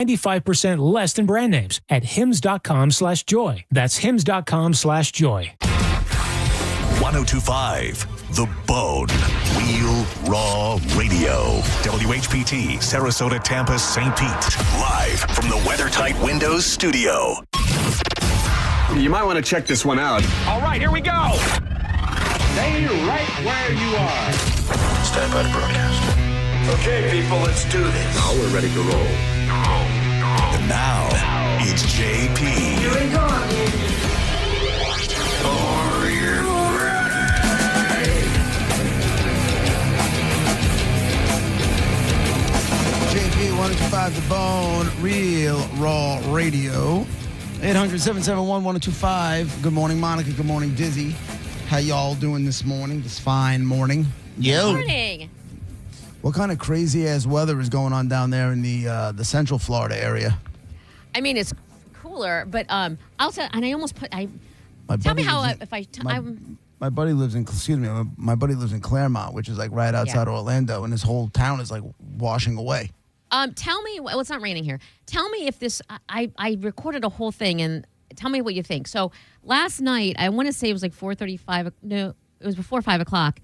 95% less than brand names at hims.com/joy. That's hims.com/joy. 1025 The Bone. Real Raw Radio. WHPT, Sarasota, Tampa, St. Pete. Live from the WeatherTight Windows studio. You might want to check this one out. All right, here we go. Stay right where you are. Stand by to broadcast. Okay, people, let's do this. Now we're ready to roll. And now, it's JP. Here we go. Are you ready? JP 1025 The Bone, Real Raw Radio. 800-771-1025. Good morning, Monica. Good morning, Dizzy. How y'all doing this morning, this fine morning? Yo. Morning. What kind of crazy-ass weather is going on down there in the Central Florida area? I mean, it's cooler, but I'll tell. And I almost put. My Tell me buddy how lives in- if I. My buddy lives in, my buddy lives in Claremont, which is like right outside Orlando, and this whole town is like washing away. Tell me. Well, it's not raining here. Tell me if this. I recorded a whole thing, and tell me what you think. So last night, I want to say it was like 4:35. No, it was before 5 o'clock.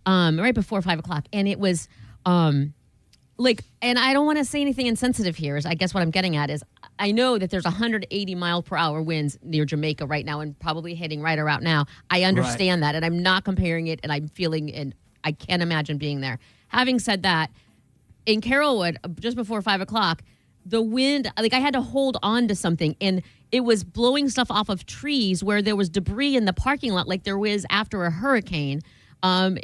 Right before 5 o'clock, and it was. And I don't want to say anything insensitive here. I guess what I'm getting at is I know that there's 180 mile per hour winds near Jamaica right now and probably hitting right around now. I understand that, and I'm not comparing it, and I'm feeling, and I can't imagine being there. Having said that, in Carrollwood, just before 5 o'clock, the wind, like I had to hold on to something, and it was blowing stuff off of trees where there was debris in the parking lot like there was after a hurricane. And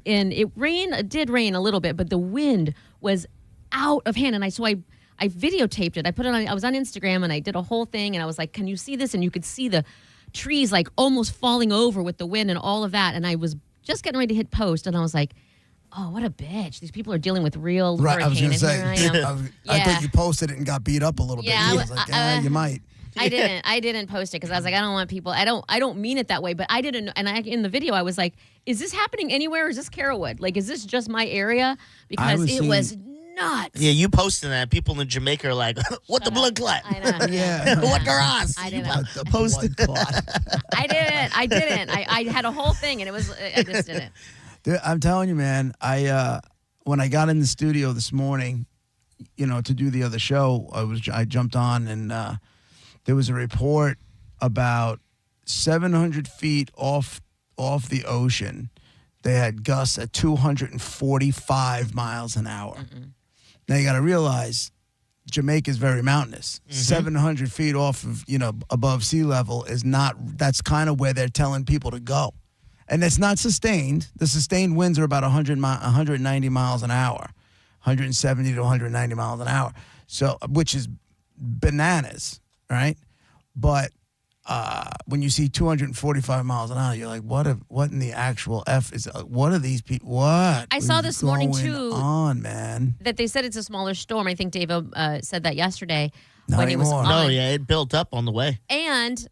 it did rain a little bit, but the wind was out of hand. And I videotaped it. I put it on, I was on Instagram and I did a whole thing and I was like, can you see this? And you could see the trees like almost falling over with the wind and all of that. And I was just getting ready to hit post and I was like, oh, what a bitch. These people are dealing with real Right, hurricane. I was going to say, I thought Yeah. you posted it and got beat up a little bit. Yeah, I was like, you might. I didn't post it because I was like, I don't want people. I don't mean it that way, but I didn't. And in the video, I was like, is this happening anywhere? Or is this Carrollwood? Like, is this just my area? Because it was nuts. Yeah, you posting that. People in Jamaica are like, what the blood clat? I know. Yeah. What garage? I didn't. The blood clot. I didn't. I had a whole thing, and I just didn't. Dude, I'm telling you, man. When I got in the studio this morning, to do the other show, I jumped on and there was a report about 700 feet off the ocean. They had gusts at 245 miles an hour. Mm-mm. Now you got to realize Jamaica is very mountainous. Mm-hmm. 700 feet off of above sea level is not. That's kind of where they're telling people to go. And it's not sustained. The sustained winds are about 190 miles an hour, 170 to 190 miles an hour. So, which is bananas, right? But when you see 245 miles an hour, you're like, what in the actual F is? What are these people? What? I saw this morning too. On, man. That they said it's a smaller storm. I think Dave said that yesterday Not when he was anymore. on. No, yeah, it built up on the way. And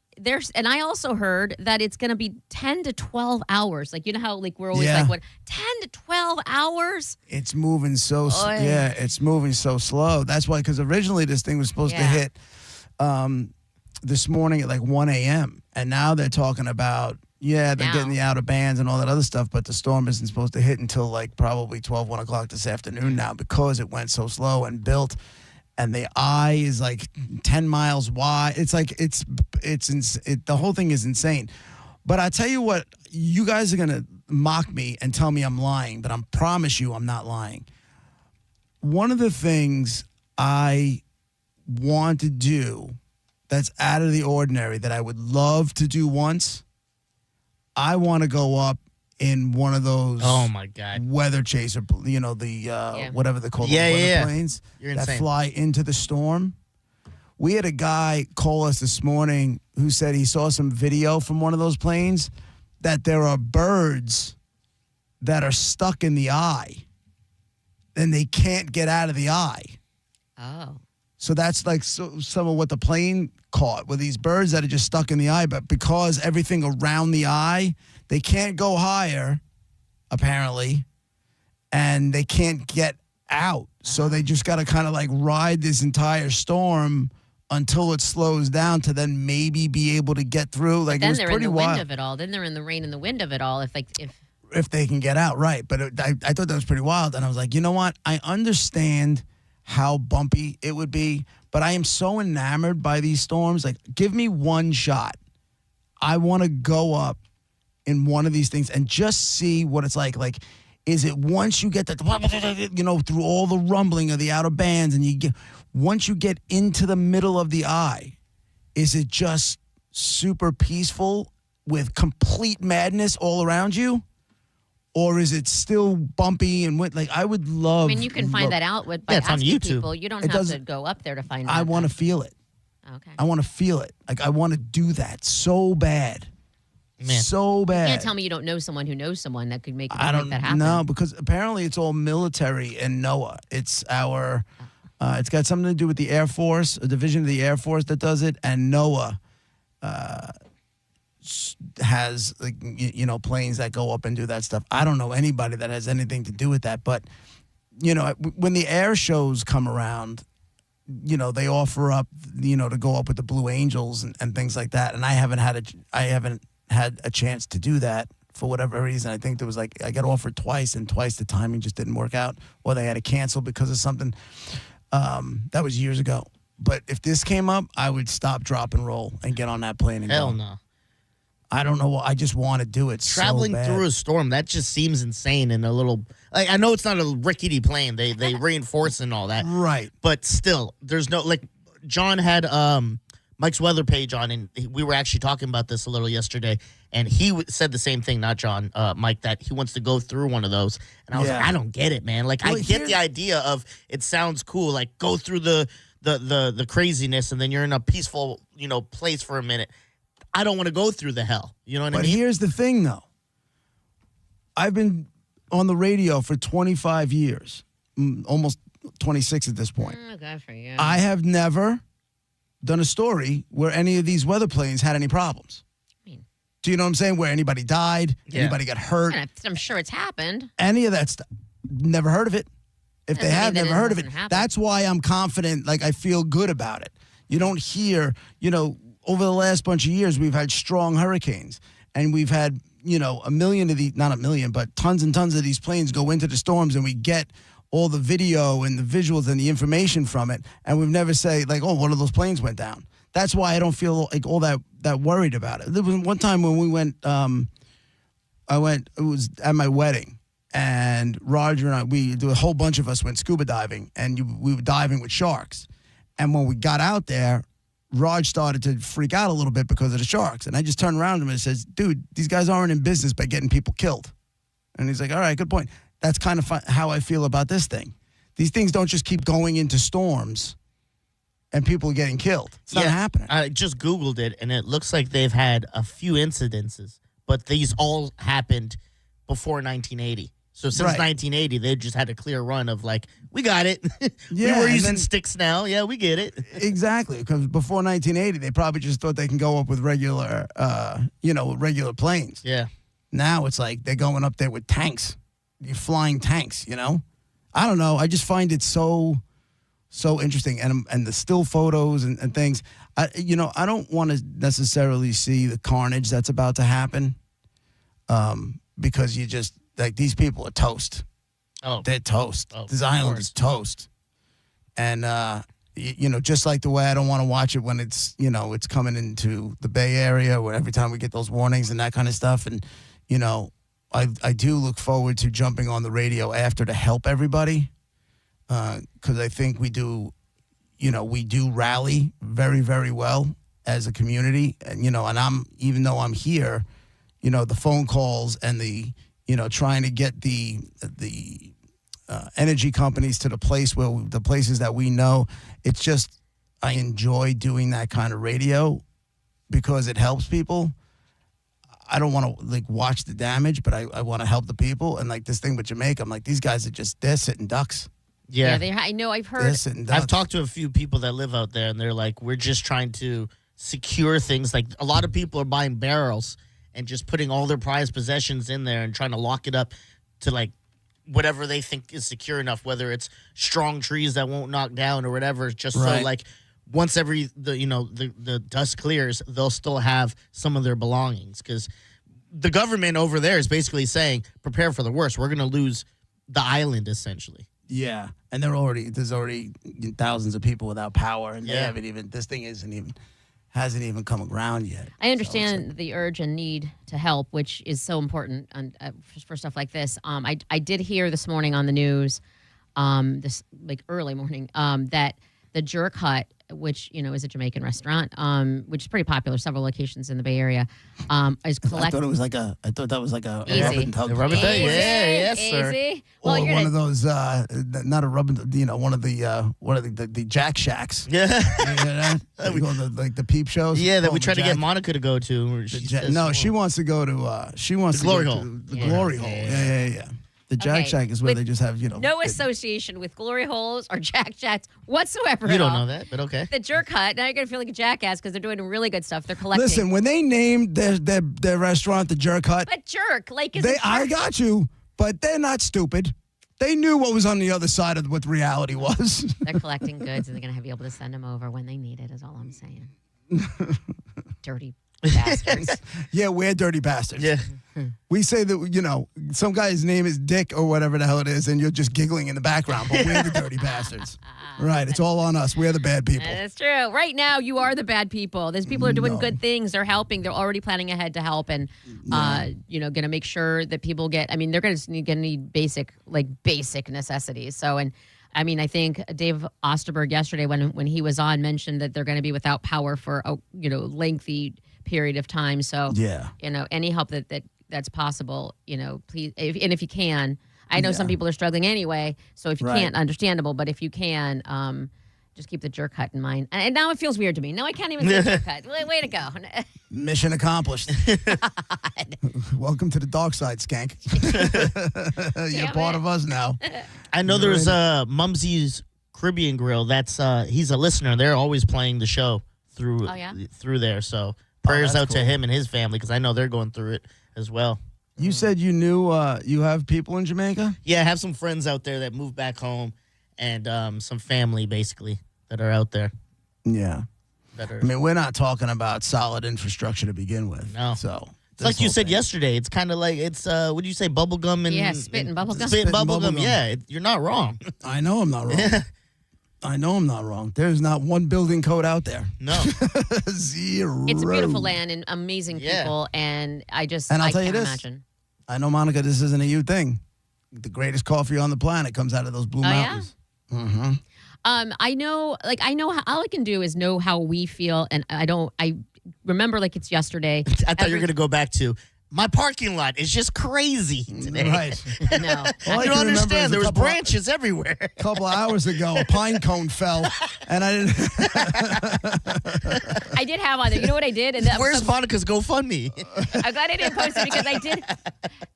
I also heard that it's going to be 10 to 12 hours. Like, you know how like we're always Yeah. like, what, 10 to 12 hours? It's moving so Oy. yeah, it's moving so slow. That's why, because originally this thing was supposed to hit this morning at like 1 a.m. And now they're talking about, they're getting the outer bands and all that other stuff, but the storm isn't supposed to hit until like probably 12, 1 o'clock this afternoon now because it went so slow and built. And the eye is like 10 miles wide. It's like, the whole thing is insane. But I tell you what, you guys are going to mock me and tell me I'm lying, but I promise you I'm not lying. One of the things I want to do that's out of the ordinary that I would love to do once, I want to go up in one of those Oh, my God. weather chaser, whatever they call the weather planes You're that insane. fly into the storm. We had a guy call us this morning who said he saw some video from one of those planes that there are birds that are stuck in the eye and they can't get out of the eye. Oh. So that's like some of what the plane caught were these birds that are just stuck in the eye, but because everything around the eye, they can't go higher, apparently, and they can't get out. So they just got to kind of like ride this entire storm until it slows down to then maybe be able to get through. Like then it was they're in pretty the wild. wind of it all. Then they're in the rain and the wind of it all. If They can get out, right. But I thought that was pretty wild. And I was like, you know what? I understand how bumpy it would be, but I am so enamored by these storms. Like, give me one shot. I want to go up in one of these things and just see what it's like. Like, is it once you get the, you know, through all the rumbling of the outer bands and once you get into the middle of the eye, is it just super peaceful with complete madness all around you? Or is it still bumpy and like I would love? I mean, you can find that out by it's on asking YouTube. people. You don't have to go up there to find out. I want to feel it. Okay. I want to feel it. Like I want to do that so bad. Man. So bad. You can't tell me you don't know someone who knows someone that could make I don't that happen. know because apparently it's all military and NOAA. It's it's got something to do with the Air Force, a division of the Air Force that does it, and NOAA has like you know planes that go up and do that stuff. I don't know anybody that has anything to do with that, but you know when the air shows come around, you know they offer up you know to go up with the Blue Angels and things like that, and I haven't had a chance to do that for whatever reason. I think there was like I got offered twice, and twice the timing just didn't work out, or they had to cancel because of something. That was years ago. But if this came up, I would stop, drop, and roll and get on that plane and Hell go. no. I don't know. I just want to do it. Traveling so bad. through a storm, that just seems insane. And a little, like, I know it's not a rickety plane. They reinforce and all that, Right. But still, there's no like. John had Mike's weather page on, and we were actually talking about this a little yesterday. And he said the same thing, not John, Mike, that he wants to go through one of those. And I was like, I don't get it, man. Like, Well, I get the idea of it sounds cool. Like, go through the craziness, and then you're in a peaceful, you know, place for a minute. I don't want to go through the hell. You know what I But mean? here's the thing, though. I've been on the radio for 25 years, almost 26 at this point. Oh, good for you. I have never done a story where any of these weather planes had any problems. Do you know what I'm saying? Where anybody died, anybody got hurt, I'm sure it's happened. any of that stuff. Never heard of it. If they Doesn't have, mean that never it heard of it. doesn't happen. That's why I'm confident, like I feel good about it. You don't hear, you know, over the last bunch of years, we've had strong hurricanes. And we've had, you know, a million of these, not a million, but tons and tons of these planes go into the storms and we get all the video and the visuals and the information from it. And we've never say like, oh, one of those planes went down. That's why I don't feel like all that worried about it. There was one time when we went, it was at my wedding. And Roger and a whole bunch of us went scuba diving, and we were diving with sharks. And when we got out there, Raj started to freak out a little bit because of the sharks. And I just turned around to him and says, dude, these guys aren't in business by getting people killed. And he's like, all right, good point. That's kind of how I feel about this thing. These things don't just keep going into storms and people getting killed. It's not happening. I just Googled it, and it looks like they've had a few incidences, but these all happened before 1980. So since 1980, they've just had a clear run of like, we got it. Yeah, we're and using then- sticks now. Yeah, we get it. Exactly, because before 1980, they probably just thought they can go up with regular, regular planes. Yeah. Now it's like they're going up there with tanks. You're flying tanks, you know? I don't know. I just find it so interesting. And the still photos and things. I don't want to necessarily see the carnage that's about to happen because you just, like, these people are toast. Oh. They're toast. Oh, This of island course. is toast. And, just like the way I don't want to watch it when it's, it's coming into the Bay Area where every time we get those warnings and that kind of stuff. And, I do look forward to jumping on the radio after to help everybody because I think we do rally very, very well as a community. And, and even though I'm here, the phone calls and the, trying to get the energy companies to the places that we know, it's just, I enjoy doing that kind of radio because it helps people. I don't want to watch the damage, but I want to help the people. And this thing with Jamaica, I'm like, these guys they're sitting ducks. Yeah. I know. I've heard. They're sitting ducks. I've talked to a few people that live out there, and they're like, we're just trying to secure things. Like, a lot of people are buying barrels and just putting all their prized possessions in there and trying to lock it up to, whatever they think is secure enough, whether it's strong trees that won't knock down or whatever, just so Right. like once the dust clears, they'll still have some of their belongings, because the government over there is basically saying, prepare for the worst. We're going to lose the island essentially. Yeah, and there's already thousands of people without power, and they Yeah. haven't even. This thing hasn't even come around yet. I understand the urge and need to help, which is so important for stuff like this. I did hear this morning on the news, this like early morning, that the Jerk Hut, which is a Jamaican restaurant, which is pretty popular, several locations in the Bay Area, is I collecting. thought that was like a Easy. rub and tug. A rub and tug, Easy, yeah, yes, sir. easy. Well, Or you're one gonna, of those, not a rub and, one of the Jack Shacks. Yeah. You know that? We go to, like the peep shows. Yeah, that Call we them tried to get Jack- Monica to go to. the Ja- she wants to go to. The Glory go Hole. To the Yeah. Glory Hole. Yeah. The Jack Okay, Shack is where with they just have no the- association with Glory Holes or Jack Shacks whatsoever. You at don't all. know that, but okay. The Jerk Hut. Now you're gonna feel like a jackass because they're doing really good stuff. They're collecting. Listen, when they named their restaurant the Jerk Hut, but jerk, like is they a jerk. I got you, but they're not stupid. They knew what was on the other side of what reality was. They're collecting goods and they're gonna be able to send them over when they need it. Is all I'm saying. Dirty bastards. Yeah, we're dirty bastards. Yeah. We say that, some guy's name is Dick or whatever the hell it is, and you're just giggling in the background, but we're the dirty bastards. Right, it's all on us. We're the bad people. That's true. Right now, you are the bad people. There's people who are doing No. good things. They're helping. They're already planning ahead to help, and going to make sure that people get. I mean, they're going to need basic necessities. So, and I mean, I think Dave Osterberg yesterday, when he was on, mentioned that they're going to be without power for a lengthy period of time. So, Yeah. any help that's possible, please, if you can. I know some people are struggling anyway, so if you Right. can't, understandable. But if you can, just keep the Jerk Hut in mind. And now it feels weird to me. Now I can't even say Jerk Hut. Way to go. Mission accomplished. Welcome to the dark side, Skank. You're Damn part it. of us now. I know there's Mumsy's Caribbean Grill. That's he's a listener. They're always playing the show through Oh, yeah? through there. So prayers that's out to cool. him and his family, because I know they're going through it as well. You said you knew you have people in Jamaica? Yeah, I have some friends out there that moved back home, and some family basically that are out there. Yeah. That are. I mean, we're not talking about solid infrastructure to begin with. No. So It's like you said yesterday. It's kind of like what do you say, bubble gum and Yeah, spit and bubble gum. Spit and bubble bubble gum. gum. Yeah, you're not wrong. I know I'm not wrong. I know I'm not wrong. There's not one building code out there. No. Zero. It's a beautiful land and amazing Yeah. people, and I And I'll tell you can't this. imagine. I know, Monica, this isn't a you thing. The greatest coffee on the planet comes out of those Blue Oh, yeah? Mountains. Mm-hmm. I know how all I can do is know how we feel, and I remember like it's yesterday. I thought you were going to go back to my parking lot is just crazy today. Right. No. All I You can don't remember is understand. a There was couple- branches everywhere. A couple of hours ago, a pine cone fell, and I didn't. I did have on there. You know what I did? And that was Where's Monica's GoFundMe? I'm glad I didn't post it because I did.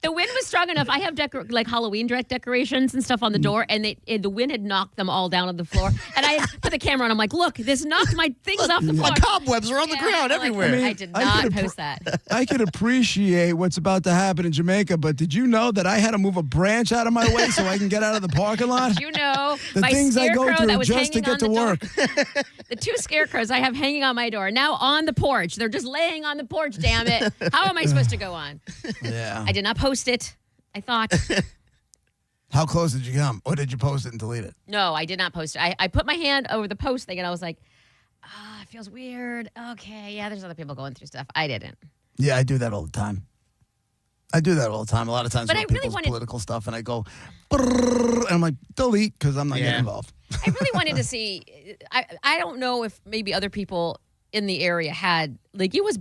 The wind was strong enough. I have like Halloween decorations and stuff on the door, and the wind had knocked them all down on the floor. And I had put the camera on. I'm like, look, this knocked my things off the floor. My cobwebs are on the Yeah, ground I'm like, everywhere. I did I not could've post that. I could appreciate what's about to happen in Jamaica, but did you know that I had to move a branch out of my way so I can get out of the parking lot? You know, The my things I go scarecrow through that was just to hanging get on to the work. door. The two scarecrows I have hanging on my door now on the porch. They're just laying on the porch. Damn it! How am I supposed to go on? Yeah. I did not post it. I thought. How close did you come? Or did you post it and delete it? No, I did not post it. I put my hand over the post thing and I was like, it feels weird. Okay, yeah, there's other people going through stuff. I didn't. Yeah, I do that all the time. A lot of times But with I really people's wanted- political stuff, and I go, brrrr, and I'm like, delete, because I'm not Yeah. getting involved. I really wanted to see. I don't know if maybe other people in the area had, like, it was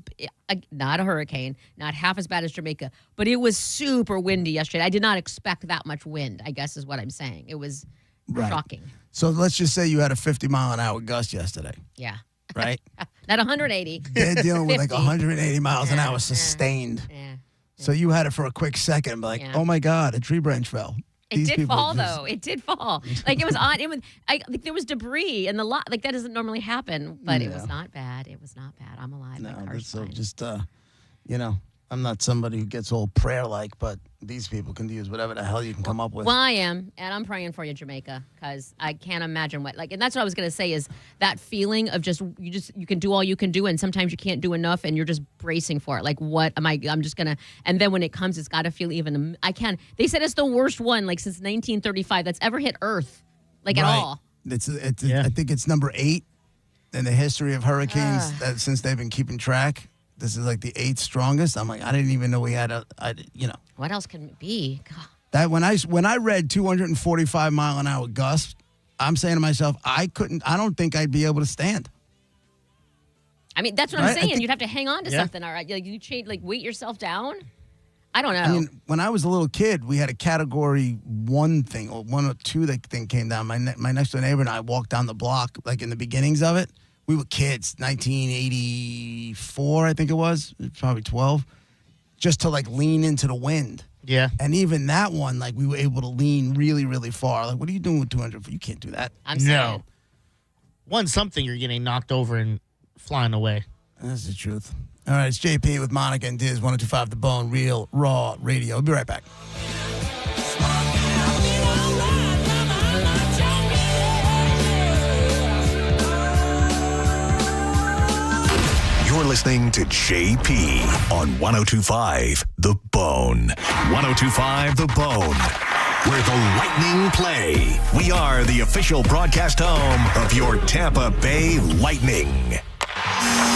not a hurricane, not half as bad as Jamaica, but it was super windy yesterday. I did not expect that much wind, I guess is what I'm saying. It was Right. shocking. So let's just say you had a 50-mile-an-hour gust yesterday, Yeah. right? Not 180. They're dealing with like 50. 180 miles an Yeah, hour sustained. Yeah. So you had it for a quick second, like, Yeah. oh my God, a tree branch fell. It These did people fall just- though. It did fall. Like it was on. It was. Like there was debris in the lot. Like that doesn't normally happen, but it was Yeah. not bad. It was not bad. I'm alive. No, My that's car's so fine. just, I'm not somebody who gets all prayer-like, but these people can use whatever the hell you can come up with. Well, I am, and I'm praying for you, Jamaica, because I can't imagine and that's what I was going to say is that feeling of you can do all you can do, and sometimes you can't do enough, and you're just bracing for it. Like, what am I'm just going to, and then when it comes, it's got to feel even, they said it's the worst one, like, since 1935 that's ever hit Earth, at all. I think it's number 8 in the history of hurricanes since they've been keeping track. This is like the 8th strongest. I'm like, I didn't even know we had What else can it be? God. That when I read 245 mile an hour gusts, I'm saying to myself, I don't think I'd be able to stand. I mean, that's what I'm saying. You'd have to hang on to something, all right? Like, you change, weight yourself down. I don't know. I mean, when I was a little kid, we had a category 1 thing, or 1 or 2 that thing came down. My next door neighbor and I walked down the block, like in the beginnings of it. We were kids, 1984, I think it was, probably 12, just to lean into the wind. Yeah. And even that one, we were able to lean really, really far. Like, what are you doing with 200? You can't do that. I'm saying. No. Something you're getting knocked over and flying away. That's the truth. All right, it's JP with Monica and Diz, 102.5 The Bone, Real Raw Radio. We'll be right back. You're listening to JP on 102.5 The Bone. 102.5 The Bone, where the Lightning play. We are the official broadcast home of your Tampa Bay Lightning.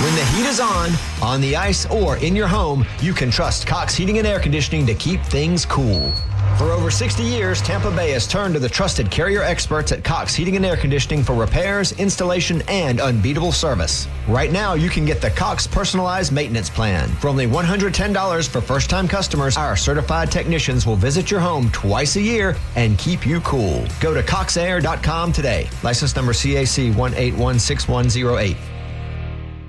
When the heat is on the ice, or in your home, you can trust Cox Heating and Air Conditioning to keep things cool. For over 60 years, Tampa Bay has turned to the trusted Carrier experts at Cox Heating and Air Conditioning for repairs, installation, and unbeatable service. Right now, you can get the Cox Personalized Maintenance Plan. For only $110 for first-time customers, our certified technicians will visit your home twice a year and keep you cool. Go to coxair.com today. License number CAC 1816108.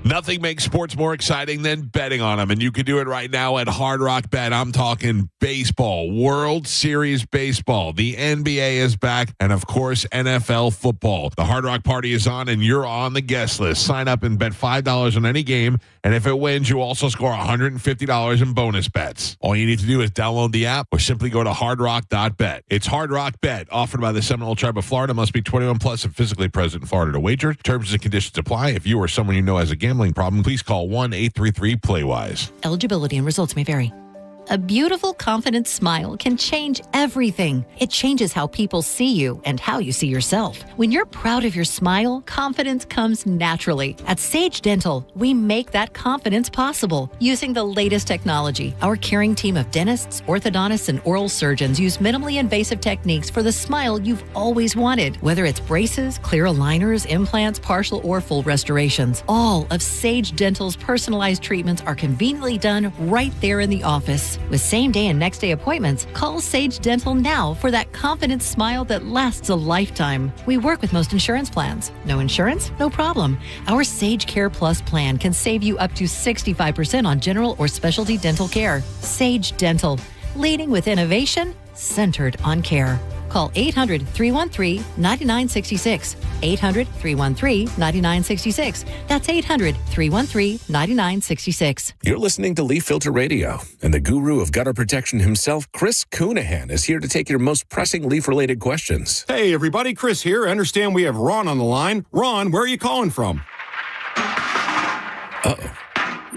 Nothing makes sports more exciting than betting on them, and you can do it right now at Hard Rock Bet. I'm talking baseball, World Series baseball. The NBA is back, and of course, NFL football. The Hard Rock party is on, and you're on the guest list. Sign up and bet $5 on any game, and if it wins, you also score $150 in bonus bets. All you need to do is download the app or simply go to hardrock.bet. It's Hard Rock Bet, offered by the Seminole Tribe of Florida. Must be 21 plus and physically present in Florida to wager. Terms and conditions apply. If you or someone you know has a gambling problem, please call 1-833-PLAY-WISE. Eligibility and results may vary. A beautiful, confident smile can change everything. It changes how people see you and how you see yourself. When you're proud of your smile, confidence comes naturally. At Sage Dental, we make that confidence possible using the latest technology. Our caring team of dentists, orthodontists, and oral surgeons use minimally invasive techniques for the smile you've always wanted. Whether it's braces, clear aligners, implants, partial or full restorations, all of Sage Dental's personalized treatments are conveniently done right there in the office. With same-day and next-day appointments, call Sage Dental now for that confident smile that lasts a lifetime. We work with most insurance plans. No insurance? No problem. Our Sage Care Plus plan can save you up to 65% on general or specialty dental care. Sage Dental, leading with innovation, centered on care. Call 800-313-9966. 800-313-9966. That's 800-313-9966. You're listening to Leaf Filter Radio, and the guru of gutter protection himself, Chris Coonahan, is here to take your most pressing leaf-related questions. Hey, everybody, Chris here. I understand we have Ron on the line. Ron, where are you calling from? Uh-oh.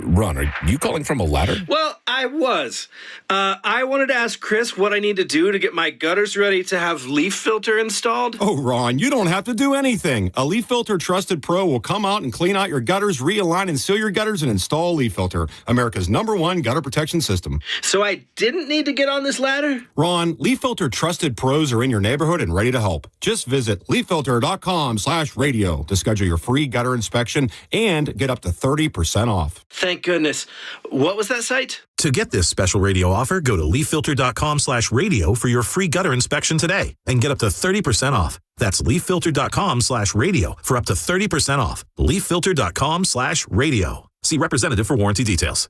Ron, are you calling from a ladder? Well, I was. I wanted to ask Chris what I need to do to get my gutters ready to have Leaf Filter installed. Oh, Ron, you don't have to do anything. A Leaf Filter Trusted Pro will come out and clean out your gutters, realign and seal your gutters, and install Leaf Filter, America's #1 gutter protection system. So I didn't need to get on this ladder? Ron, Leaf Filter Trusted Pros are in your neighborhood and ready to help. Just visit leaffilter.com/radio to schedule your free gutter inspection and get up to 30% off. Thank goodness. What was that site? To get this special radio offer, go to leaffilter.com/radio for your free gutter inspection today and get up to 30% off. That's leaffilter.com/radio for up to 30% off. leaffilter.com/radio. See representative for warranty details.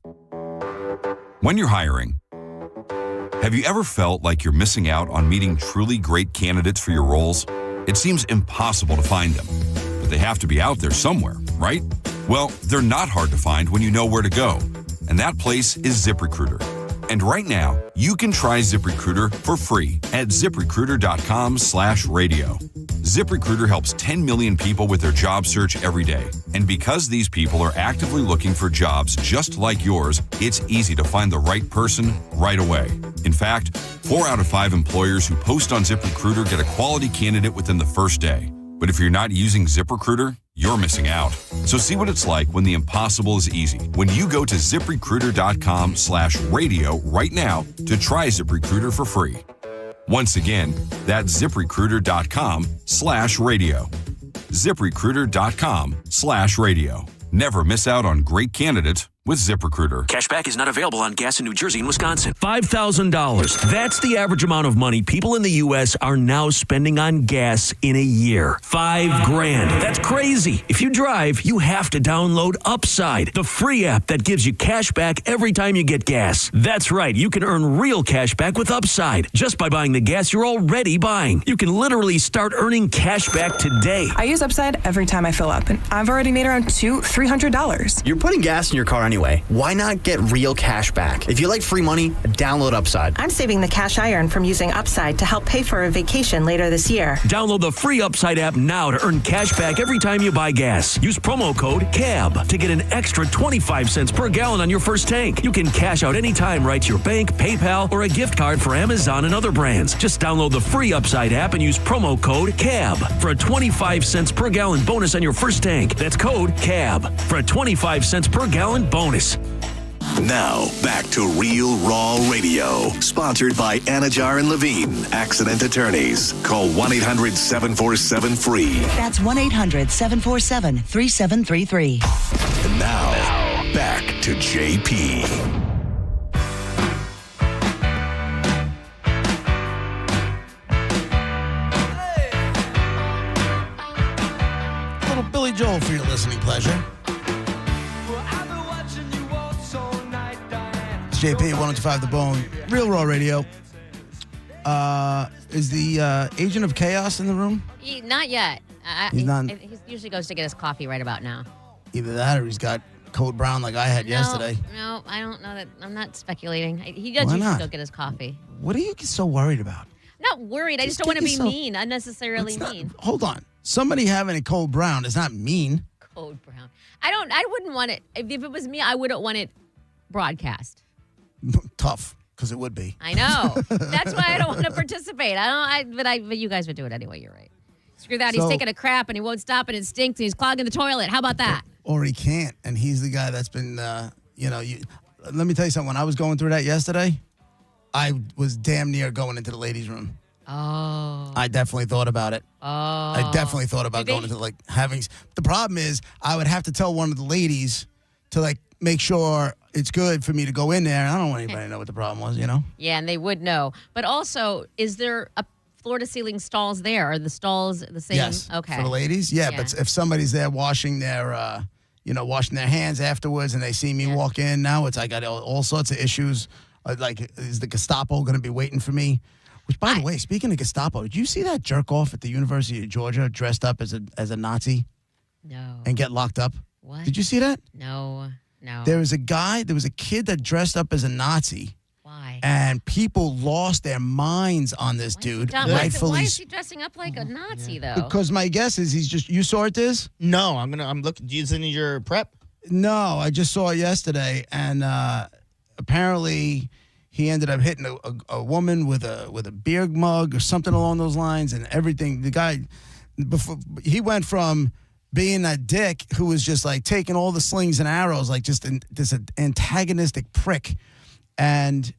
When you're hiring, have you ever felt like you're missing out on meeting truly great candidates for your roles? It seems impossible to find them, but they have to be out there somewhere, right? Well, they're not hard to find when you know where to go. and that place is ZipRecruiter. And right now, you can try ZipRecruiter for free at ZipRecruiter.com/radio. ZipRecruiter helps 10 million people with their job search every day. And because these people are actively looking for jobs just like yours, it's easy to find the right person right away. In fact, 4 out of 5 employers who post on ZipRecruiter get a quality candidate within the first day. But if you're not using ZipRecruiter, you're missing out. So see what it's like when the impossible is easy. When you go to ZipRecruiter.com/radio right now to try ZipRecruiter for free. Once again, that's ZipRecruiter.com/radio. ZipRecruiter.com/radio. Never miss out on great candidates with ZipRecruiter. Cashback is not available on gas in New Jersey and Wisconsin. $5,000. That's the average amount of money people in the U.S. are now spending on gas in a year. $5,000. That's crazy. If you drive, you have to download Upside, the free app that gives you cash back every time you get gas. That's right. You can earn real cash back with Upside just by buying the gas you're already buying. You can literally start earning cash back today. I use Upside every time I fill up, and I've already made around $200-$300. You're putting gas in your car anyway. Why not get real cash back? If you like free money, download Upside. I'm saving the cash I earn from using Upside to help pay for a vacation later this year. Download the free Upside app now to earn cash back every time you buy gas. Use promo code CAB to get an extra 25 cents per gallon on your first tank. You can cash out anytime right to your bank, PayPal, or a gift card for Amazon and other brands. Just download the free Upside app and use promo code CAB for a 25 cents per gallon bonus on your first tank. That's code CAB for a 25 cents per gallon bonus. Now, back to Real Raw Radio. Sponsored by Anajar and Levine, accident attorneys. Call 1-800-747-FREE. That's 1-800-747-3733. And now, back to JP. Little Billy Joel for your listening pleasure. It's JP, 105 The Bone, Real Raw Radio. Is the agent of chaos in the room? Not yet. He's not. He usually goes to get his coffee right about now. Either that or he's got Code Brown like I had yesterday. No, I don't know that. I'm not speculating. He does Why usually not? go get his coffee. What are you so worried about? Not worried. I just don't want to be mean, unnecessarily mean. Hold on. Somebody having a Code Brown is not mean. Code Brown. I wouldn't want it. If it was me, I wouldn't want it broadcast. Tough, because it would be. I know. That's why I don't want to participate. But you guys would do it anyway. You're right. Screw that. He's So- taking a crap and he won't stop and it stinks and he's clogging the toilet. How about that? Or he can't, and he's the guy that's been, let me tell you something. When I was going through that yesterday, I was damn near going into the ladies' room. Oh. I definitely thought about it. Oh. I definitely thought about going into, having... The problem is, I would have to tell one of the ladies to, make sure it's good for me to go in there. I don't want anybody to know what the problem was, Yeah, and they would know. But also, is there a floor-to-ceiling stalls there? Are the stalls the same? Yes. Okay. For the ladies? Yeah, but if somebody's there washing their... washing their hands afterwards and they see me walk in, now I got all sorts of issues. Is the Gestapo going to be waiting for me? Which, by the way, speaking of Gestapo, did you see that jerk off at the University of Georgia dressed up as a Nazi? No. And get locked up? What? Did you see that? No. There was a kid that dressed up as a Nazi. Why? And people lost their minds on this dude. Why is he dressing up like a Nazi, though? Because my guess is you saw it, Diz? No, I'm looking. Do you send your prep? No, I just saw it yesterday, and apparently he ended up hitting a woman with a beer mug or something along those lines, and everything. The guy, he went from being that dick who was just taking all the slings and arrows, this antagonistic prick, and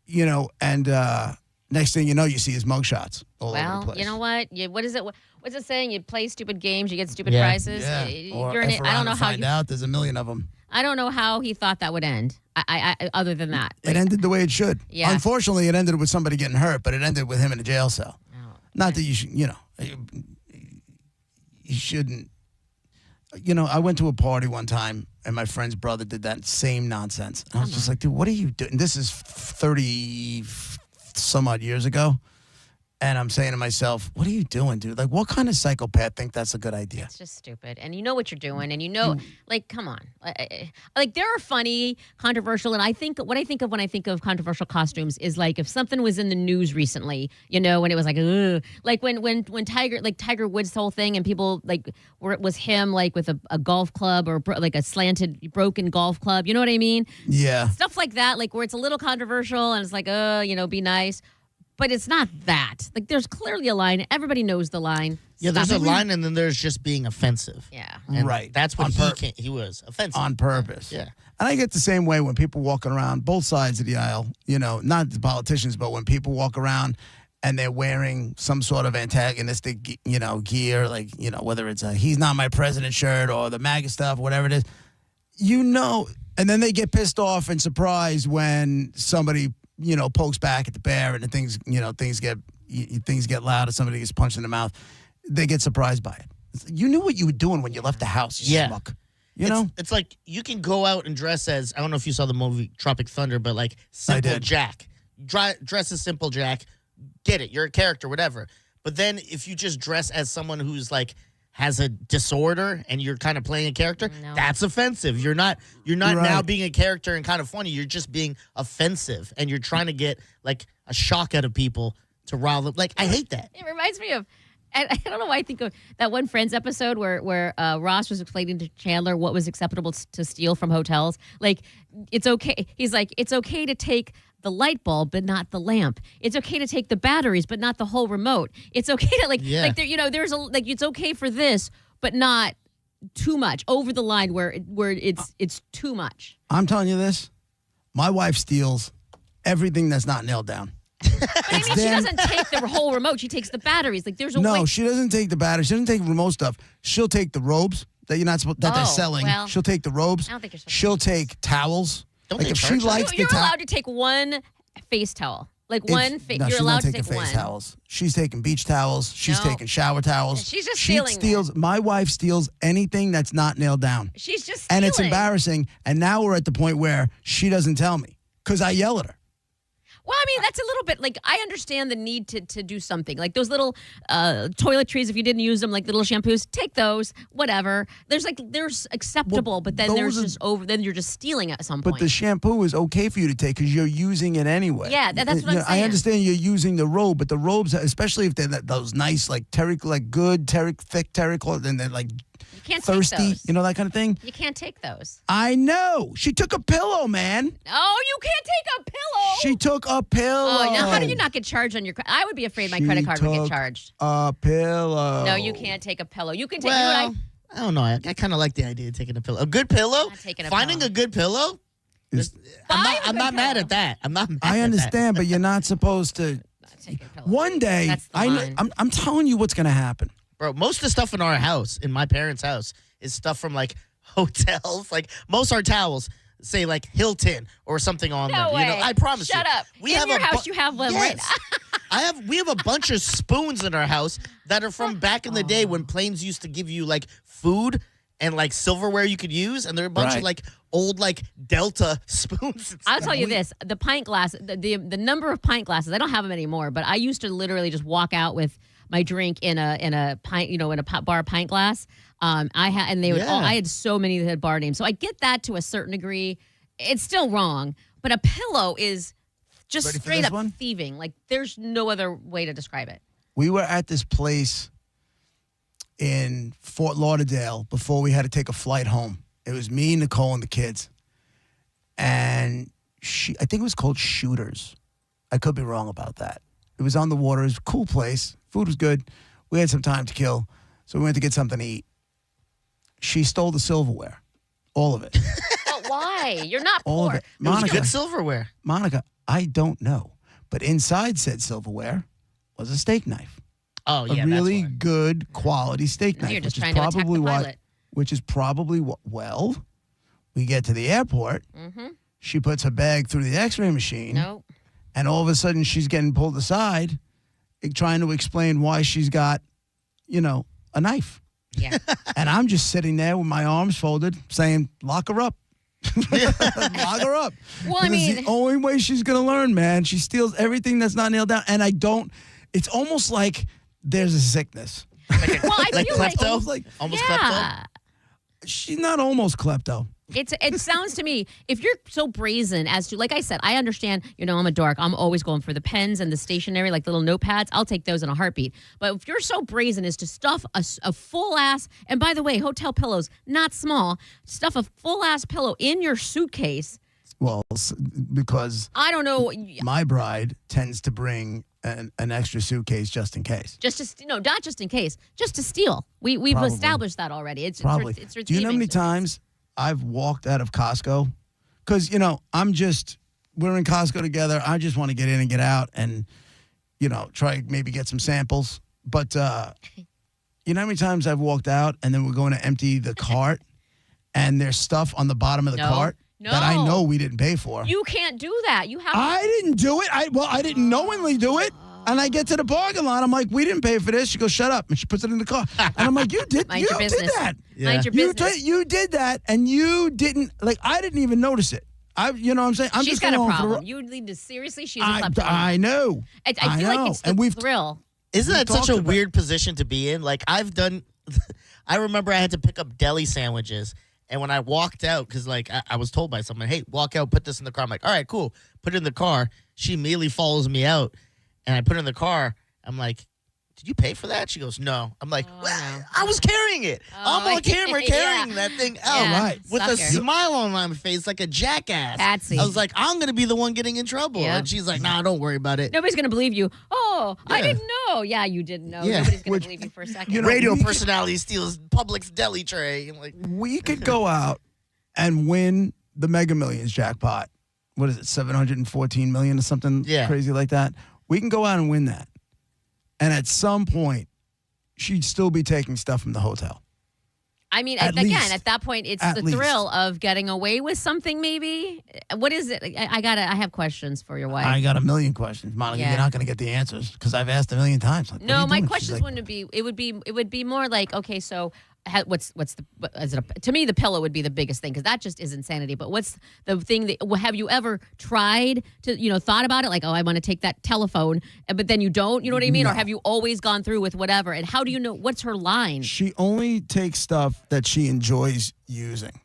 next thing you know, you see his mugshots all over the place. You know what? What is it? What's it saying? You play stupid games, you get stupid Yeah. prizes. Yeah. Or I F don't around know and how find out. There's a million of them. I don't know how he thought that would end. I other than that, It ended the way it should. Yeah. Unfortunately, it ended with somebody getting hurt, but it ended with him in a jail cell. Not that you should, you shouldn't. I went to a party one time, and my friend's brother did that same nonsense. And I was just like, dude, what are you doing? This is 30 some odd years ago. And I'm saying to myself, what are you doing, dude? Like, what kind of psychopath think that's a good idea? It's just stupid. And you know what you're doing. And you know, like, come on. Like, there are funny, controversial, and I think what I think of when I think of controversial costumes is like if something was in the news recently, you know, and it was like, ugh. Like when Tiger Woods' whole thing and people like where it was him like with a golf club or like a slanted broken golf club. You know what I mean? Yeah. Stuff like that, like where it's a little controversial and it's like, you know, be nice. But it's not that. Like, there's clearly a line. Everybody knows the line. Yeah, there's a line, and then there's just being offensive. Yeah. And Right. That's what he was offensive. On purpose. Yeah. And I get the same way when people walking around both sides of the aisle, you know, not the politicians, but when people walk around and they're wearing some sort of antagonistic, you know, gear, like, you know, whether it's a he's not my president shirt or the MAGA stuff, whatever it is, you know, and then they get pissed off and surprised when somebody, you know, pokes back at the bear and things get loud or somebody gets punched in the mouth. They get surprised by it. You knew what you were doing when you left the house, you schmuck. You know? It's like you can go out and dress as, I don't know if you saw the movie Tropic Thunder, but like Simple Jack. Dress as Simple Jack. Get it. You're a character, whatever. But then if you just dress as someone who's like has a disorder and you're kind of playing a character, that's offensive. You're not now being a character and kind of funny. You're just being offensive and you're trying to get like a shock out of people to rile them. Like, I hate that. It reminds me of, I don't know why I think of that one Friends episode where Ross was explaining to Chandler what was acceptable to steal from hotels. Like, it's okay. He's like, it's okay to take the light bulb, but not the lamp. It's okay to take the batteries, but not the whole remote. It's okay to like there, you know, there's a like it's okay for this, but not too much over the line where it's too much. I'm telling you this, my wife steals everything that's not nailed down. But I mean, she doesn't take the whole remote. She takes the batteries. Like there's a way. She doesn't take the batteries. She doesn't take remote stuff. She'll take the robes that you're not supposed they're selling. Well, she'll take the robes. I don't think you're supposed She'll take towels. Don't like they if she charge that? likes You're the allowed to take one face towel. Like No, you're she's allowed not to taking take face one. towels. She's taking beach towels. She's taking shower towels. She's just she stealing steals. My wife steals anything that's not nailed down. She's just And it's stealing. embarrassing. And now we're at the point where she doesn't tell me because I yell at her. Well, I mean, that's a little bit like I understand the need to do something like those little toiletries. If you didn't use them, like little shampoos, take those. Whatever. There's acceptable, but then there's just over. Then you're just stealing at some point. But the shampoo is okay for you to take because you're using it anyway. Yeah, that's what I'm saying. I understand you're using the robe, but the robes, especially if they're those nice, like thick terry cloth, and they're like you can't thirsty, take those. you know, that kind of thing. You can't take those. I know. She took a pillow, man. Oh, you can't take a pillow. She took a pillow. Oh, now how do you not get charged on your? I would be afraid my credit card would get charged. A pillow. No, you can't take a pillow. You can take. Well, I don't know. I kind of like the idea of taking a pillow. A good pillow. Finding a good pillow. I'm not mad at that. I'm not. Mad I understand, but you're not supposed to. One day, I'm telling you what's going to happen. Bro, most of the stuff in our house, in my parents' house, is stuff from like hotels. Like most our towels say like Hilton or something on them. way. You know, I promise Shut you. up. In your house, you have one, right? We have a bunch of spoons in our house that are from back in the day when planes used to give you like food and like silverware you could use, and there are a bunch of like old like Delta spoons. I'll tell you this: the pint glass, the number of pint glasses. I don't have them anymore, but I used to literally just walk out with my drink in a pint, you know, in a bar pint glass. I had so many that had bar names, so I get that to a certain degree. It's still wrong, but a pillow is just straight up thieving. Like there's no other way to describe it. We were at this place in Fort Lauderdale before we had to take a flight home. It was me, Nicole, and the kids. And I think it was called Shooters. I could be wrong about that. It was on the water. It was a cool place. Food was good. We had some time to kill, so we went to get something to eat. She stole the silverware. All of it. But why? You're not All poor. of it. It was good silverware. Monica, I don't know. But inside said silverware was a steak knife. Oh, yeah. A really good quality steak knife. You're just trying to attack the pilot. Which is probably what, we get to the airport. Mm-hmm. She puts her bag through the x-ray machine. Nope. And all of a sudden she's getting pulled aside, trying to explain why she's got, you know, a knife. Yeah. And I'm just sitting there with my arms folded saying, lock her up. Lock her up. Well, I mean, it's the only way she's going to learn, man. She steals everything that's not nailed down. And It's almost like there's a sickness. Well, I feel klepto? Almost klepto? She's not almost klepto. It sounds to me, if you're so brazen as to, like I said, I understand, I'm a dork. I'm always going for the pens and the stationery, like the little notepads. I'll take those in a heartbeat. But if you're so brazen as to stuff a full ass, and by the way, hotel pillows, not small, stuff a full ass pillow in your suitcase. Well, because I don't know. My bride tends to bring an extra suitcase just in case. Not just in case, just to steal. We've Probably. established that already. It's Probably. It's Do you know how many times I've walked out of Costco? Because, we're in Costco together. I just want to get in and get out and, try maybe get some samples. But, you know how many times I've walked out and then we're going to empty the cart and there's stuff on the bottom of the cart that I know we didn't pay for. You can't do that. You have. I didn't do it. I didn't knowingly do it. And I get to the parking lot. I'm like, we didn't pay for this. She goes, shut up. And she puts it in the car. And I'm like, you did Mind your business. that. Yeah. Mind your business. You did that. And you didn't, I didn't even notice it. You know what I'm saying? I'm She's just got a going problem. You need to seriously. She's a kleptomaniac. I know. I feel like it's the thrill. Isn't that such a weird position to be in? Like I remember I had to pick up deli sandwiches. And when I walked out, because I was told by someone, hey, walk out, put this in the car. I'm like, all right, cool. Put it in the car. She immediately follows me out. And I put it in the car. I'm like, did you pay for that? She goes, no. I'm like, well, I was carrying it. I'm on camera carrying that thing out with a smile on my face like a jackass. Patsy. I was like, I'm going to be the one getting in trouble. Yep. And she's like, nah, don't worry about it. Nobody's going to believe you. Oh, I didn't know. Yeah, you didn't know. Yeah. Nobody's going to believe you for a second. Radio personality steals Publix deli tray. I'm like, we could go out and win the Mega Millions jackpot. What is it, 714 million or something crazy like that? We can go out and win that. And at some point, she'd still be taking stuff from the hotel. I mean, At again, least. at that point, it's At the least. thrill of getting away with something, maybe. What is it? I have questions for your wife. I got a million questions. Monica, Yeah. you're not going to get the answers because I've asked a million times. Like, what are No, you my doing? She's questions like, wouldn't be. It would be more like, okay, so what's to me the pillow would be the biggest thing because that just is insanity. But what's the thing that have you ever tried to thought about it like, oh, I want to take that telephone, but then you don't, you know what I mean? No. Or have you always gone through with whatever? And how do you know what's her line? She only takes stuff that she enjoys using.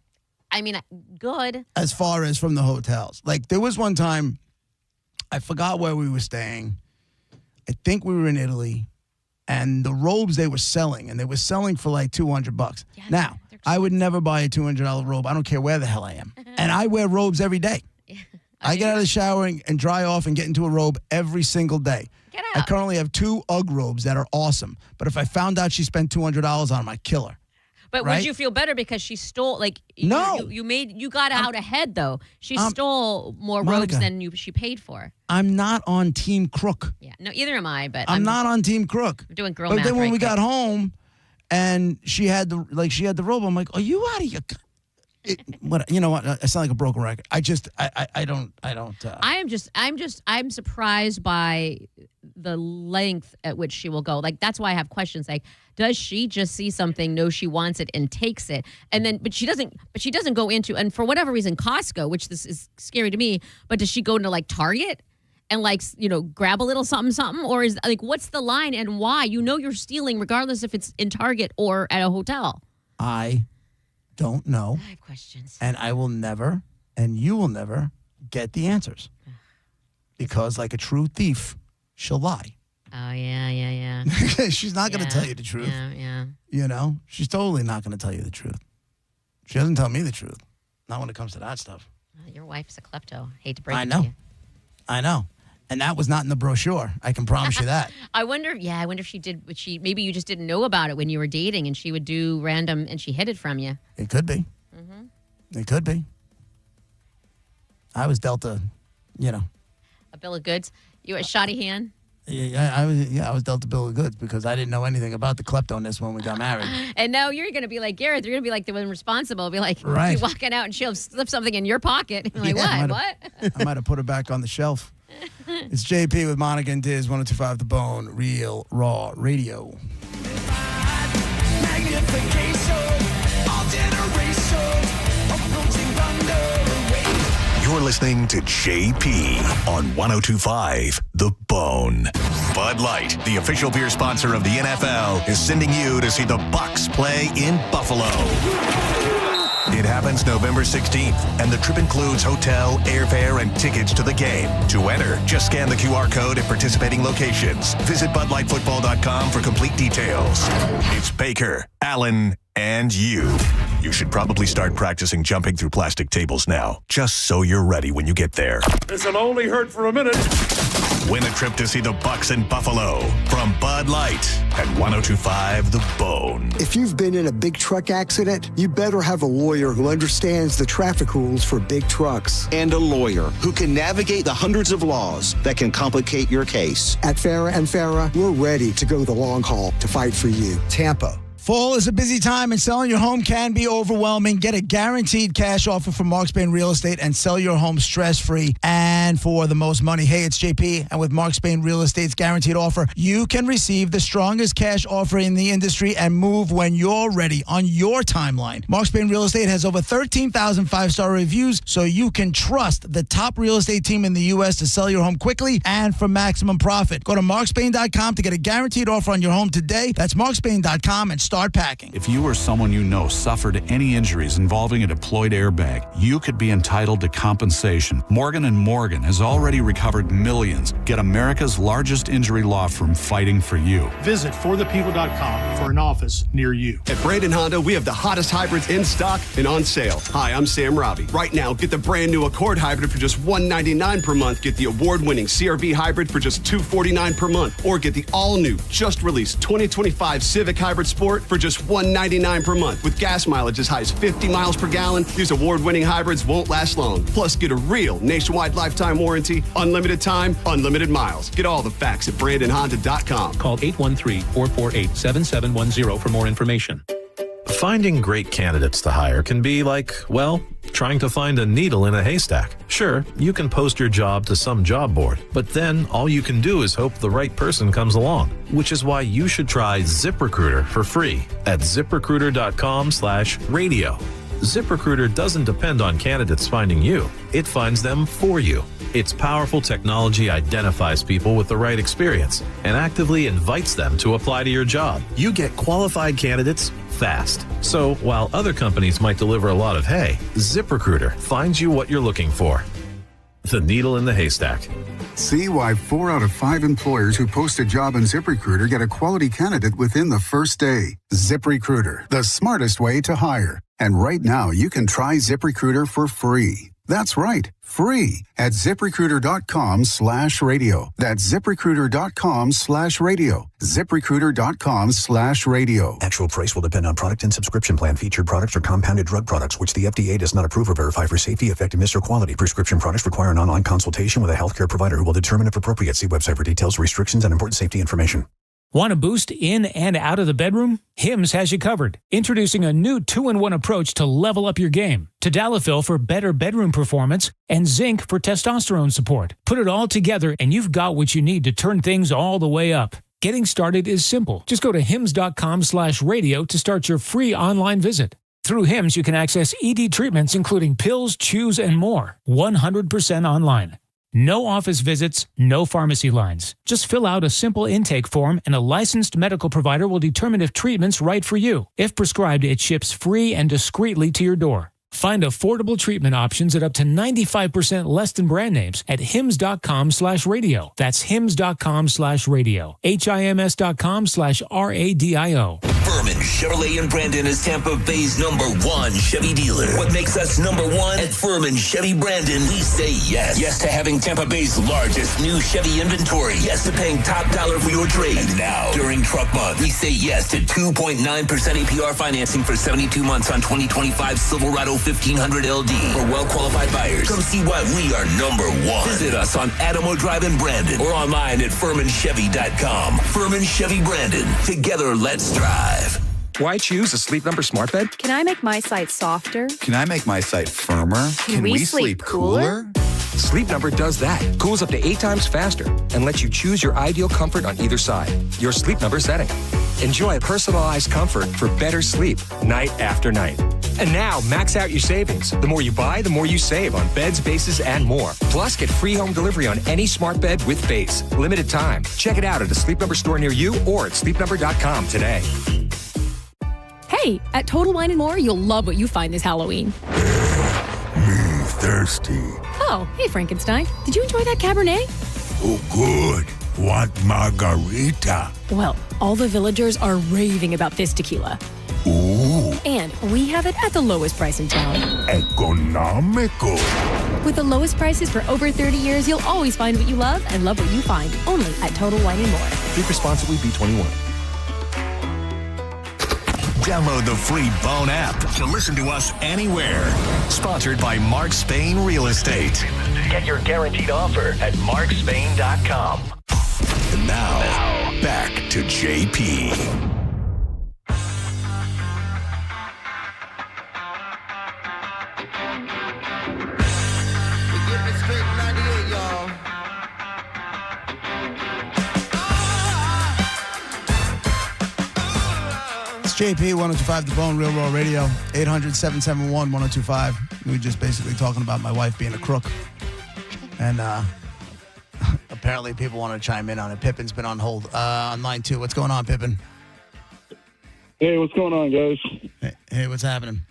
I mean, good. As far as from the hotels. Like there was one time, I forgot where we were staying. I think we were in Italy. And the robes they were selling, and they were selling for like $200. Yeah, now, I would never buy a $200 robe. I don't care where the hell I am. And I wear robes every day. I get out of the shower and dry off and get into a robe every single day. Get I out. currently have 2 UGG robes that are awesome. But if I found out she spent $200 on them, I'd kill her. But right? would you feel better because she stole? Like No. you got out ahead though. She stole more Monica. robes than she paid for. I'm not on Team Crook. Yeah, no, either am I. But I'm not on Team Crook. I'm doing girl But math then when right we quick. got home, and she had the robe, I'm like, are you out of your? You know what? I sound like a broken record. I don't. I'm surprised by the length at which she will go. Like that's why I have questions. Like, does she just see something, knows she wants it, and takes it, and then but she doesn't go into, and for whatever reason, Costco, which this is scary to me. But does she go into like Target? And grab a little something, or is like, what's the line and why? You're stealing regardless if it's in Target or at a hotel. I don't know. I have questions. And I will never, and you will never get the answers. Because like a true thief, she'll lie. Oh, yeah. She's not going to tell you the truth. Yeah. She's totally not going to tell you the truth. She doesn't tell me the truth. Not when it comes to that stuff. Your wife's a klepto. Hate to break I it know. to you. I know. And that was not in the brochure. I can promise you that. I wonder if she did, but maybe you just didn't know about it when you were dating and she would do random and she hid it from you. It could be. Mm-hmm. It could be. I was dealt a bill of goods. You a shoddy hand? I was dealt a bill of goods because I didn't know anything about the kleptoness when we got married. And now you're going to be like Gareth. You're going to be like the one responsible. Be like, Right. be walking out and she'll slip something in your pocket. You're like, Yeah, what? I might have put it back on the shelf. It's JP with Monica and Diz, 102.5 The Bone, Real Raw Radio. You're You're listening to JP on 102.5 The Bone. Bud Light, the official beer sponsor of the NFL, is sending you to see the Bucs play in Buffalo. It happens November 16th, and the trip includes hotel, airfare, and tickets to the game. To enter, just scan the QR code at participating locations. Visit BudLightFootball.com for complete details. It's Baker, Allen, and you. You should probably start practicing jumping through plastic tables now, just so you're ready when you get there. This'll only hurt for a minute. Win a trip to see the Bucs in Buffalo from Bud Light at 102.5 The Bone. If you've been in a big truck accident, you better have a lawyer who understands the traffic rules for big trucks. And a lawyer who can navigate the hundreds of laws that can complicate your case. At Farah and Farah, we're ready to go the long haul to fight for you. Tampa. Fall is a busy time and selling your home can be overwhelming. Get a guaranteed cash offer from Mark Spain Real Estate and sell your home stress-free and for the most money. Hey, it's JP, and with Mark Spain Real Estate's guaranteed offer, you can receive the strongest cash offer in the industry and move when you're ready on your timeline. Mark Spain Real Estate has over 13,000 five-star reviews, so you can trust the top real estate team in the U.S. to sell your home quickly and for maximum profit. Go to markspain.com to get a guaranteed offer on your home today. That's markspain.com and start packing. If you or someone you know suffered any injuries involving a deployed airbag, you could be entitled to compensation. Morgan & Morgan has already recovered millions. Get America's largest injury law firm fighting for you. Visit forthepeople.com for an office near you. At Brandon Honda, we have the hottest hybrids in stock and on sale. Hi, I'm Sam Robbie. Right now, get the brand new Accord hybrid for just $199 per month. Get the award-winning CR-V hybrid for just $249 per month. Or get the all-new, just released 2025 Civic Hybrid Sport for just $199 per month. With gas mileage as high as 50 miles per gallon, these award-winning hybrids won't last long. Plus, get a real nationwide lifetime warranty, unlimited time, unlimited miles. Get all the facts at BrandonHonda.com. Call 813-448-7710 for more information. Finding great candidates to hire can be like, well, trying to find a needle in a haystack. Sure, you can post your job to some job board, but then all you can do is hope the right person comes along, which is why you should try ZipRecruiter for free at ZipRecruiter.com/radio. ZipRecruiter doesn't depend on candidates finding you. It finds them for you. Its powerful technology identifies people with the right experience and actively invites them to apply to your job. You get qualified candidates fast. So while other companies might deliver a lot of hay, ZipRecruiter finds you what you're looking for. The needle in the haystack. See why 4 out of 5 employers who post a job on ZipRecruiter get a quality candidate within the first day. ZipRecruiter, the smartest way to hire. And right now, you can try ZipRecruiter for free. That's right, free at ZipRecruiter.com/radio. That's ZipRecruiter.com/radio. ZipRecruiter.com/radio. Actual price will depend on product and subscription plan. Featured products are compounded drug products, which the FDA does not approve or verify for safety, effectiveness, or quality. Prescription products require an online consultation with a healthcare provider who will determine if appropriate. See website for details, restrictions, and important safety information. Want a boost in and out of the bedroom? Hims has you covered. Introducing a new 2-in-1 approach to level up your game. Tadalafil for better bedroom performance and zinc for testosterone support. Put it all together and you've got what you need to turn things all the way up. Getting started is simple. Just go to hims.com/radio to start your free online visit. Through Hims, you can access ED treatments including pills, chews, and more. 100% online. No office visits, no pharmacy lines. Just fill out a simple intake form and a licensed medical provider will determine if treatment's right for you. If prescribed, it ships free and discreetly to your door. Find affordable treatment options at up to 95% less than brand names at hims.com/radio. That's hims.com/radio. HIMS.com/RADIO. Furman Chevrolet in Brandon is Tampa Bay's #1 Chevy dealer. What makes us #1? At Furman Chevy Brandon, we say yes. Yes to having Tampa Bay's largest new Chevy inventory. Yes to paying top dollar for your trade. And now, during truck month, we say yes to 2.9% APR financing for 72 months on 2025 Silverado 1500 LD. For well-qualified buyers, come see why we are #1. Visit us on Adamo Drive in Brandon or online at FurmanChevy.com. Furman Chevy Brandon. Together, let's drive. Why choose a Sleep Number smart bed? Can I make my site softer? Can I make my site firmer? Can we sleep cooler? Sleep Number does that. Cools up to 8 times faster and lets you choose your ideal comfort on either side. Your Sleep Number setting. Enjoy personalized comfort for better sleep night after night. And now, max out your savings. The more you buy, the more you save on beds, bases, and more. Plus, get free home delivery on any smart bed with base. Limited time. Check it out at a Sleep Number store near you or at sleepnumber.com today. Hey, at Total Wine & More, you'll love what you find this Halloween. Me thirsty. Oh, hey, Frankenstein. Did you enjoy that Cabernet? Oh, good. Want margarita? Well, all the villagers are raving about this tequila. Ooh. And we have it at the lowest price in town. Economical. With the lowest prices for over 30 years, you'll always find what you love and love what you find. Only at Total Wine & More. Drink responsibly, B21. Download the free Bone app to listen to us anywhere. Sponsored by Mark Spain Real Estate. Get your guaranteed offer at markspain.com. And now, back to JP. JP, 102.5 The Bone, Real Raw Radio, 800-771-1025. We were just basically talking about my wife being a crook. And apparently people want to chime in on it. Pippin's been on hold on line 2. What's going on, Pippin? Hey, what's going on, guys? Hey, what's happening?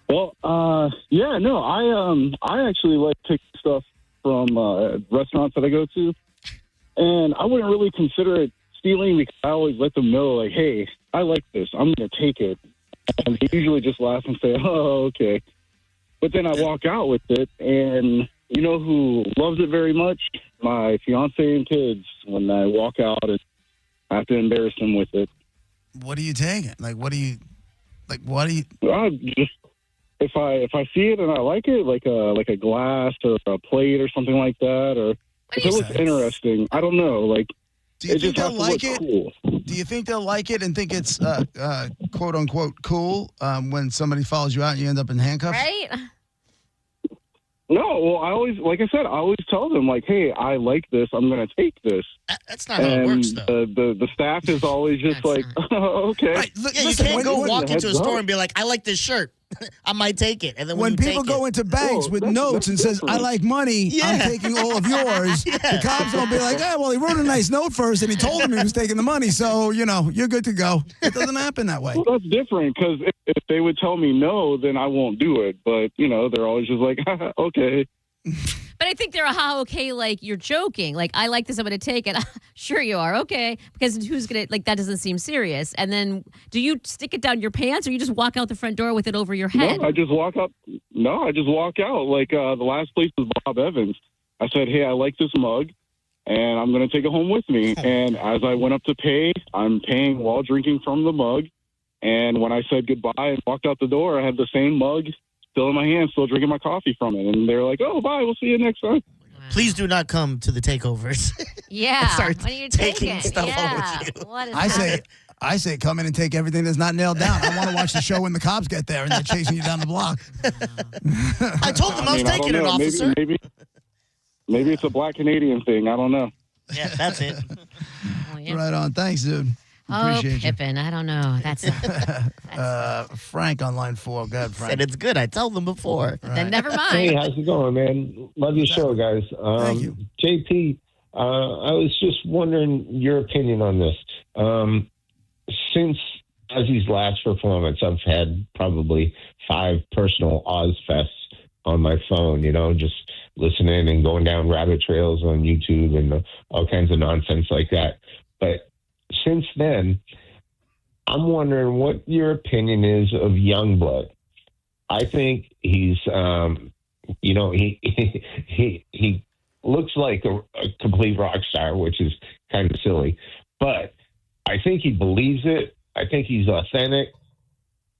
Well, I actually like taking stuff from restaurants that I go to. And I wouldn't really consider it stealing because I always let them know, like, hey, I like this. I'm going to take it. And they usually just laugh and say, oh, okay. But then I walk out with it, and you know who loves it very much? My fiance and kids. When I walk out, and I have to embarrass them with it. What are you taking? What do you... Just if I see it and I like it, like a glass or a plate or something like that, or if it looks interesting, I don't know, like... Do you think they'll like it? Cool. Do you think they'll like it and think it's quote unquote cool when somebody follows you out and you end up in handcuffs? Right? No, well, I always tell them, like, hey, I like this. I'm going to take this. That's not how it works, though. The staff is always just like, oh, okay. Right. You can't go walk into a store and be like, I like this shirt. I might take it. And then when people go into banks with notes and says, I like money, I'm taking all of yours, the cops don't be like, well, he wrote a nice note first and he told him he was taking the money, so, you're good to go. It doesn't happen that way. Well, that's different, because if they would tell me no, then I won't do it. But, they're always just like, okay. But I think they're okay, like, you're joking. Like, I like this, I'm going to take it. Sure you are, okay. Because who's going to, that doesn't seem serious. And then, do you stick it down your pants, or you just walk out the front door with it over your head? No, I just walk out. Like, the last place was Bob Evans. I said, hey, I like this mug, and I'm going to take it home with me. And as I went up to pay, I'm paying while drinking from the mug. And when I said goodbye and walked out the door, I had the same mug still in my hand, still drinking my coffee from it. And they're like, oh, bye, we'll see you next time. Please do not come to the takeovers. Yeah. Start when are you taking stuff home with you. What is I say come in and take everything that's not nailed down. I want to watch the show when the cops get there and they're chasing you down the block. I told them I was taking it, officer. Maybe it's a Black Canadian thing. I don't know. Yeah, that's it. Right on. Thanks, dude. Appreciate Pippin, I don't know. That's Frank on line 4. Go ahead, Frank. Said it's good. I told them before. Right. Then never mind. Hey, how's it going, man? Love your show, guys. Thank you. JP, I was just wondering your opinion on this. Since Ozzy's last performance, I've had probably 5 personal Ozfests on my phone, just listening and going down rabbit trails on YouTube and all kinds of nonsense like that. But since then, I'm wondering what your opinion is of Youngblood. I think he's, he looks like a complete rock star, which is kind of silly. But I think he believes it. I think he's authentic.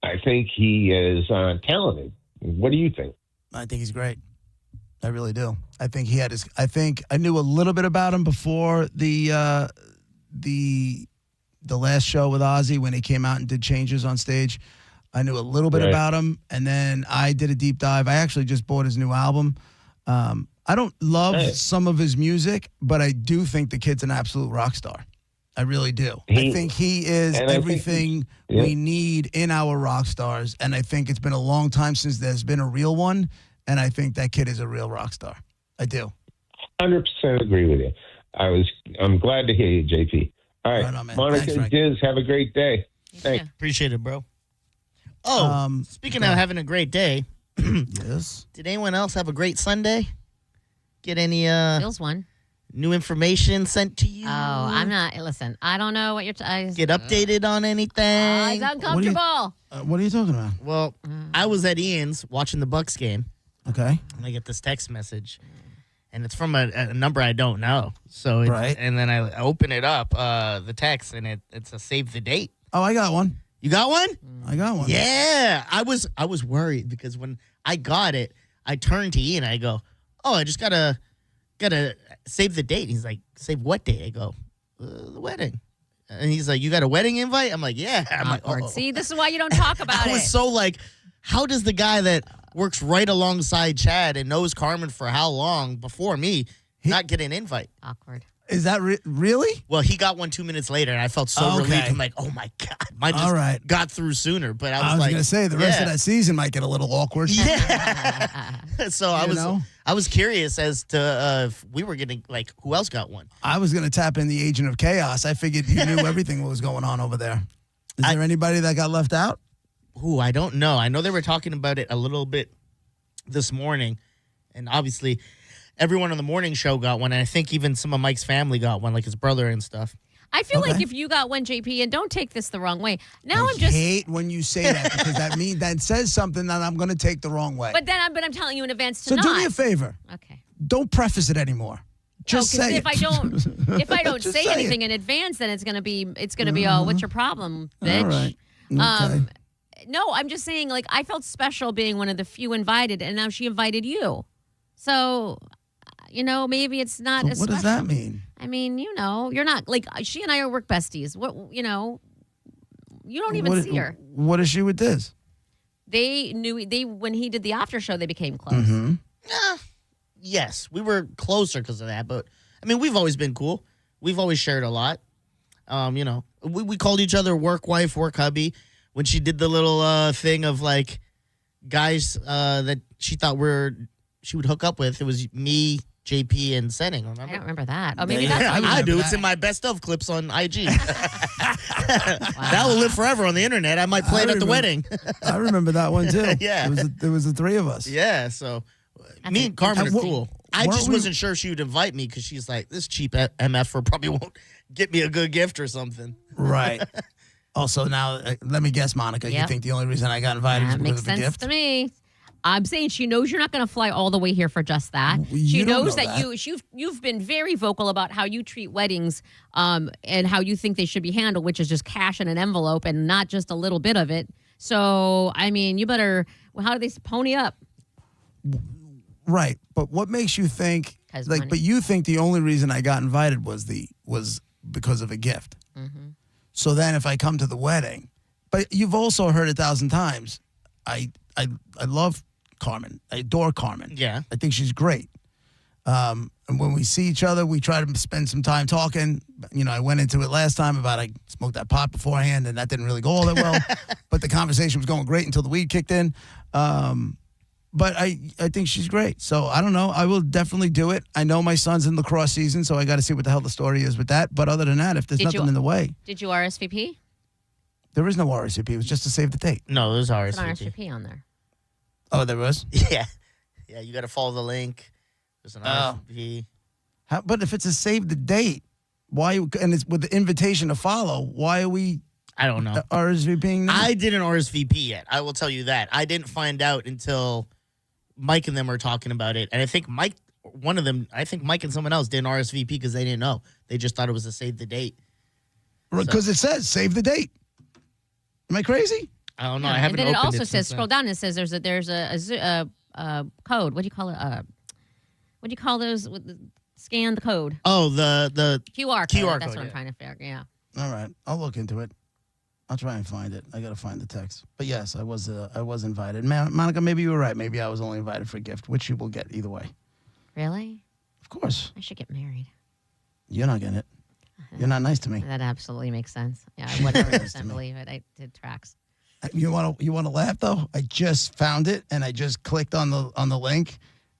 I think he is talented. What do you think? I think he's great. I really do. I think he had his. I think I knew a little bit about him before the last show with Ozzy when he came out and did changes on stage. I knew a little bit about him, and then I did a deep dive. I actually just bought his new album. I don't love some of his music, but I do think the kid's an absolute rock star. I really do. I He- think he is and I think everything yeah. we need in our rock stars. And I think it's been a long time since there's been a real one. And I think that kid is a real rock star. I do. 100% agree with you. I'm glad to hear you, JP. All right, Right on, man. Monica Thanks, and Frank. Diz, have a great day. Thanks. Appreciate it, bro. Oh, speaking of having a great day, yes. Did anyone else have a great Sunday? Get any Bill's one. new information sent to you? Oh, I'm not. Listen, I don't know what you're. Get updated on anything? It's uncomfortable. What are you talking about? Well, I was at Ian's watching the Bucks game. Okay. And I get this text message, and it's from a number I don't know. So Right. And then I open it up, the text, and it's a save the date. Oh, I got one. You got one? I got one. Yeah. I was worried because when I got it, I turned to Ian. I go, "Oh, I just gotta save the date." He's like, "Save what date?" I go, "The wedding." And he's like, "You got a wedding invite?" I'm like, "Yeah." I'm like, Awkward. "Oh." See, this is why you don't talk about I it. was so like, how does the guy that works right alongside Chad and knows Carmen for how long before me not get an invite? Awkward. Is that really? Well, he got one 2 minutes later, and I felt so Okay. relieved. I'm like, oh my God, mine just All right. got through sooner. But I was, I was like, going to say, the rest of yeah. that season might get a little awkward. Yeah. So You know? I was curious as to if we were getting, like, who else got one? I was going to tap in the Agent of Chaos. I figured you knew everything what was going on over there. Is there anybody that got left out? Who, I don't know. I know they were talking about it a little bit this morning, and obviously everyone on the morning show got one, and I think even some of Mike's family got one, like his brother and stuff. I feel like if you got one, JP, and don't take this the wrong way. Now I'm just. hate when you say that because that says something that I'm going to take the wrong way. But I'm telling you in advance to So not. do me a favor. Okay. Don't preface it anymore. Just No, 'cause say if it. I don't Just say say anything it. in advance, then it's gonna be oh, what's your problem, bitch? All right. Okay. No, I'm just saying, like, I felt special being one of the few invited, and now she invited you. So, maybe it's not So as what does special. that mean? I mean, you're not, like, she and I are work besties. What, you don't even What- see her. What is she with this? They knew, when he did the after show, they became close. Mm-hmm. Yes, we were closer because of that, but I mean, we've always been cool. We've always shared a lot. We called each other work wife, work hubby. When she did the little thing of like guys that she thought she would hook up with, it was me, JP, and Senning. Remember? I don't remember that. Oh, maybe Yeah, that's how you I do. remember It's that. in my best of clips on IG. That will live forever on the internet. I might play it at the wedding. I remember that one too. Yeah. There was the three of us. Yeah, so me and Carmen are And cool. I weren't just we- wasn't sure she would invite me because she's like, this cheap MFer probably won't get me a good gift or something. Right. Also, now let me guess, Monica. You Yep. think the only reason I got invited That is makes because of the sense gift? to me. I'm saying she knows you're not going to fly all the way here for just that. She You don't knows know that you've been very vocal about how you treat weddings, and how you think they should be handled, which is just cash in an envelope and not just a little bit of it. So, I mean, you better. Well, how do they pony up? Right. But what makes you think? 'Cause Like, money. but you think the only reason I got invited was because of a gift. Mm-hmm. So then, if I come to the wedding, but you've also heard 1,000 times, I love Carmen. I adore Carmen. Yeah. I think she's great. And when we see each other, we try to spend some time talking. I went into it last time about I smoked that pot beforehand, and that didn't really go all that well. But the conversation was going great until the weed kicked in. But I think she's great. So I don't know. I will definitely do it. I know my son's in lacrosse season, so I got to see what the hell the story is with that. But other than that, if there's nothing in the way, Did you RSVP? there is no RSVP. It was just to save the date. No, there's There's an RSVP. RSVP on there. Oh, there was? Yeah. Yeah, you got to follow the link. There's an Oh. RSVP. But if it's a save the date, why? And it's with the invitation to follow. Why are we? I don't know. RSVPing now? I didn't RSVP yet. I will tell you that. I didn't find out until Mike and them were talking about it. And I think Mike and someone else didn't RSVP because they didn't know. They just thought it was a save the date. Because it says save the date. Am I crazy? I don't know. Yeah, I haven't and then it opened also since says, then. scroll down, and it says there's a code. What do you call it? What do you call those? Scan the code. Oh, the QR code. QR That's code, what I'm yeah. trying to figure. Yeah. All right, I'll look into it. I'll try and find it. I got to find the text. But yes, I was invited. Monica, maybe you were right. Maybe I was only invited for a gift, which you will get either way. Really? Of course. I should get married. You're not getting it. You're not nice to me. That absolutely makes sense. Yeah, I 100% believe it. It tracks. You want to laugh though? I just found it and I just clicked on the link,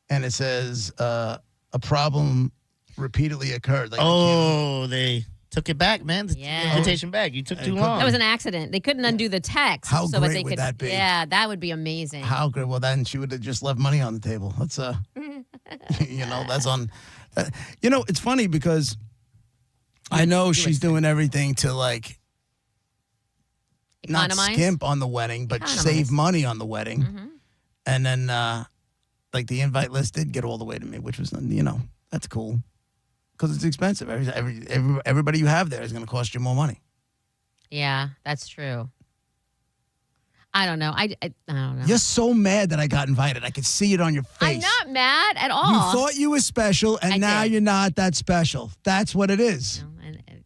and it says a problem repeatedly occurred. Like, they took it back, man. The invitation back. You took too long. That was an accident. They couldn't undo the text. How so great they would could, that be? Yeah, that would be amazing. How good? Well, then she would have just left money on the table. That's that's on. It's funny because I know she's doing everything to like not Economize? skimp on the wedding, but save money on the wedding. Mm-hmm. And then like the invite list did get all the way to me, which was that's cool because it's expensive. Everybody you have there is going to cost you more money. Yeah, that's true. I don't know. I don't know. You're so mad that I got invited. I could see it on your face. I'm not mad at all. You thought you were special, and now you're not that special. That's what it is.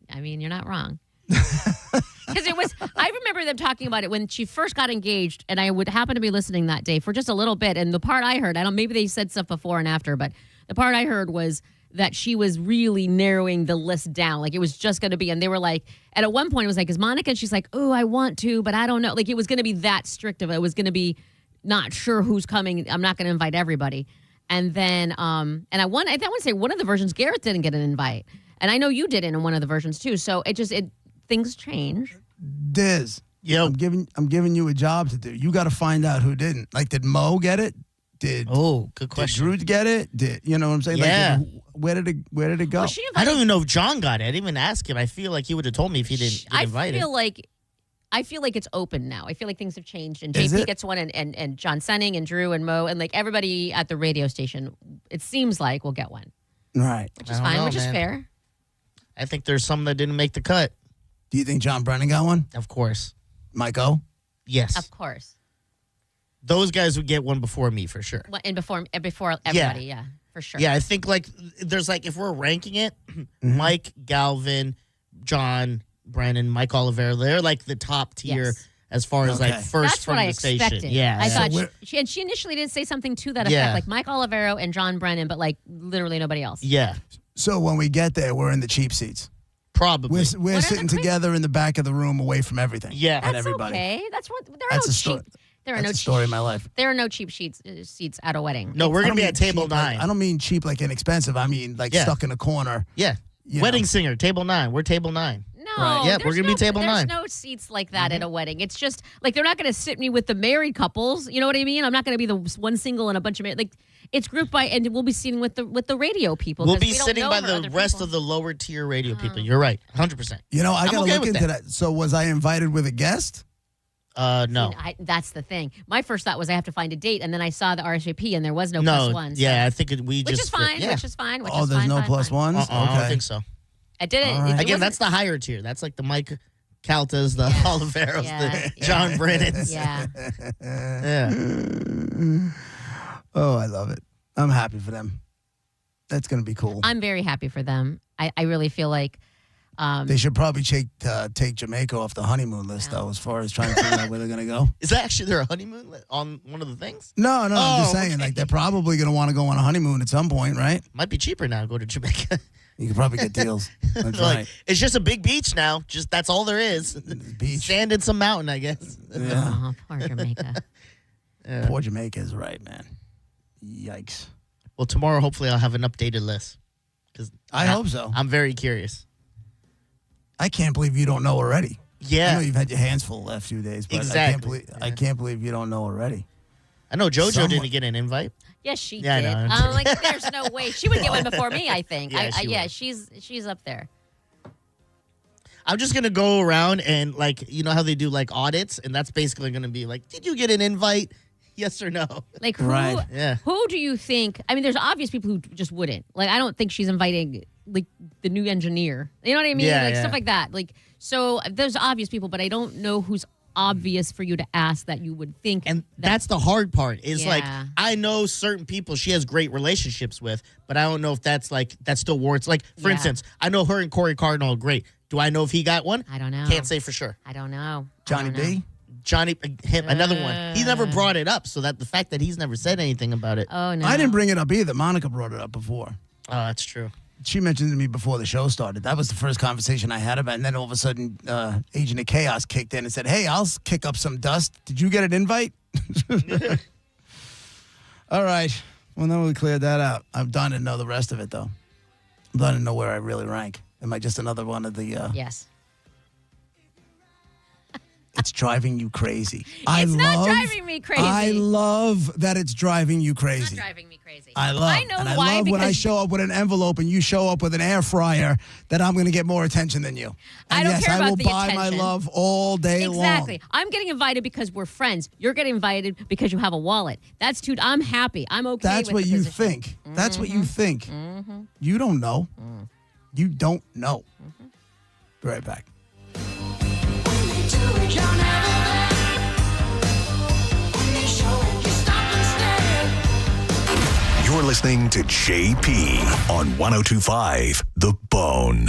I mean, you're not wrong. Because I remember them talking about it when she first got engaged, and I would happen to be listening that day for just a little bit. And the part I heard, maybe they said stuff before and after, but the part I heard was that she was really narrowing the list down. Like it was just going to be, and they were like, and at one point it was like, is Monica? And she's like, oh, I want to, but I don't know. Like it was going to be that strict of it. It was going to be not sure who's coming. I'm not going to invite everybody. And then, I want to say one of the versions, Garrett didn't get an invite. And I know you didn't in one of the versions too. So things change. Diz, I'm giving you a job to do. You got to find out who didn't. Like, did Mo get it? Good question. Did Drew get it? You know what I'm saying? Yeah. Like, where did it go? I don't even know if John got it. I didn't even ask him. I feel like he would have told me if he didn't get invited. I feel like it's open now. I feel like things have changed, and Is JP it? gets one, and John Senning and Drew and Mo, and like everybody at the radio station. It seems like will get one, Right. which is fine, which is fair. I think there's some that didn't make the cut. Do you think John Brennan got one? Of course. Mike O? Yes. Of course. Those guys would get one before me for sure. And before everybody, yeah, for sure. Yeah, I think there's if we're ranking it, Mike, Galvin, John, Brandon, Mike Olivera, they're like the top tier as far as first That's from what I the station. expected. Yeah, I thought she initially did say something to that effect, like Mike Olivero and John Brennan, but like literally nobody else. Yeah. So when we get there, we're in the cheap seats. Probably. We're sitting together in the back of the room, away from everything. Yeah, and That's everybody. okay. That's what there are That's no a story. cheap. There are That's no a story of my life. There are no cheap seats at a wedding. No, we're I gonna don't be mean at table cheap, 9. I don't mean cheap like inexpensive. I mean stuck in a corner. Yeah. You Wedding know. singer, table 9. We're table 9. No, Right. Yeah, we're there's gonna be table 9. There's no seats like that at a wedding. It's just like they're not going to sit me with the married couples. You know what I mean? I'm not going to be the one single and a bunch of married. It's grouped by, and we'll be sitting with the radio people. We'll 'cause be we don't sitting know by her the other rest people. of the lower tier radio people. You're right, 100%. You know, I I'm got to okay look with into that. So was I invited with a guest? No. That's the thing. My first thought was I have to find a date, and then I saw the RSVP, and there was no No. plus one. so- Yeah, I think we which just is fine. Yeah. Which is fine. Which Oh, is there's fine, no fine, plus fine. ones? I don't think so. I did it. All right. Again, that's the higher tier. That's like the Mike Caltas, the Oliveros, the John Brennans. Yeah. Yeah. Oh, I love it. I'm happy for them. That's going to be cool. I'm very happy for them. I really feel like They should probably take Jamaica off the honeymoon list, though, as far as trying to figure out where they're going to go. Is that actually their honeymoon on one of the things? No, I'm just Oh, saying, okay. like, they're probably going to want to go on a honeymoon at some point, right? Might be cheaper now to go to Jamaica. You could probably get deals. That's Like, right. it's just a big beach now. Just that's all there is. Beach. Sand and some mountain, I guess. Yeah. oh, poor Jamaica. Poor Jamaica is right, man. Yikes. Well, tomorrow, hopefully, I'll have an updated list. I hope so. I'm very curious. I can't believe you don't know already. Yeah. I know you've had your hands full the last few days, but Exactly. I can't believe you don't know already. I know JoJo Someone- didn't get an invite. Yes, she Yeah, I did. know, I'm I'm like, there's no way she would get one before me. I think. Yeah, she would. She's up there. I'm just gonna go around and you know how they do audits, and that's basically gonna be did you get an invite? Yes or no? Like who? Right. Yeah. Who do you think? I mean, there's obvious people who just wouldn't. Like, I don't think she's inviting the new engineer. You know what I mean? Yeah, Stuff like that. So there's obvious people, but I don't know who's obvious for you to ask that you would think. And that's the hard part is Yeah. I know certain people she has great relationships with, but I don't know if that's that still warrants. For Yeah. instance, I know her and Corey Cardinal are great. Do I know if he got one? I don't know. Can't say for sure. I don't know. Johnny B? Johnny, him, another one. He never brought it up, so that the fact that he's never said anything about it. Oh no. I didn't bring it up either. Monica brought it up before. Oh, that's true. she mentioned to me before the show started. That was the first conversation I had about it. And then all of a sudden, Agent of Chaos kicked in and said, hey, I'll kick up some dust. Did you get an invite? All right. Well, then we cleared that out. I'm dying to know the rest of it, though. I'm dying to know where I really rank. Am I just another one of the... Yes. It's driving you crazy. It's not driving me crazy. I love that it's driving you crazy. It's not driving me crazy. I love. I know and why. I love when I because show up with an envelope and you show up with an air fryer, that I'm going to get more attention than you. And I don't yes, care about I will the buy attention. my love all day long. Exactly. I'm getting invited because we're friends. You're getting invited because you have a wallet. That's I'm happy. I'm okay That's with what the you position. think. That's what you think. Mm-hmm. You don't know. You don't know. Be right back. You're listening to JP on 102.5 The Bone.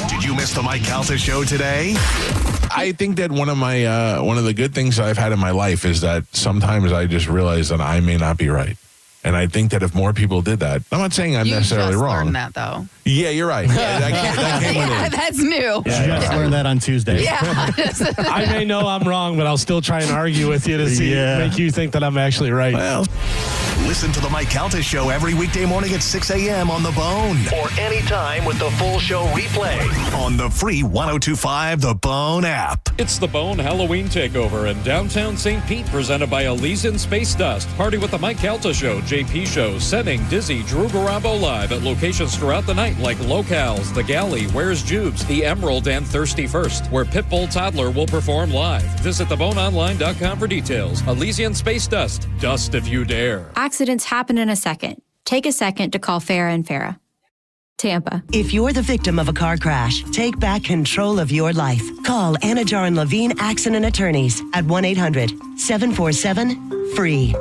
Did you miss the Mike Calta show today? I think that one of the good things I've had in my life is that sometimes I just realize that I may not be right. And I think that if more people did that, I'm not saying I'm necessarily just wrong. Learned that though. Yeah, you're right. Yeah, that came with it. That's new. Yeah, just learned that on Tuesday. Yeah. I may know I'm wrong, but I'll still try and argue with you to make you think that I'm actually right. Well, listen to the Mike Calta show every weekday morning at 6 a.m. on The Bone. Or anytime with the full show replay on the free 102.5 The Bone app. It's the Bone Halloween Takeover in downtown St. Pete, presented by Elysian Space Dust. Party with the Mike Calta Show, JP Show, Setting, Dizzy, Drew Garabo live at locations throughout the night like Locals, The Galley, Where's Jubes, The Emerald, and Thirsty First, where Pitbull Toddler will perform live. Visit theboneonline.com for details. Elysian Space Dust. Dust if you dare. Accidents happen in a second. Take a second to call Farah and Farah. Tampa. If you're the victim of a car crash, take back control of your life. Call Anajar and Levine Accident Attorneys at 1-800-747-FREE.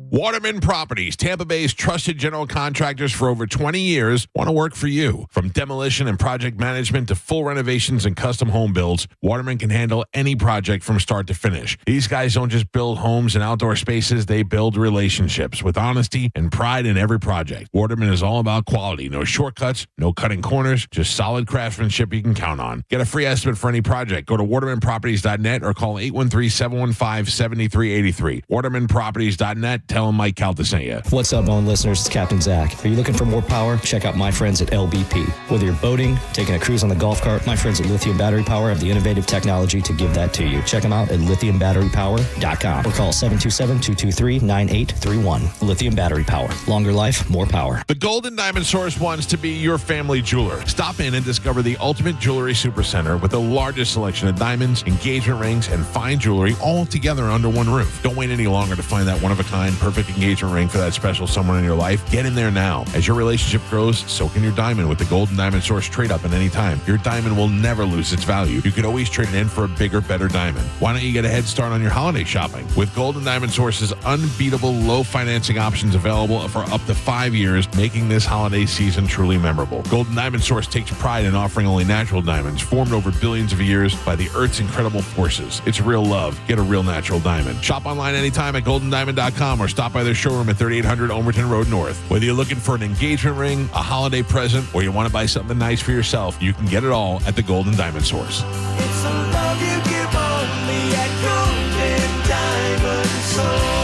Waterman Properties, Tampa Bay's trusted general contractors for over 20 years, want to work for you. From demolition and project management to full renovations and custom home builds, Waterman can handle any project from start to finish. These guys don't just build homes and outdoor spaces, they build relationships with honesty and pride in every project. Waterman is all about quality. No shortcuts, no cutting corners, just solid craftsmanship you can count on. Get a free estimate for any project. Go to watermanproperties.net or call 813-715-7383. watermanproperties.net. Tell them Mike Calta sent you. What's up, Bone listeners? It's Captain Zach. Are you looking for more power? Check out my friends at LBP. Whether you're boating, taking a cruise on the golf cart, my friends at Lithium Battery Power have the innovative technology to give that to you. Check them out at lithiumbatterypower.com or call 727-223-9831. Lithium Battery Power. Longer life, more power. The Golden Diamond Source wants to be your family jeweler. Stop in and discover the ultimate jewelry supercenter with the largest selection of diamonds, engagement rings, and fine jewelry all together under one roof. Don't wait any longer to find that one-of-a-kind perfect engagement ring for that special someone in your life. Get in there now. As your relationship grows, so can your diamond with the Golden Diamond Source trade-up at any time. Your diamond will never lose its value. You could always trade it in for a bigger, better diamond. Why don't you get a head start on your holiday shopping? With Golden Diamond Source's unbeatable low financing options available for up to 5 years, making this holiday season truly memorable. Golden Diamond Source takes pride in offering only natural diamonds formed over billions of years by the Earth's incredible forces. It's real love. Get a real natural diamond. Shop online anytime at goldendiamond.com or stop by their showroom at 3800 Omerton Road North. Whether you're looking for an engagement ring, a holiday present, or you want to buy something nice for yourself, you can get it all at the Golden Diamond Source. It's a love you give only at Golden Diamond Source.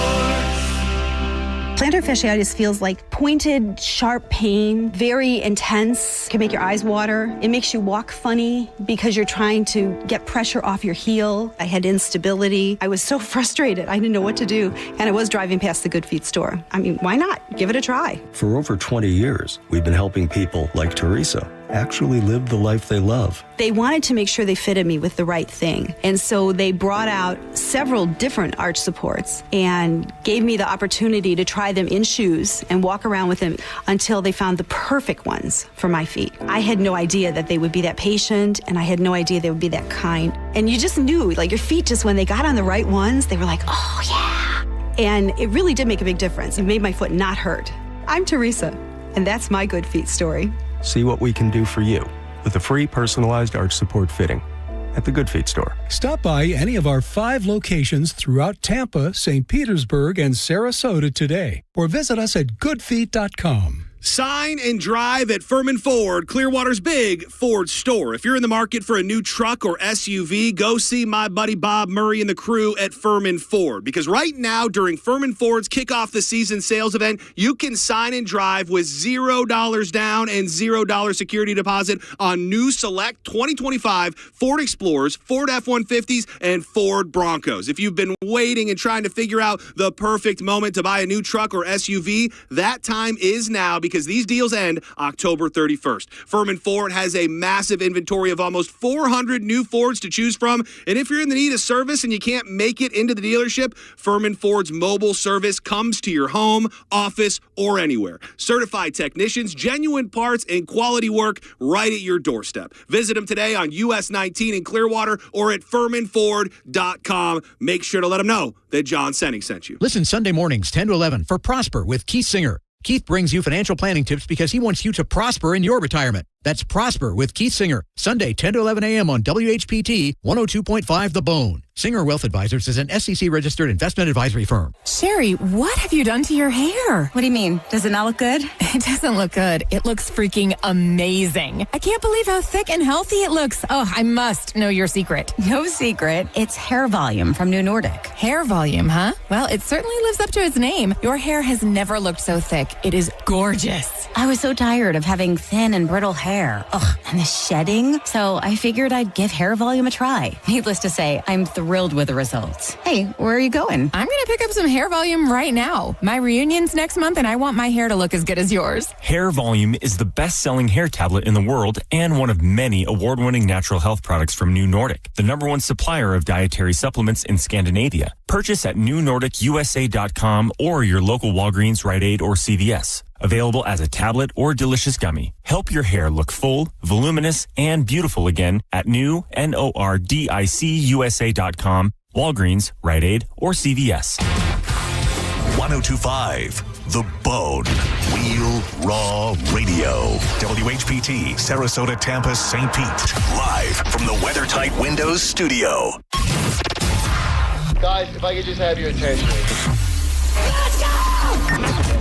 Plantar fasciitis feels like pointed, sharp pain, very intense. It can make your eyes water. It makes you walk funny because you're trying to get pressure off your heel. I had instability. I was so frustrated. I didn't know what to do. And I was driving past the Good Feet store. I mean, why not? Give it a try. For over 20 years, we've been helping people like Teresa actually live the life they love. They wanted to make sure they fitted me with the right thing. And so they brought out several different arch supports and gave me the opportunity to try them in shoes and walk around with them until they found the perfect ones for my feet. I had no idea that they would be that patient, and I had no idea they would be that kind. And you just knew, like, your feet just, when they got on the right ones, they were like, oh yeah. And it really did make a big difference. It made my foot not hurt. I'm Teresa, and that's my Good Feet story. See what we can do for you with a free personalized arch support fitting at the Good Feet store. Stop by any of our 5 locations throughout Tampa, St. Petersburg, and Sarasota today, or visit us at goodfeet.com. Sign and drive at Furman Ford, Clearwater's big Ford store. If you're in the market for a new truck or SUV, go see my buddy Bob Murray and the crew at Furman Ford. Because right now, during Furman Ford's Kickoff the Season sales event, you can sign and drive with $0 down and $0 security deposit on new select 2025 Ford Explorers, Ford F-150s, and Ford Broncos. If you've been waiting and trying to figure out the perfect moment to buy a new truck or SUV, that time is now, because these deals end October 31st. Furman Ford has a massive inventory of almost 400 new Fords to choose from. And if you're in the need of service and you can't make it into the dealership, Furman Ford's mobile service comes to your home, office, or anywhere. Certified technicians, genuine parts, and quality work right at your doorstep. Visit them today on US 19 in Clearwater or at FurmanFord.com. Make sure to let them know that John Senning sent you. Listen Sunday mornings 10 to 11 for Prosper with Keith Singer. Keith brings you financial planning tips because he wants you to prosper in your retirement. That's Prosper with Keith Singer, Sunday 10 to 11 a.m. on WHPT 102.5 The Bone. Singer Wealth Advisors is an SEC-registered investment advisory firm. Sherry, what have you done to your hair? What do you mean? Does it not look good? It doesn't look good. It looks freaking amazing. I can't believe how thick and healthy it looks. Oh, I must know your secret. No secret. It's Hair Volume from New Nordic. Hair Volume, huh? Well, it certainly lives up to its name. Your hair has never looked so thick. It is gorgeous. I was so tired of having thin and brittle hair. Ugh, and the shedding. So I figured I'd give Hair Volume a try. Needless to say, I'm thrilled with the results. Hey, where are you going? I'm going to pick up some Hair Volume right now. My reunion's next month and I want my hair to look as good as yours. Hair Volume is the best-selling hair tablet in the world and one of many award-winning natural health products from New Nordic, the #1 supplier of dietary supplements in Scandinavia. Purchase at newnordicusa.com or your local Walgreens, Rite Aid, or CVS. Available as a tablet or delicious gummy. Help your hair look full, voluminous, and beautiful again at newnordicusa.com, Walgreens, Rite Aid, or CVS. 1025 The Bone. Real Raw Radio. WHPT, Sarasota, Tampa, St. Pete. Live from the WeatherTight Windows studio. Guys, if I could just have your attention. Let's go!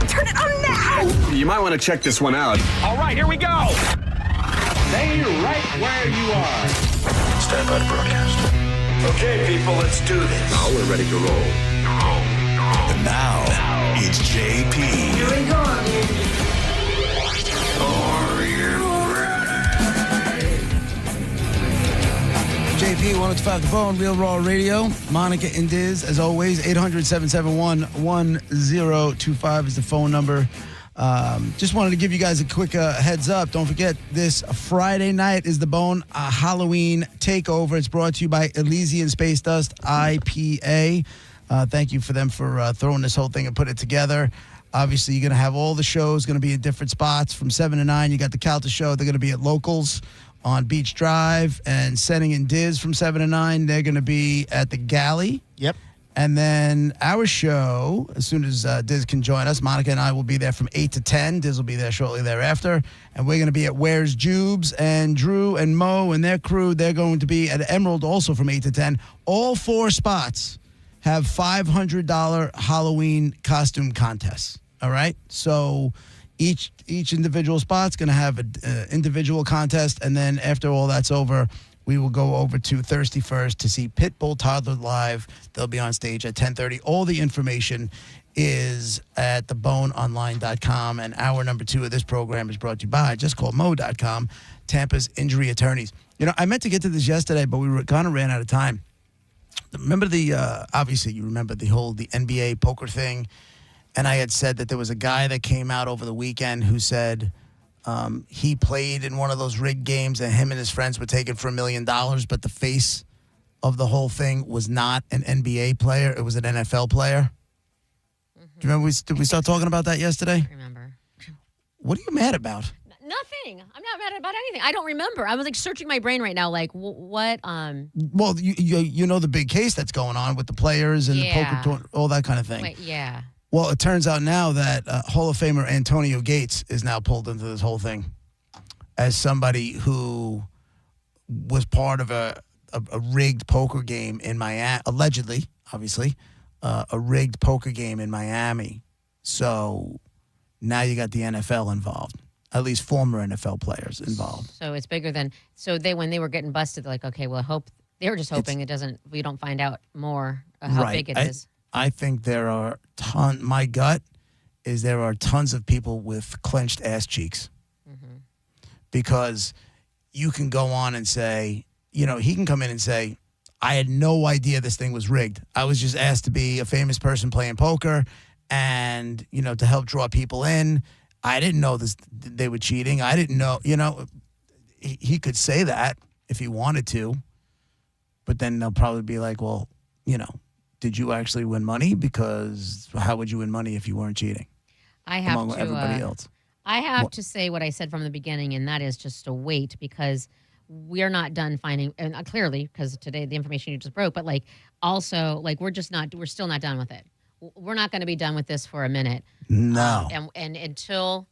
Turn it on now! You might want to check this one out. All right, here we go. Stay right where you are. Stand by to broadcast. Okay, people, let's do this. Now we're ready to roll. And now, it's JP. Here we go. Are you JP 1025 The Bone, Real Raw Radio. Monica and Diz, as always, 800-771-1025 is the phone number. Just wanted to give you guys a quick heads up. Don't forget, this Friday night is the Bone Halloween Takeover. It's brought to you by Elysian Space Dust IPA. Thank you for them for throwing this whole thing and putting it together. Obviously, you're going to have all the shows going to be in different spots from 7 to 9. You got the Calta show. They're going to be at Locals on Beach Drive, and Senning and Diz from 7 to 9. They're going to be at the Galley. Yep. And then our show, as soon as Diz can join us, Monica and I will be there from 8 to 10. Diz will be there shortly thereafter. And we're going to be at Where's Jubes, and Drew and Mo and their crew, they're going to be at Emerald also from 8 to 10. All 4 spots have $500 Halloween costume contests. All right? So each individual spot's going to have an individual contest, and then after all that's over, we will go over to Thirsty First to see Pitbull Toddler live. They'll be on stage at 10:30. All the information is at theboneonline.com, and hour number 2 of this program is brought to you by justcallmo.com, Tampa's injury attorneys. You know, I meant to get to this yesterday, but we kind of ran out of time. Remember obviously you remember the NBA poker thing, and I had said that there was a guy that came out over the weekend who said he played in one of those rigged games and him and his friends were taken for $1 million, but the face of the whole thing was not an NBA player. It was an NFL player. Mm-hmm. Do you remember did we start talking about that yesterday? I remember. What are you mad about? Nothing. I'm not mad about anything. I don't remember. I was like searching my brain right now, like what? Well, you know the big case that's going on with the players and the poker tour, all that kind of thing. Wait, yeah. Well, it turns out now that Hall of Famer Antonio Gates is now pulled into this whole thing as somebody who was part of a rigged poker game in Miami, allegedly, obviously, a rigged poker game in Miami. So Now you got the NFL involved. At least former NFL players involved. So it's bigger than. So when they were getting busted, they're like, okay, well, they were just hoping we don't find out more how big it is. I think there are my gut is there are tons of people with clenched ass cheeks. Because you can go on and say, he can come in and say, I had no idea this thing was rigged. I was just asked to be a famous person playing poker and, to help draw people in. I didn't know they were cheating. I didn't know, he could say that if he wanted to. But then they'll probably be like, well, did you actually win money? Because how would you win money if you weren't cheating? Among everybody else. I have to say what I said from the beginning, and that is just to wait because we're not done finding, and clearly because today the information you just broke, but also we're still not done with it. We're not going to be done with this for a minute. No. And until,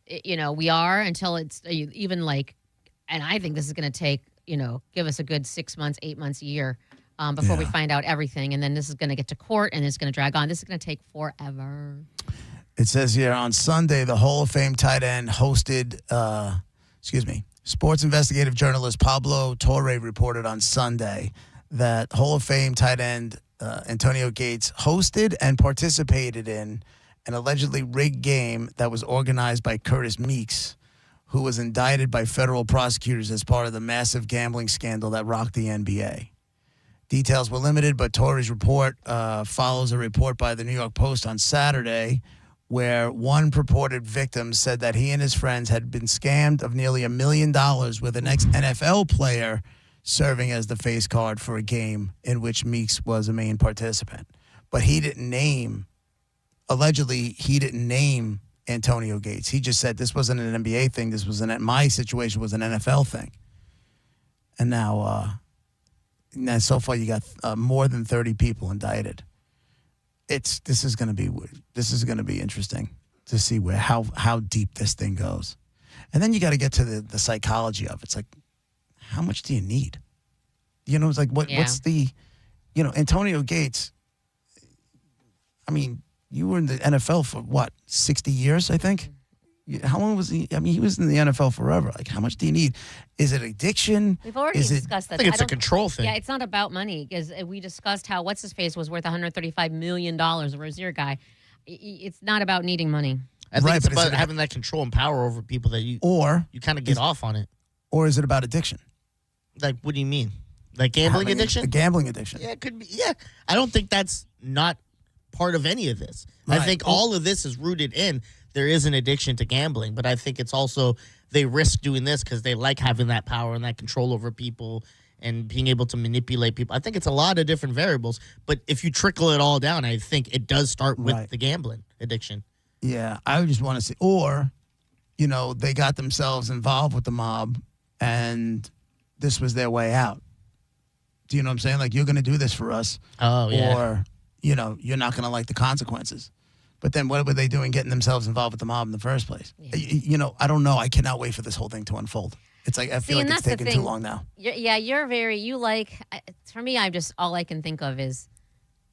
we are until it's even and I think this is going to take, give us a good 6 months, 8 months, a year before we find out everything. And then this is going to get to court and it's going to drag on. This is going to take forever. It says here on Sunday, the Hall of Fame tight end hosted, sports investigative journalist Pablo Torre reported on Sunday that Hall of Fame tight end Antonio Gates hosted and participated in an allegedly rigged game that was organized by Curtis Meeks, who was indicted by federal prosecutors as part of the massive gambling scandal that rocked the NBA. Details were limited, but Torre's report follows a report by the New York Post on Saturday where one purported victim said that he and his friends had been scammed of nearly $1 million with an ex-NFL player serving as the face card for a game in which Meeks was a main participant. But allegedly he didn't name Antonio Gates. He just said this wasn't an NBA thing. This was my situation was an NFL thing. And now so far you got more than 30 people indicted. This is going to be interesting to see how deep this thing goes. And then you got to get to the psychology of it. It's like, how much do you need? It's like what's the Antonio Gates, I mean, you were in the NFL for 60 years, I think? How long was he? I mean, he was in the NFL forever. Like, how much do you need? Is it addiction? We've already discussed that. I think it's a control thing. Yeah, it's not about money because we discussed how what's-his-face was worth $135 million, the Rozier guy. It's not about needing money. I think it's about having that control and power over people that you kind of get off on it. Or is it about addiction? Like, what do you mean? Like gambling addiction? A gambling addiction. Yeah, it could be. Yeah. I don't think that's not part of any of this. Right. I think all of this is rooted in there is an addiction to gambling, but I think it's also they risk doing this because they like having that power and that control over people and being able to manipulate people. I think it's a lot of different variables, but if you trickle it all down, I think it does start with the gambling addiction. Yeah, I would just want to see, or, they got themselves involved with the mob and this was their way out. Do you know what I'm saying? Like, you're going to do this for us. Oh, yeah. Or, you're not going to like the consequences. But then what were they doing getting themselves involved with the mob in the first place? Yeah. I don't know. I cannot wait for this whole thing to unfold. It's like, I feel like it's taking too long now. For me, all I can think of is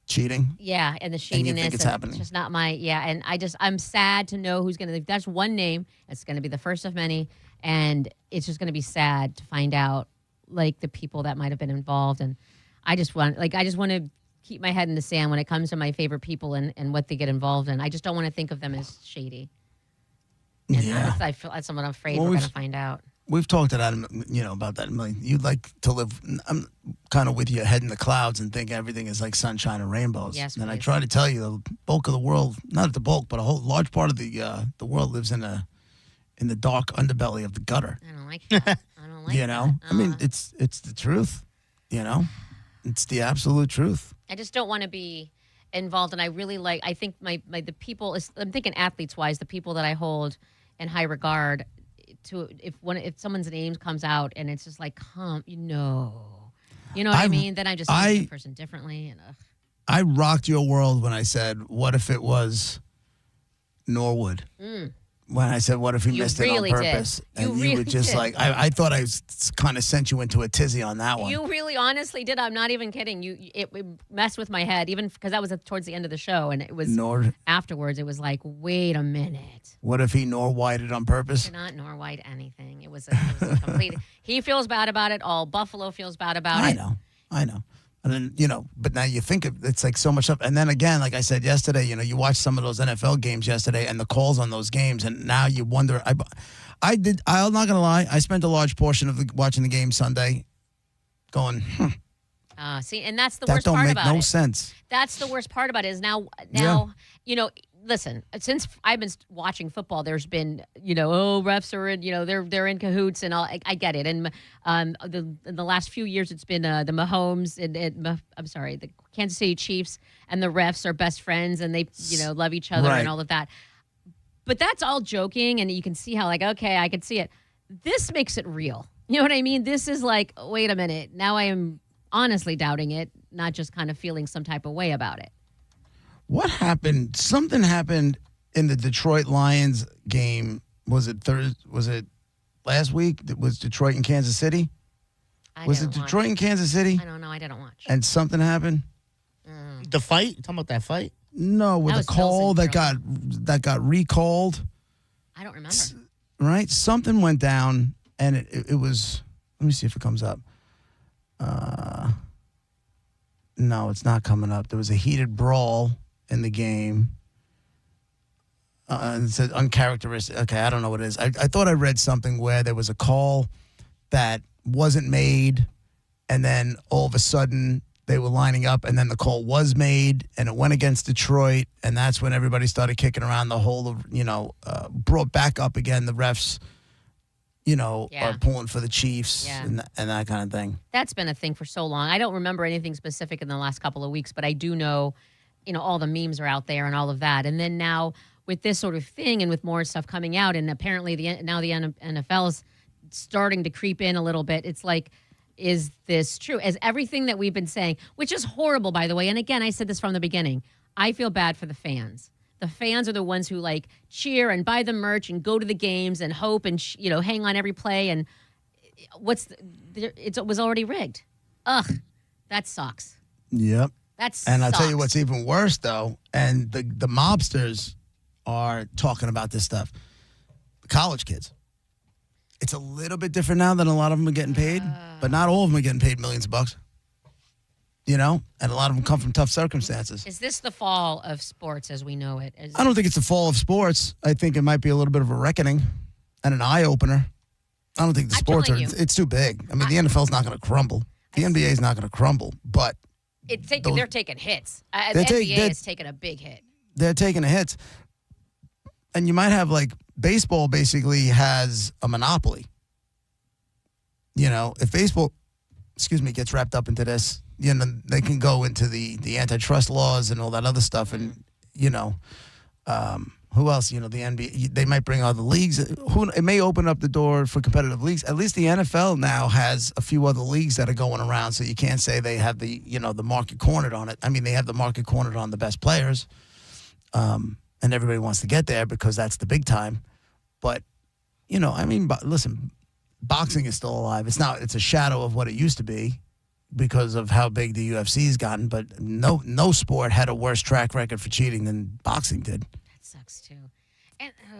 cheating. Yeah, and the shadiness. And you think it's happening. It's just not and I'm sad to know who's going to, that's one name. It's going to be the first of many. And it's just going to be sad to find out, the people that might have been involved. And I just want to keep my head in the sand when it comes to my favorite people and what they get involved in. I just don't want to think of them as shady. And I feel that's what I'm afraid we're going to find out. We've talked about that a million. You'd like to live, I'm kind of with your head in the clouds and think everything is like sunshine and rainbows. Yes, and I try to tell you the bulk of the world, not the bulk, but a whole large part of the world lives in the dark underbelly of the gutter. I don't like that. I don't like that. I mean, it's the truth, It's the absolute truth. I just don't want to be involved, and I really I think the people, I'm thinking athletes-wise, the people that I hold in high regard, if someone's name comes out and it's just like, you know what I mean? Then I just see the person differently. And I rocked your world when I said, what if it was Norwood? when I said, what if he missed really it on purpose? did. And you were just did. like, I thought I kind of sent you into a tizzy on that one. You really honestly did. I'm not even kidding. It messed with my head, even because that was towards the end of the show. And it was afterwards, it was like, wait a minute. What if he Norwhite'd on purpose? Did not Norwhite anything. It was a complete. He feels bad about it. All Buffalo feels bad about it. I know. And then, but now you think it's like so much stuff. And then again, like I said yesterday, you watch some of those NFL games yesterday and the calls on those games. And now you wonder, I'm not going to lie. I spent a large portion of watching the game Sunday going, See, and that's the worst part about it. That don't make no sense. That's the worst part about it is now, listen, since I've been watching football, there's been, refs are in, they're in cahoots and all. I get it. And in the last few years, it's been the Mahomes the Kansas City Chiefs and the refs are best friends and they, love each other and all of that. But that's all joking, and you can see how, okay, I can see it. This makes it real. You know what I mean? This is like, wait a minute. Now I am honestly doubting it, not just kind of feeling some type of way about it. What happened? Something happened in the Detroit Lions game. Was it last week? Was Detroit and Kansas City? Was it Detroit and Kansas City? I don't know. I didn't watch. And something happened? The fight? You talking about that fight? No, with a call that got recalled. I don't remember. Right? Something went down, and it was. Let me see if it comes up. No, it's not coming up. There was a heated brawl in the game. And it said uncharacteristic. Okay, I don't know what it is. I thought I read something where there was a call that wasn't made, and then all of a sudden they were lining up, and then the call was made, and it went against Detroit, and that's when everybody started kicking around the whole of, brought back up again the refs, are pulling for the Chiefs and that kind of thing. That's been a thing for so long. I don't remember anything specific in the last couple of weeks, but I do know, all the memes are out there and all of that. And then now with this sort of thing and with more stuff coming out, and apparently now the NFL is starting to creep in a little bit. It's like, is this true? As everything that we've been saying, which is horrible, by the way. And again, I said this from the beginning. I feel bad for the fans. The fans are the ones who cheer and buy the merch and go to the games and hope and hang on every play. And it was already rigged. Ugh, that sucks. Yep. And I'll tell you what's even worse though. And the mobsters are talking about this stuff. The college kids. It's a little bit different now than a lot of them are getting paid, but not all of them are getting paid millions of bucks. And a lot of them come from tough circumstances. Is this the fall of sports as we know it? I don't think it's the fall of sports. I think it might be a little bit of a reckoning and an eye-opener. I don't think the sports it's too big. I mean, the NFL's not going to crumble. The NBA is not going to crumble, but they're taking hits. The NBA is taking a big hit. They're taking a hit. And you might have baseball basically has a monopoly. If baseball, gets wrapped up into this, they can go into the antitrust laws and all that other stuff. And, who else? The NBA, they might bring other leagues. It may open up the door for competitive leagues. At least the NFL now has a few other leagues that are going around. So you can't say they have the market cornered on it. I mean, they have the market cornered on the best players. And everybody wants to get there because that's the big time. But, listen, boxing is still alive. It's a shadow of what it used to be because of how big the UFC's gotten. But no sport had a worse track record for cheating than boxing did. That sucks, too.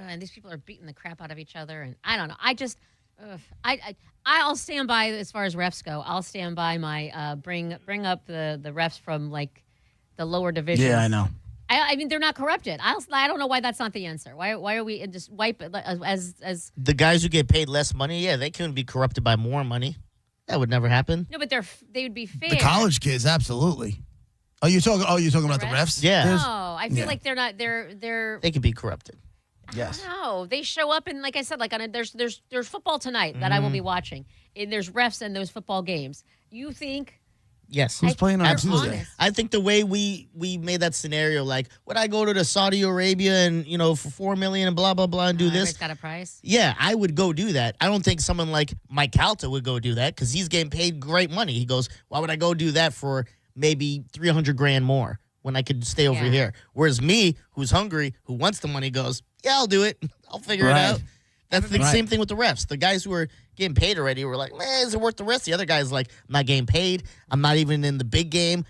And these people are beating the crap out of each other. And I don't know. I just, I'll stand by as far as refs go. I'll stand by my bring up the refs from, the lower divisions. Yeah, I know. I mean, they're not corrupted. I don't know why that's not the answer. Why are we just wipe it as the guys who get paid less money? Yeah, they couldn't be corrupted by more money. That would never happen. No, but they would be fair. The college kids, absolutely. You're talking about the refs? Yeah. No, I feel like they're not. They can be corrupted. Yes. No, they show up and like I said, there's football tonight that I will be watching. And there's refs in those football games. You think? Yes. Who's playing on Tuesday? I think the way we made that scenario, would I go to Saudi Arabia and, for $4 million and blah, blah, blah and do this? It's got a price. Yeah, I would go do that. I don't think someone like Mike Calta would go do that because he's getting paid great money. He goes, why would I go do that for maybe $300,000 more? when I could stay over here. Whereas me, who's hungry, who wants the money, goes, yeah, I'll do it. I'll figure it out. That's the same thing with the refs. The guys who are getting paid already were like, man, is it worth the risk? The other guy's like, I'm not getting paid. I'm not even in the big game.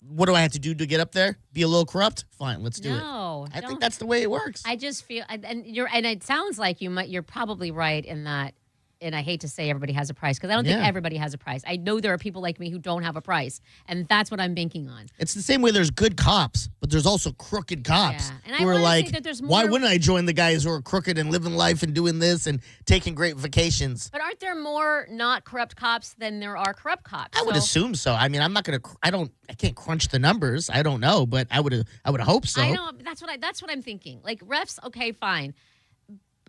What do I have to do to get up there? Be a little corrupt? Fine, let's do it. I think that's the way it works. I just feel, and it sounds like you're probably right in that. And I hate to say everybody has a price because I don't think everybody has a price. I know there are people like me who don't have a price, and that's what I'm banking on. It's the same way there's good cops, but there's also crooked cops And who I are wanna like, say that there's why more- wouldn't I join the guys who are crooked and living life and doing this and taking great vacations? But aren't there more not corrupt cops than there are corrupt cops? I would assume so. I mean, I'm not going to. I can't crunch the numbers. I don't know, but I would hope so. I know that's what I'm thinking. Like refs, okay, fine.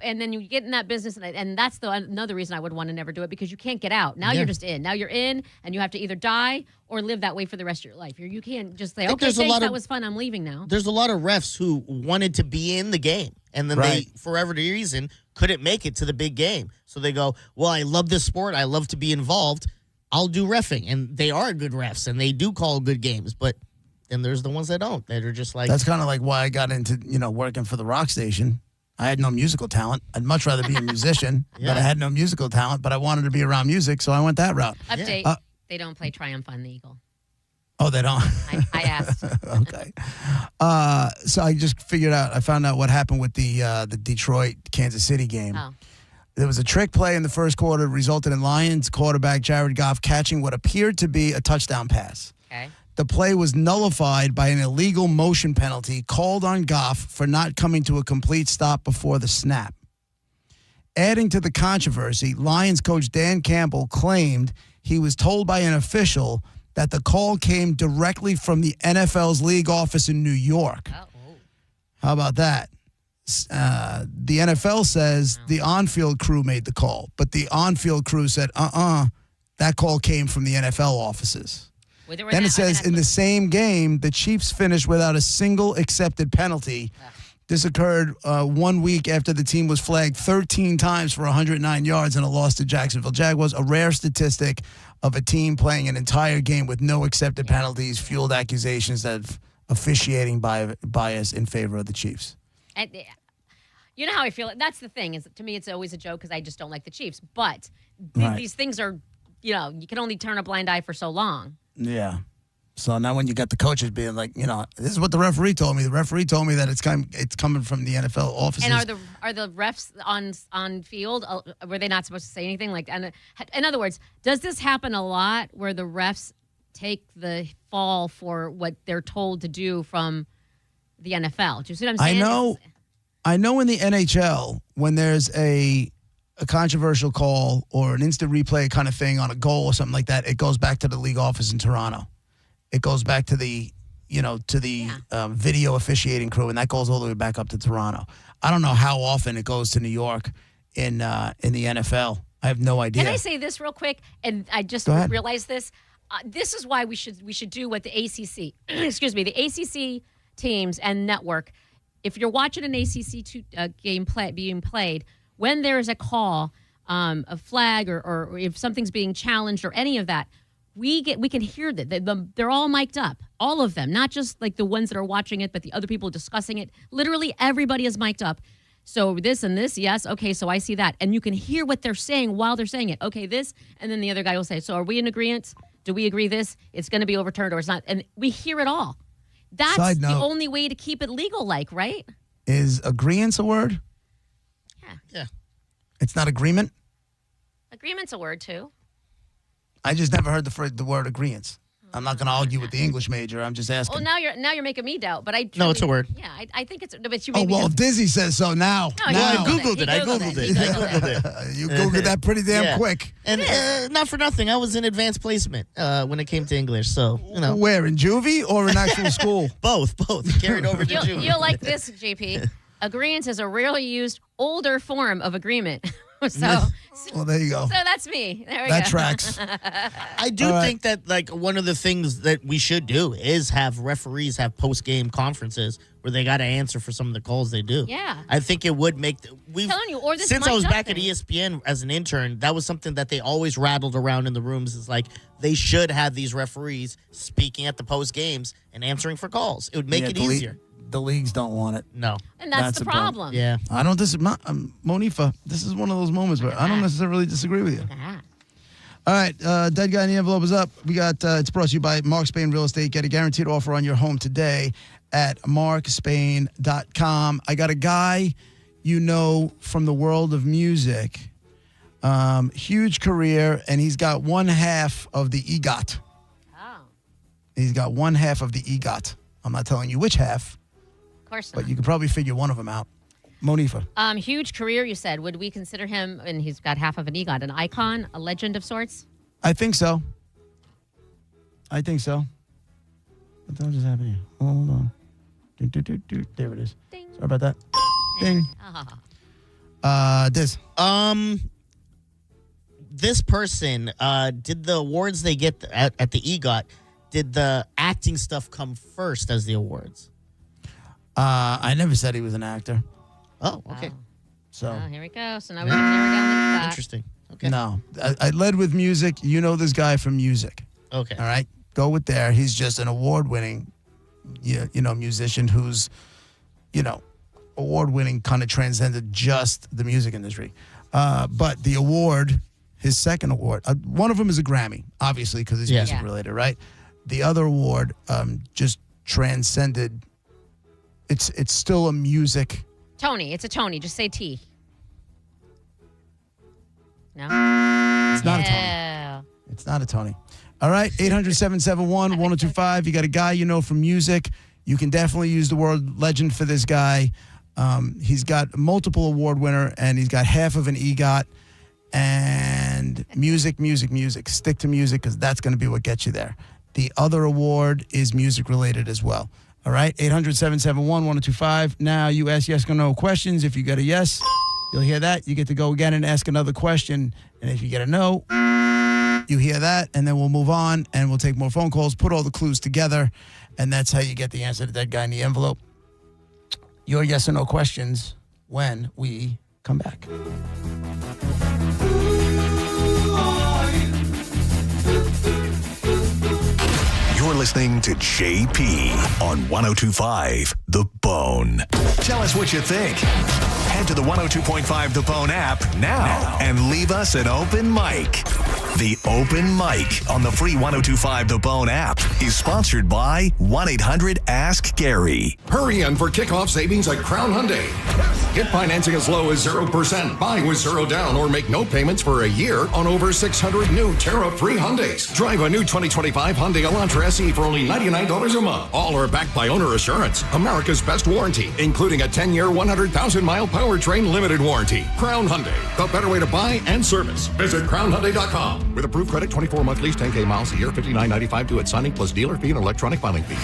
And then you get in that business, and that's another reason I would want to never do it because you can't get out. Now you're just in. Now you're in, and you have to either die or live that way for the rest of your life. You can't just say, okay, thanks, that was fun, I'm leaving now. There's a lot of refs who wanted to be in the game, and then they, for whatever reason, couldn't make it to the big game. So they go, well, I love this sport. I love to be involved. I'll do reffing. And they are good refs, and they do call good games. But then there's the ones that don't, that are just like... That's kind of like why I got into, working for the rock station. I had no musical talent. I'd much rather be a musician, but I had no musical talent, but I wanted to be around music, so I went that route. Update, they don't play Triumph on the Eagle. Oh, they don't? I asked. Okay. So I just I found out what happened with the Detroit-Kansas City game. Oh. There was a trick play in the first quarter, resulted in Lions quarterback Jared Goff catching what appeared to be a touchdown pass. Okay. The play was nullified by an illegal motion penalty called on Goff for not coming to a complete stop before the snap. Adding to the controversy, Lions coach Dan Campbell claimed he was told by an official that the call came directly from the NFL's league office in New York. How about that? The NFL says the on-field crew made the call, but the on-field crew said, that call came from the NFL offices. Then it says, in the same game, the Chiefs finished without a single accepted penalty. This occurred 1 week after the team was flagged 13 times for 109 yards in a loss to Jacksonville Jaguars, a rare statistic of a team playing an entire game with no accepted penalties, fueled accusations of officiating bias in favor of the Chiefs. And you know how I feel. That's the thing. Is to me, it's always a joke because I just don't like the Chiefs. But these things are, you can only turn a blind eye for so long. Yeah. So now when you got the coaches being like, this is what the referee told me. The referee told me that it's coming from the NFL offices. And are the refs on field? Were they not supposed to say anything? In other words, does this happen a lot where the refs take the fall for what they're told to do from the NFL? Do you see what I'm saying? I know in the NHL when there's a controversial call or an instant replay kind of thing on a goal or something like that, it goes back to the league office in Toronto. It goes back to the video officiating crew, and that goes all the way back up to Toronto. I don't know how often it goes to New York in the NFL. I have no idea. Can I say this real quick? And I just realized this. This is why we should do what the ACC, the ACC teams and network. If you're watching an ACC game being played, when there is a call, a flag, or if something's being challenged or any of that, we can hear that. They're all mic'd up, all of them, not just like the ones that are watching it, but the other people discussing it. Literally everybody is mic'd up. So this and this, yes, okay, so I see that. And you can hear what they're saying while they're saying it. Okay, this, and then the other guy will say, so are we in agreement? Do we agree this? It's going to be overturned or it's not. And we hear it all. That's the only way to keep it legal, right? Is agreeance a word? Yeah. It's not agreement? Agreement's a word, too. I just never heard the word agreeance. I'm not going to argue with the English major. I'm just asking. Well, now you're making me doubt, but No, it's a word. Yeah, I think it's. But you if Dizzy says so now. No, now. I Googled it. You Googled that pretty damn quick. And not for nothing, I was in advanced placement when it came to English. So, Where, in juvie or in actual school? Both. Carried over to juvie. You'll like this, JP. Agreement is a rarely used older form of agreement. Well, there you go. So that's me. There we That go. tracks. I do think that like one of the things that we should do is have referees have post game conferences where they got to answer for some of the calls they do. Yeah. I think it would make. We've telling you, or this since I Mike was Duck back at thing. ESPN as an intern, that was something that they always rattled around in the rooms. Is like they should have these referees speaking at the post games and answering for calls. It would make it easier. The leagues don't want it. No. And that's the problem. Yeah. I don't disagree. Monifa, this is one of those moments where I don't necessarily disagree with you. All right, Dead Guy in the Envelope is up. We got, it's brought to you by Mark Spain Real Estate. Get a guaranteed offer on your home today at markspain.com. I got a guy you know from the world of music. Huge career, and he's got one half of the EGOT. Oh. He's got one half of the EGOT. I'm not telling you which half. Of course not. But you could probably figure one of them out. Monifa. Huge career, you said. Would we consider him, and he's got half of an EGOT, an icon, a legend of sorts? I think so. What the hell just happened here? Hold on. There it is. Sorry about that. Ding. This. This person, did the awards they get at the EGOT, did the acting stuff come first as the awards? I never said he was an actor. Oh, okay. So. Oh, here we go. So now we can narrow down the EGOT. Interesting. Okay. No. I led with music. You know this guy from music. Okay. All right? Go with there. He's just an award-winning, musician who's, award-winning, kind of transcended just the music industry. But the award, his second award, one of them is a Grammy, obviously, because it's music-related, right? The other award just transcended. It's still a music. Tony. It's a Tony. Just say T. No? It's not a Tony. It's not a Tony. All right, 800-771-1025. You got a guy you know from music. You can definitely use the word legend for this guy. He's got multiple award winner, and he's got half of an EGOT. And music. Stick to music, because that's going to be what gets you there. The other award is music-related as well. All right, 800-771-1025. Now you ask yes or no questions. If you get a yes, you'll hear that. You get to go again and ask another question. And if you get a no, you hear that, and then we'll move on, and we'll take more phone calls, put all the clues together, and that's how you get the answer to That Guy in the Envelope. Your yes or no questions when we come back. You're listening to JP on 102.5 The Bone. Tell us what you think. Head to the 102.5 The Bone app now and leave us an open mic. The Open Mic on the free 102.5 The Bone app is sponsored by 1-800-ASK-GARY. Hurry in for kickoff savings at Crown Hyundai. Get financing as low as 0%, buy with 0 down, or make no payments for a year on over 600 new tariff-free Hyundais. Drive a new 2025 Hyundai Elantra SE for only $99 a month. All are backed by owner assurance, America's best warranty, including a 10-year, 100,000-mile powertrain limited warranty. Crown Hyundai, the better way to buy and service. Visit crownhyundai.com. With approved credit, 24-month lease, 10K miles a year, $59.95 due at signing, plus dealer fee and electronic filing fee.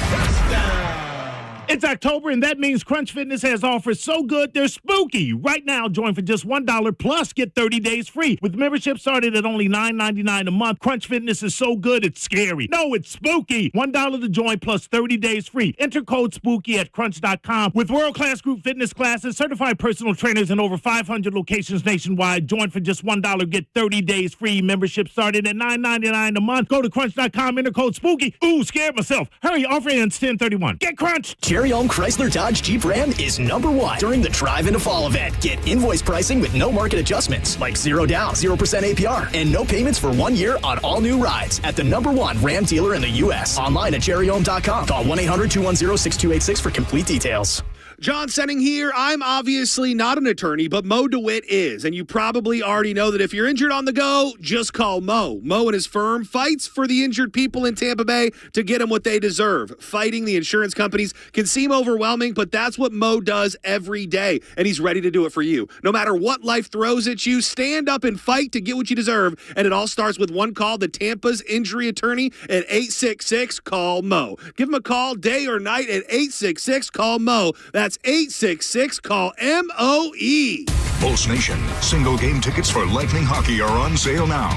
It's October, and that means Crunch Fitness has offers so good they're spooky. Right now, join for just $1 plus get 30 days free. With membership started at only $9.99 a month, Crunch Fitness is so good it's scary. No, it's spooky. $1 to join plus 30 days free. Enter code SPOOKY at crunch.com. With world-class group fitness classes, certified personal trainers, and over 500 locations nationwide, join for just $1, get 30 days free. Membership started at $9.99 a month. Go to crunch.com, enter code SPOOKY. Ooh, scared myself. Hurry, offer ends 10/31. Get Crunch. Cherry Elm Chrysler Dodge Jeep Ram is #1 during the Drive into Fall event. Get invoice pricing with no market adjustments, like 0 down, 0% APR, and no payments for 1 year on all new rides at the #1 Ram dealer in the U.S. Online at cherryelm.com. Call 1-800-210-6286 for complete details. John Senning here. I'm obviously not an attorney, but Mo DeWitt is. And you probably already know that if you're injured on the go, just call Mo. Mo and his firm fights for the injured people in Tampa Bay to get them what they deserve. Fighting the insurance companies can seem overwhelming, but that's what Mo does every day. And he's ready to do it for you. No matter what life throws at you, stand up and fight to get what you deserve. And it all starts with one call to Tampa's injury attorney at 866-CALL-MO. Give him a call day or night at 866-CALL-MO. That's 866-CALL-MOE. Bulls Nation, single game tickets for Lightning Hockey are on sale now.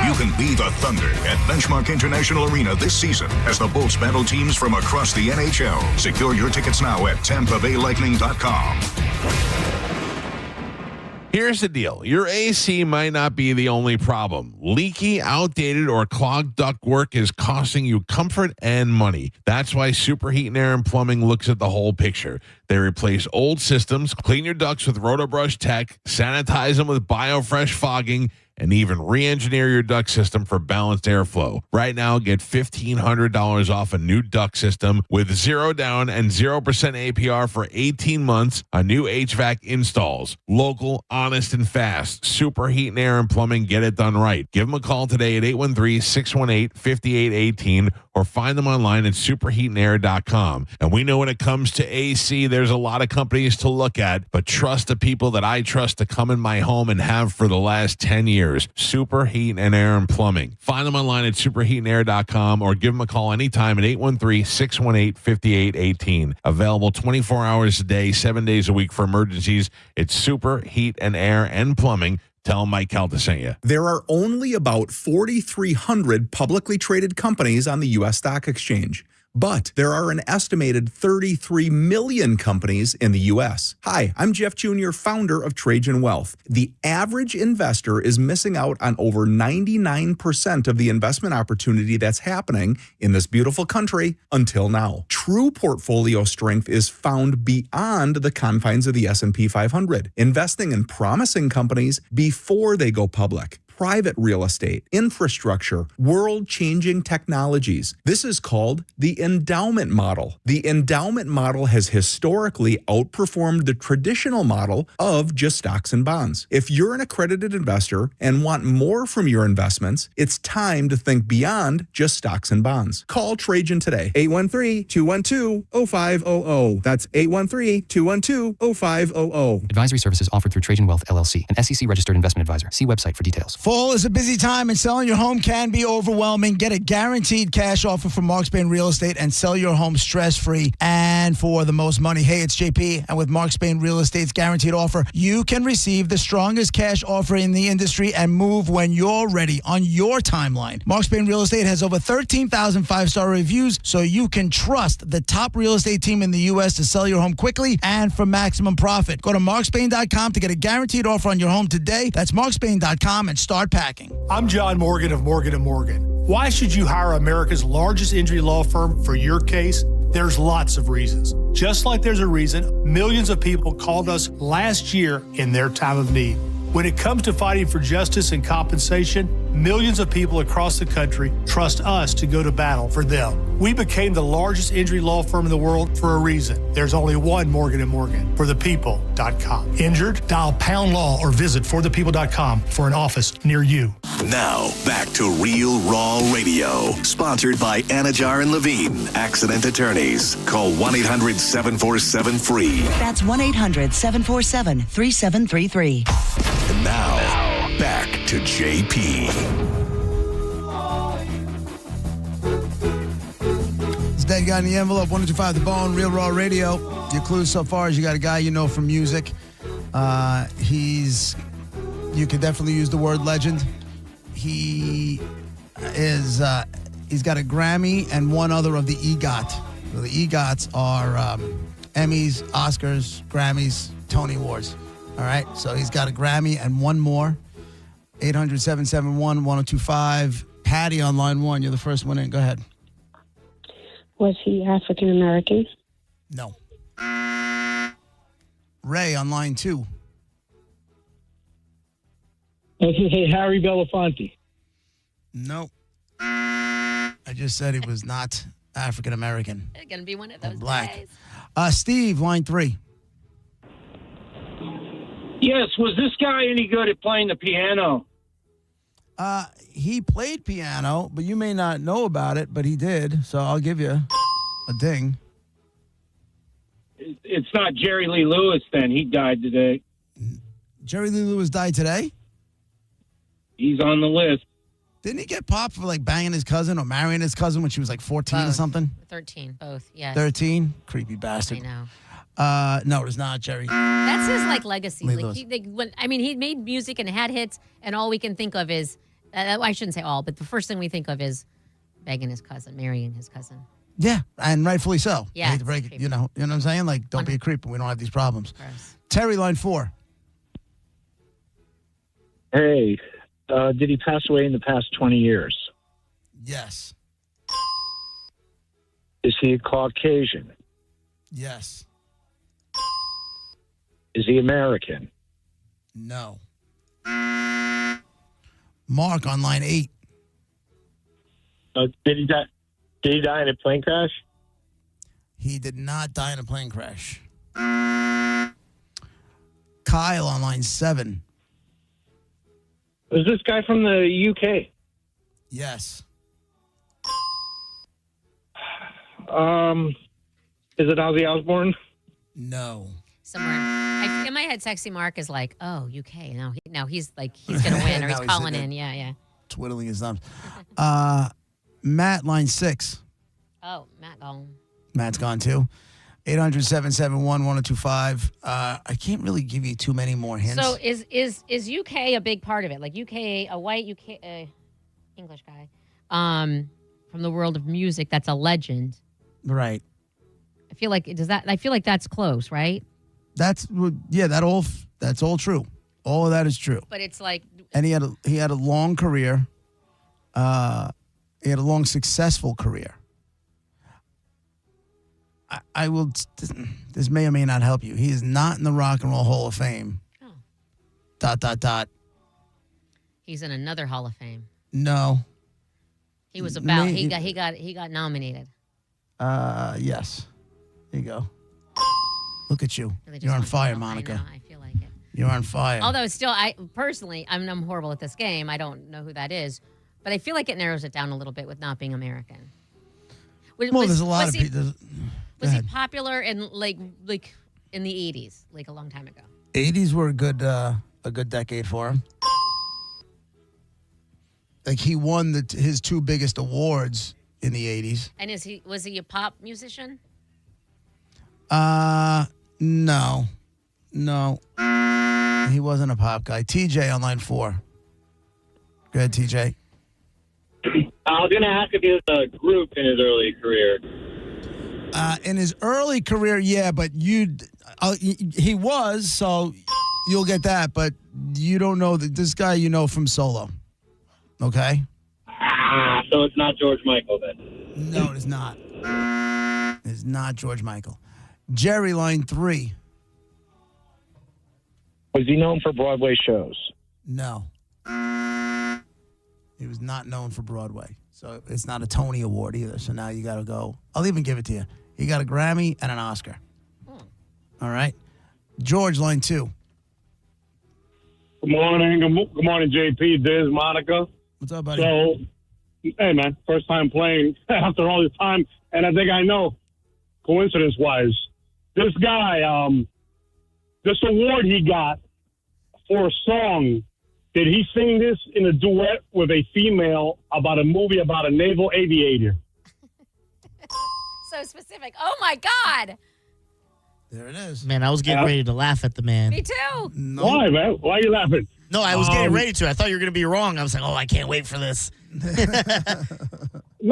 You can be the Thunder at Benchmark International Arena this season as the Bolts battle teams from across the NHL. Secure your tickets now at TampaBayLightning.com. Here's the deal. Your AC might not be the only problem. Leaky, outdated, or clogged ductwork is costing you comfort and money. That's why Superheat and Air and Plumbing looks at the whole picture. They replace old systems, clean your ducts with RotoBrush Tech, sanitize them with BioFresh fogging, and even re-engineer your duct system for balanced airflow. Right now, get $1,500 off a new duct system with 0 down and 0% APR for 18 months on new HVAC installs. Local, honest, and fast. Superheat and Air and Plumbing, get it done right. Give them a call today at 813-618-5818 or find them online at superheatandair.com. And we know when it comes to AC, there's a lot of companies to look at, but trust the people that I trust to come in my home and have for the last 10 years. Superheat and Air and Plumbing. Find them online at superheatandair.com or give them a call anytime at 813-618-5818. Available 24 hours a day, 7 days a week for emergencies. It's Superheat and Air and Plumbing. Tell Mike Calta sent you. There are only about 4,300 publicly traded companies on the U.S. Stock Exchange. But there are an estimated 33 million companies in the U.S. Hi, I'm Jeff Jr., founder of Trajan Wealth. The average investor is missing out on over 99% of the investment opportunity that's happening in this beautiful country until now. True portfolio strength is found beyond the confines of the S&P 500, investing in promising companies before they go public. Private real estate, infrastructure, world-changing technologies. This is called the endowment model. The endowment model has historically outperformed the traditional model of just stocks and bonds. If you're an accredited investor and want more from your investments, it's time to think beyond just stocks and bonds. Call Trajan today, 813-212-0500. That's 813-212-0500. Advisory services offered through Trajan Wealth, LLC, an SEC-registered investment advisor. See website for details. Fall is a busy time and selling your home can be overwhelming. Get a guaranteed cash offer from Mark Spain Real Estate and sell your home stress-free and for the most money. Hey, it's JP, and with Mark Spain Real Estate's guaranteed offer, you can receive the strongest cash offer in the industry and move when you're ready on your timeline. Mark Spain Real Estate has over 13,000 five-star reviews, so you can trust the top real estate team in the U.S. to sell your home quickly and for maximum profit. Go to markspain.com to get a guaranteed offer on your home today. That's markspain.com and start packing. I'm John Morgan of Morgan & Morgan. Why should you hire America's largest injury law firm for your case? There's lots of reasons. Just like there's a reason millions of people called us last year in their time of need. When it comes to fighting for justice and compensation, millions of people across the country trust us to go to battle for them. We became the largest injury law firm in the world for a reason. There's only one Morgan & Morgan, forthepeople.com. Injured? Dial pound law or visit forthepeople.com for an office near you. Now, back to Real Raw Radio, sponsored by Anajar and Levine, accident attorneys. Call 1-800-747-FREE. That's 1-800-747-3733. And now, back to JP. It's Dead Guy in the Envelope, 125 The Bone, Real Raw Radio. Your clues so far is you got a guy you know from music. You could definitely use the word legend. He's got a Grammy and one other of the EGOT. So the EGOTs are Emmys, Oscars, Grammys, Tony Awards. All right, so he's got a Grammy and one more. 800-771-1025. Patty on line one. You're the first one in. Go ahead. Was he African American? No. Ray on line two. Hey, Harry Belafonte. No. I just said he was not African American. It's going to be one of those black. days. Steve, line three. Yes, was this guy any good at playing the piano? He played piano, but you may not know about it, but he did, so I'll give you a ding. It's not Jerry Lee Lewis, then. He died today. Jerry Lee Lewis died today? He's on the list. Didn't he get popped for, like, banging his cousin or marrying his cousin when she was, like, 14 or something? 13, both, yes. 13? Creepy bastard. I know. No, it's not, Jerry. That's his like legacy. Lee Like Lewis. he made music and had hits, and all we can think of is I shouldn't say all, but the first thing we think of is begging his cousin, marrying his cousin. Yeah, and rightfully so. Yeah, I hate to break it, you know what I'm saying? Like, don't be a creep, we don't have these problems. Terry, line 4. Hey, did he pass away in the past 20 years? Yes. Is he Caucasian? Yes. Is he American? No. Mark on line 8. Did he die? Did he die in a plane crash? He did not die in a plane crash. Kyle on line 7. Is this guy from the UK? Yes. Is it Ozzy Osbourne? No. Somewhere in my head, Sexy Mark is like, oh, UK. Now he's like he's gonna win or he's Now he's calling sitting in. Yeah. Twiddling his thumbs. Matt, line 6. Oh, Matt gone. Matt's gone too. 800-771-1025. I can't really give you too many more hints. So is UK a big part of it? Like UK, a white UK English guy, from the world of music, that's a legend. Right. I feel like that's close, right? That's all true. All of that is true. But it's like, And he had a long career. He had a long, successful career. I will. This may or may not help you. He is not in the Rock and Roll Hall of Fame. Oh. ... He's in another Hall of Fame. No. He was about. He got nominated. Yes. There you go. Look at you. Really just You're on want to fire, know. Monica. I feel like it. You're on fire. Although it's still, I'm horrible at this game. I don't know who that is, but I feel like it narrows it down a little bit with not being American. There's a lot of people. Was he popular in like in the 80s, like a long time ago? 80s were a good decade for him. Like he won his 2 biggest awards in the 80s. And was he a pop musician? No. He wasn't a pop guy. TJ on line 4. Go ahead, TJ. I was going to ask if he was a group in his early career. In his early career, yeah, but he was, so you'll get that, but you don't know that this guy you know from solo. Okay? So it's not George Michael then? No, it is not. It's not George Michael. Jerry, line 3. Was he known for Broadway shows? No. He was not known for Broadway. So it's not a Tony Award either. So now you got to go. I'll even give it to you. He got a Grammy and an Oscar. All right. George, line 2. Good morning. Good morning, JP, Diz, Monica. What's up, buddy? So, hey, man, first time playing after all this time. And I think I know, coincidence-wise, this guy, this award he got for a song, did he sing this in a duet with a female about a movie about a naval aviator? So specific. Oh, my God. There it is. Man, I was getting ready to laugh at the man. Me too. No. Why, man? Why are you laughing? No, I was getting ready to. I thought you were going to be wrong. I was like, oh, I can't wait for this. No,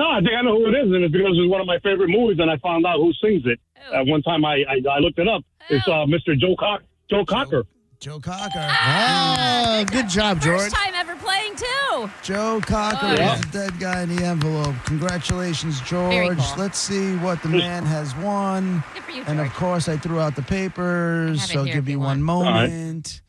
I think I know who it is, and it's because it's one of my favorite movies, and I found out who sings it. One time I looked it up. It's Mr. Joe Cocker. Joe Cocker. Oh, good job, George. First time ever playing, too. Joe Cocker is the dead guy in the envelope. Congratulations, George. Very cool. Let's see what the man has won. Good for you, And, of George. course, I threw out the papers, I have it so here give if me you one want. moment.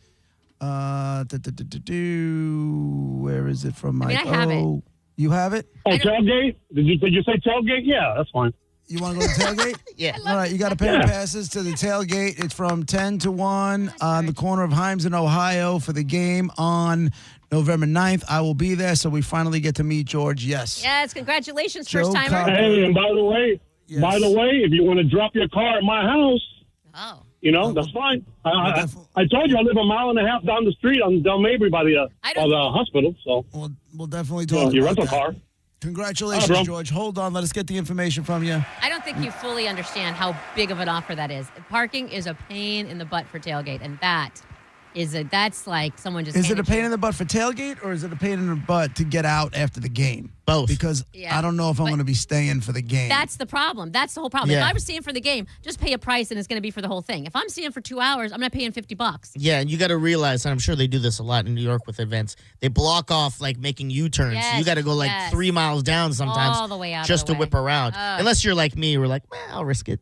Where is it from, Mike? I have it. You have it? Oh, tailgate? Did you say tailgate? Yeah, that's fine. You want to go to the tailgate? Yeah. All right, you got a pair of passes to the tailgate. It's from 10 to 1 on the corner of Himes and Ohio for the game on November 9th. I will be there, so we finally get to meet George. Yes. Yes, congratulations, Joe first timer. Cocker. Hey, and by the way, if you want to drop your car at my house, that's fine. I told you I live a mile and a half down the street on Del Mabry by the hospital. So we'll definitely talk your about rental that. car. Congratulations, bro. George. Hold on. Let us get the information from you. I don't think you fully understand how big of an offer that is. Parking is a pain in the butt for tailgate, and that's like someone just. Is it a pain in the butt for tailgate, or is it a pain in the butt to get out after the game? Both. Because Yeah. I don't know if I'm going to be staying for the game. That's the problem. That's the whole problem. If Yeah. I was staying for the game, just pay a price and it's going to be for the whole thing. If I'm staying for 2 hours, I'm not paying $50. Yeah, and you got to realize, and I'm sure they do this a lot in New York with events. They block off like making U-turns. Yes, You got to go like yes. 3 miles down sometimes, All the way out of just the to way. whip around. Ugh. Unless you're like me, we're like, well, I'll risk it.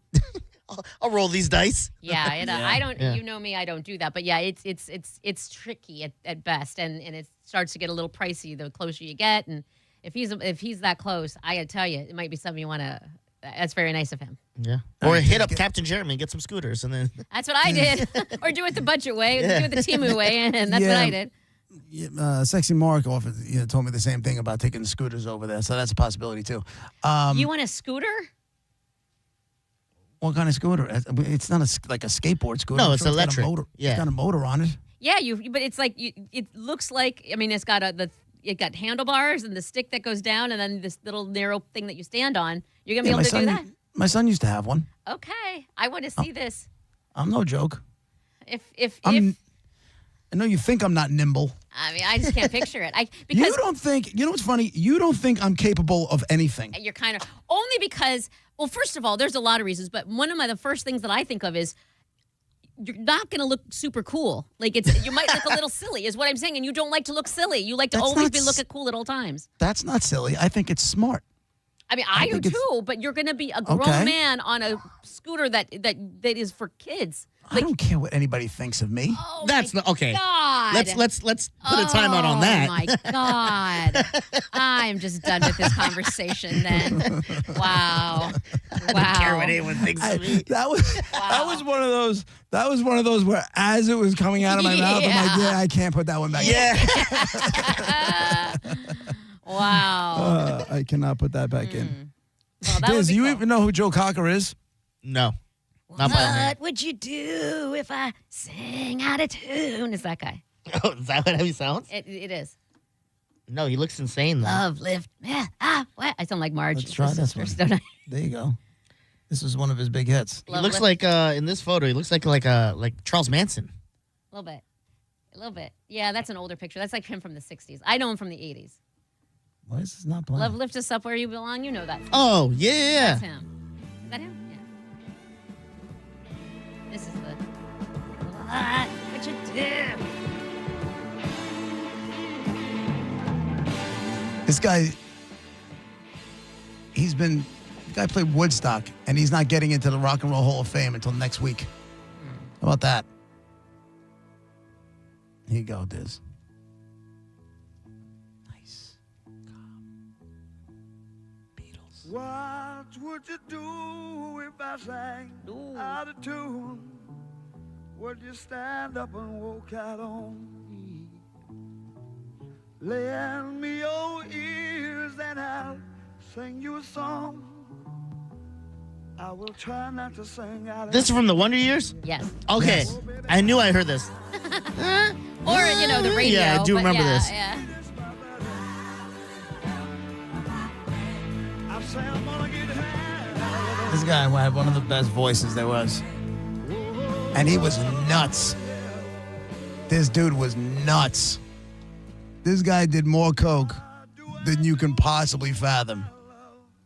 I'll roll these dice. Yeah, and I don't. Yeah. You know me, I don't do that. But yeah, it's tricky at best, and it starts to get a little pricey the closer you get. And if he's that close, I got to tell you, it might be something you want to. That's very nice of him. Yeah. Or hit up Captain Jeremy and get some scooters, and then. That's what I did, or do it the budget way, Yeah. do it the Temu way, and that's what I did. Sexy Mark offered, told me the same thing about taking scooters over there, so that's a possibility too. You want a scooter? What kind of scooter? It's not like a skateboard scooter. No, I'm it's sure electric. got a motor. Yeah. It's got a motor on it. Yeah, but it's like it looks like. I mean, it's got it got handlebars and the stick that goes down, and then this little narrow thing that you stand on. You're gonna be able to do that. My son used to have one. Okay, I want to see this. I'm no joke. If I know you think I'm not nimble. I mean, I just can't picture it. Because You don't think, you know what's funny? You don't think I'm capable of anything. you're kind of only because. Well, first of all, there's a lot of reasons, but one of the first things that I think of is you're not going to look super cool. Like you might look a little silly, is what I'm saying, and you don't like to look silly. You like to That's always not be looking cool at all times. That's not silly. I think it's smart. I mean, I do think it's- too, but you're going to be a grown Okay. man on a scooter that is for kids. I don't care what anybody thinks of me. Oh That's my not okay. God. Let's put a timeout on that. Oh my God. I'm just done with this conversation then. Wow. I don't care what anyone thinks of me. That was one of those. That was one of those where, as it was coming out of my mouth, I'm like, Yeah. I can't put that one back. Wow. I cannot put that back in. Well, that would Diz, be do you cool. even know who Joe Cocker is? No. Not by name. What would you do if I sang out of tune? Is that guy? Oh, is that how he sounds? It is. No, he looks insane though. Love, lift, what? I sound like Marge. Let's try this one. Don't I? There you go. This is one of his big hits. He looks like in this photo. He looks like Charles Manson. A little bit. Yeah, that's an older picture. That's like him from the 60s. I know him from the 80s. Why is this not playing? Love, lift us up where you belong. You know that. Oh yeah. That's him. Is that him? Yeah. This is the. What you do? This guy, the guy played Woodstock, and he's not getting into the Rock and Roll Hall of Fame until next week. How about that? Here you go, Diz. Nice. Beatles. What would you do if I sang out of tune? Would you stand up and walk out on me? Lend me your ears and I'll sing you a song. I will try not to sing out of This is from the Wonder Years? Yes. Okay. Yes. I knew I heard this. Or, the radio. Yeah, I do but remember yeah, this. Yeah. I say I'm gonna get high. This guy had one of the best voices there was. And he was nuts. This dude was nuts. This guy did more coke than you can possibly fathom.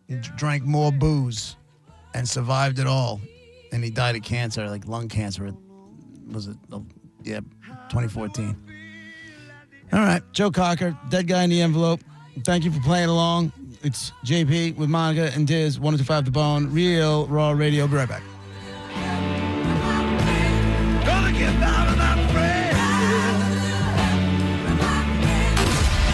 He drank more booze and survived it all. And he died of cancer, like lung cancer. Was it? Yeah, 2014. All right, Joe Cocker, dead guy in the envelope. Thank you for playing along. It's JP with Monica and Diz, 102.5 The Bone, Real Raw Radio. Be right back. Gonna get down and I'm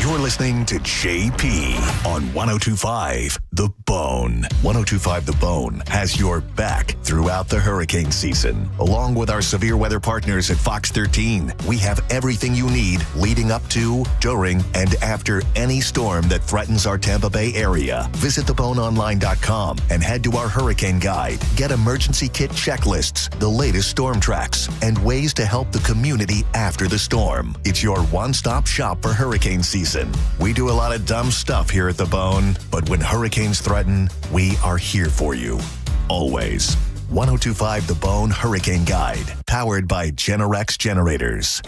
You're listening to JP on 102.5 The The Bone. 102.5 The Bone has your back throughout the hurricane season. Along with our severe weather partners at Fox 13, we have everything you need leading up to, during, and after any storm that threatens our Tampa Bay area. Visit theboneonline.com and head to our hurricane guide. Get emergency kit checklists, the latest storm tracks, and ways to help the community after the storm. It's your one-stop shop for hurricane season. We do a lot of dumb stuff here at The Bone, but when hurricanes threaten, we are here for you. Always. 102.5 The Bone Hurricane Guide, powered by Generex Generators.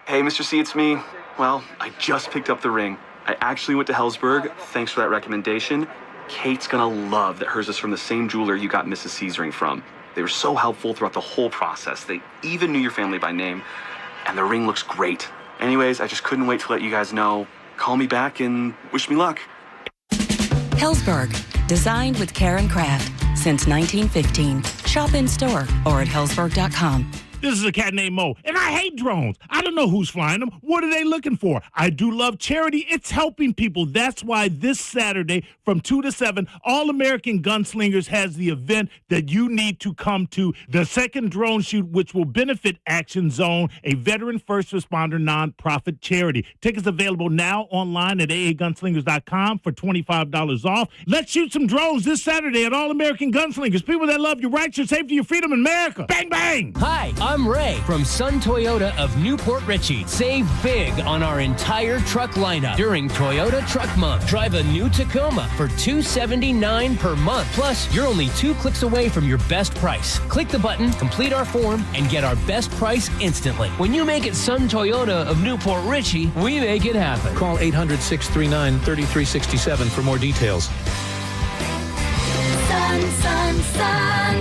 Hey, Mr. C, it's me. Well, I just picked up the ring. I actually went to Helzberg. Thanks for that recommendation. Kate's gonna love that hers is from the same jeweler you got Mrs. C's ring from. They were so helpful throughout the whole process. They even knew your family by name, and the ring looks great. Anyways, I just couldn't wait to let you guys know. Call me back and wish me luck. Helzberg, designed with care and craft since 1915. Shop in store or at helzberg.com. This is a cat named Mo, and I hate drones. I don't know who's flying them. What are they looking for? I do love charity. It's helping people. That's why this Saturday from 2 to 7, All American Gunslingers has the event that you need to come to, the second drone shoot, which will benefit Action Zone, a veteran first responder nonprofit charity. Tickets available now online at aagunslingers.com for $25 off. Let's shoot some drones this Saturday at All American Gunslingers. People that love your rights, your safety, your freedom, in America. Bang, bang! Hi, I'm Ray from Sun Toyota of Newport Richey. Save big on our entire truck lineup during Toyota Truck Month. Drive a new Tacoma for $279 per month. Plus, you're only 2 clicks away from your best price. Click the button, complete our form, and get our best price instantly. When you make it Sun Toyota of Newport Richey, we make it happen. Call 800-639-3367 for more details. Sun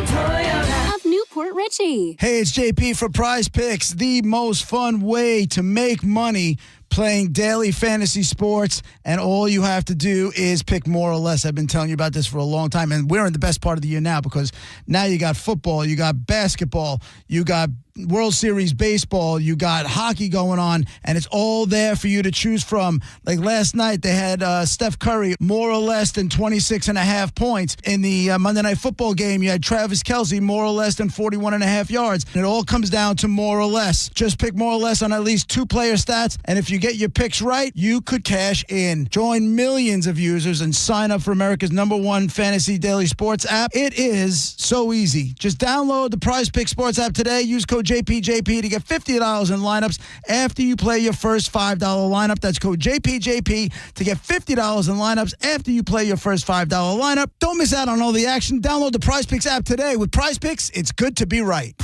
Toyota of Newport Richey. Hey, it's JP for Prize Picks, the most fun way to make money playing daily fantasy sports, and all you have to do is pick more or less. I've been telling you about this for a long time, and we're in the best part of the year now because now you got football, you got basketball, you got World Series baseball, you got hockey going on, and it's all there for you to choose from. Like last night, they had Steph Curry more or less than 26.5 points. In the Monday Night Football game, you had Travis Kelce more or less than 41.5 yards. And it all comes down to more or less. Just pick more or less on at least 2 player stats, and if you get your picks right, you could cash in. Join millions of users and sign up for America's #1 fantasy daily sports app. It is so easy. Just download the Prize Pick Sports app today. Use code JPJP to get $50 in lineups after you play your first $5 lineup. That's code JPJP to get $50 in lineups after you play your first $5 lineup. Don't miss out on all the action. Download the Prize Picks app today. With Prize Picks, it's good to be right.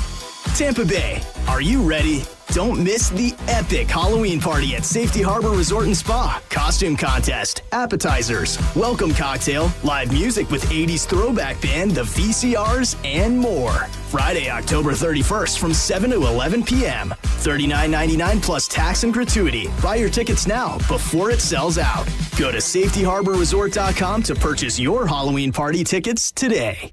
Tampa Bay, are you ready? Don't miss the epic Halloween party at Safety Harbor Resort and Spa. Costume contest, appetizers, welcome cocktail, live music with 80s throwback band, the VCRs, and more. Friday, October 31st from 7 to 11 p.m. $39.99 plus tax and gratuity. Buy your tickets now before it sells out. Go to safetyharborresort.com to purchase your Halloween party tickets today.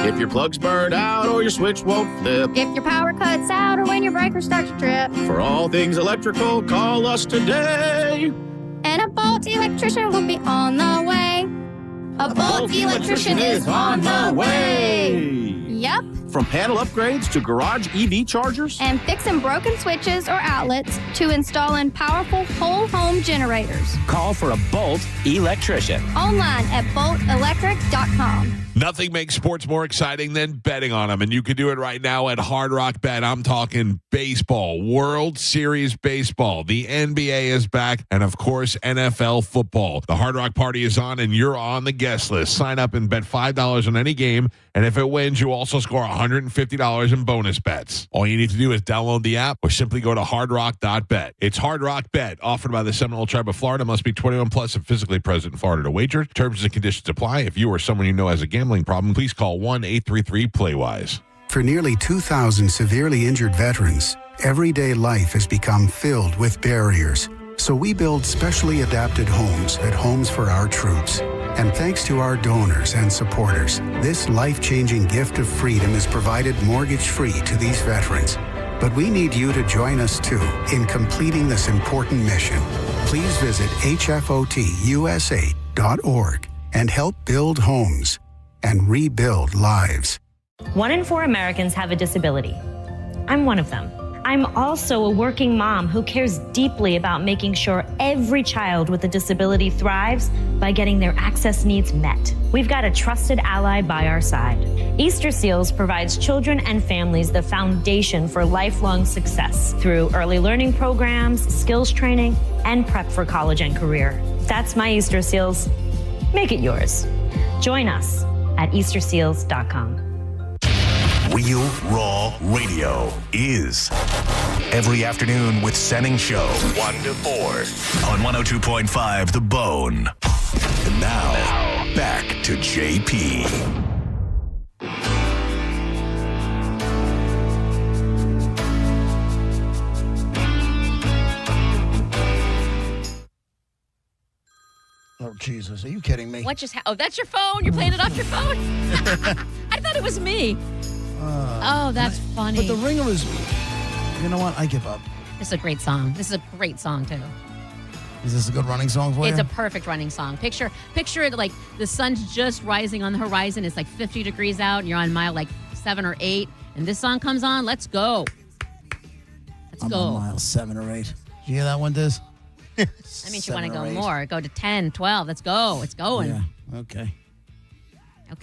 If your plug's burned out or your switch won't flip. If your power cuts out or when your breaker starts to trip. For all things electrical, call us today. And a Bolt electrician will be on the way. A Bolt electrician is on the way. Yep. From panel upgrades to garage EV chargers. And fixing broken switches or outlets to installing powerful whole home generators. Call for a Bolt electrician. Online at boltelectric.com. Nothing makes sports more exciting than betting on them, and you can do it right now at Hard Rock Bet. I'm talking baseball, World Series baseball. The NBA is back, and of course, NFL football. The Hard Rock Party is on, and you're on the guest list. Sign up and bet $5 on any game, and if it wins, you also score $150 in bonus bets. All you need to do is download the app or simply go to hardrock.bet. It's Hard Rock Bet, offered by the Seminole Tribe of Florida. Must be 21 plus and physically present in Florida to wager. Terms and conditions apply. If you or someone you know has a gambling problem, please call 1-833-PLAY-WISE. For nearly 2,000 severely injured veterans, everyday life has become filled with barriers. So we build specially adapted homes at Homes for Our Troops. And thanks to our donors and supporters, this life-changing gift of freedom is provided mortgage-free to these veterans. But we need you to join us, too, in completing this important mission. Please visit hfotusa.org and help build homes and rebuild lives. 1 in 4 Americans have a disability. I'm one of them. I'm also a working mom who cares deeply about making sure every child with a disability thrives by getting their access needs met. We've got a trusted ally by our side. Easter Seals provides children and families the foundation for lifelong success through early learning programs, skills training, and prep for college and career. That's my Easter Seals. Make it yours. Join us at easterseals.com. Real Raw Radio is every afternoon with Senning Show, 1 to 4 on 102.5 The Bone. And now, back to JP. Oh, Jesus. Are you kidding me? What just happened? Oh, that's your phone? You're playing it off your phone? I thought it was me. That's funny. But the ringer was... You know what? I give up. This is a great song. This is a great song, too. Is this a good running song for you? It's a perfect running song. Picture it like the sun's just rising on the horizon. It's like 50 degrees out, and you're on mile like 7 or 8, and this song comes on. Let's go. Let's go. I'm on mile 7 or 8. Did you hear that one, Diz? That means you want to go more. Go to 10, 12. Let's go. It's going. Yeah. Okay. Okay.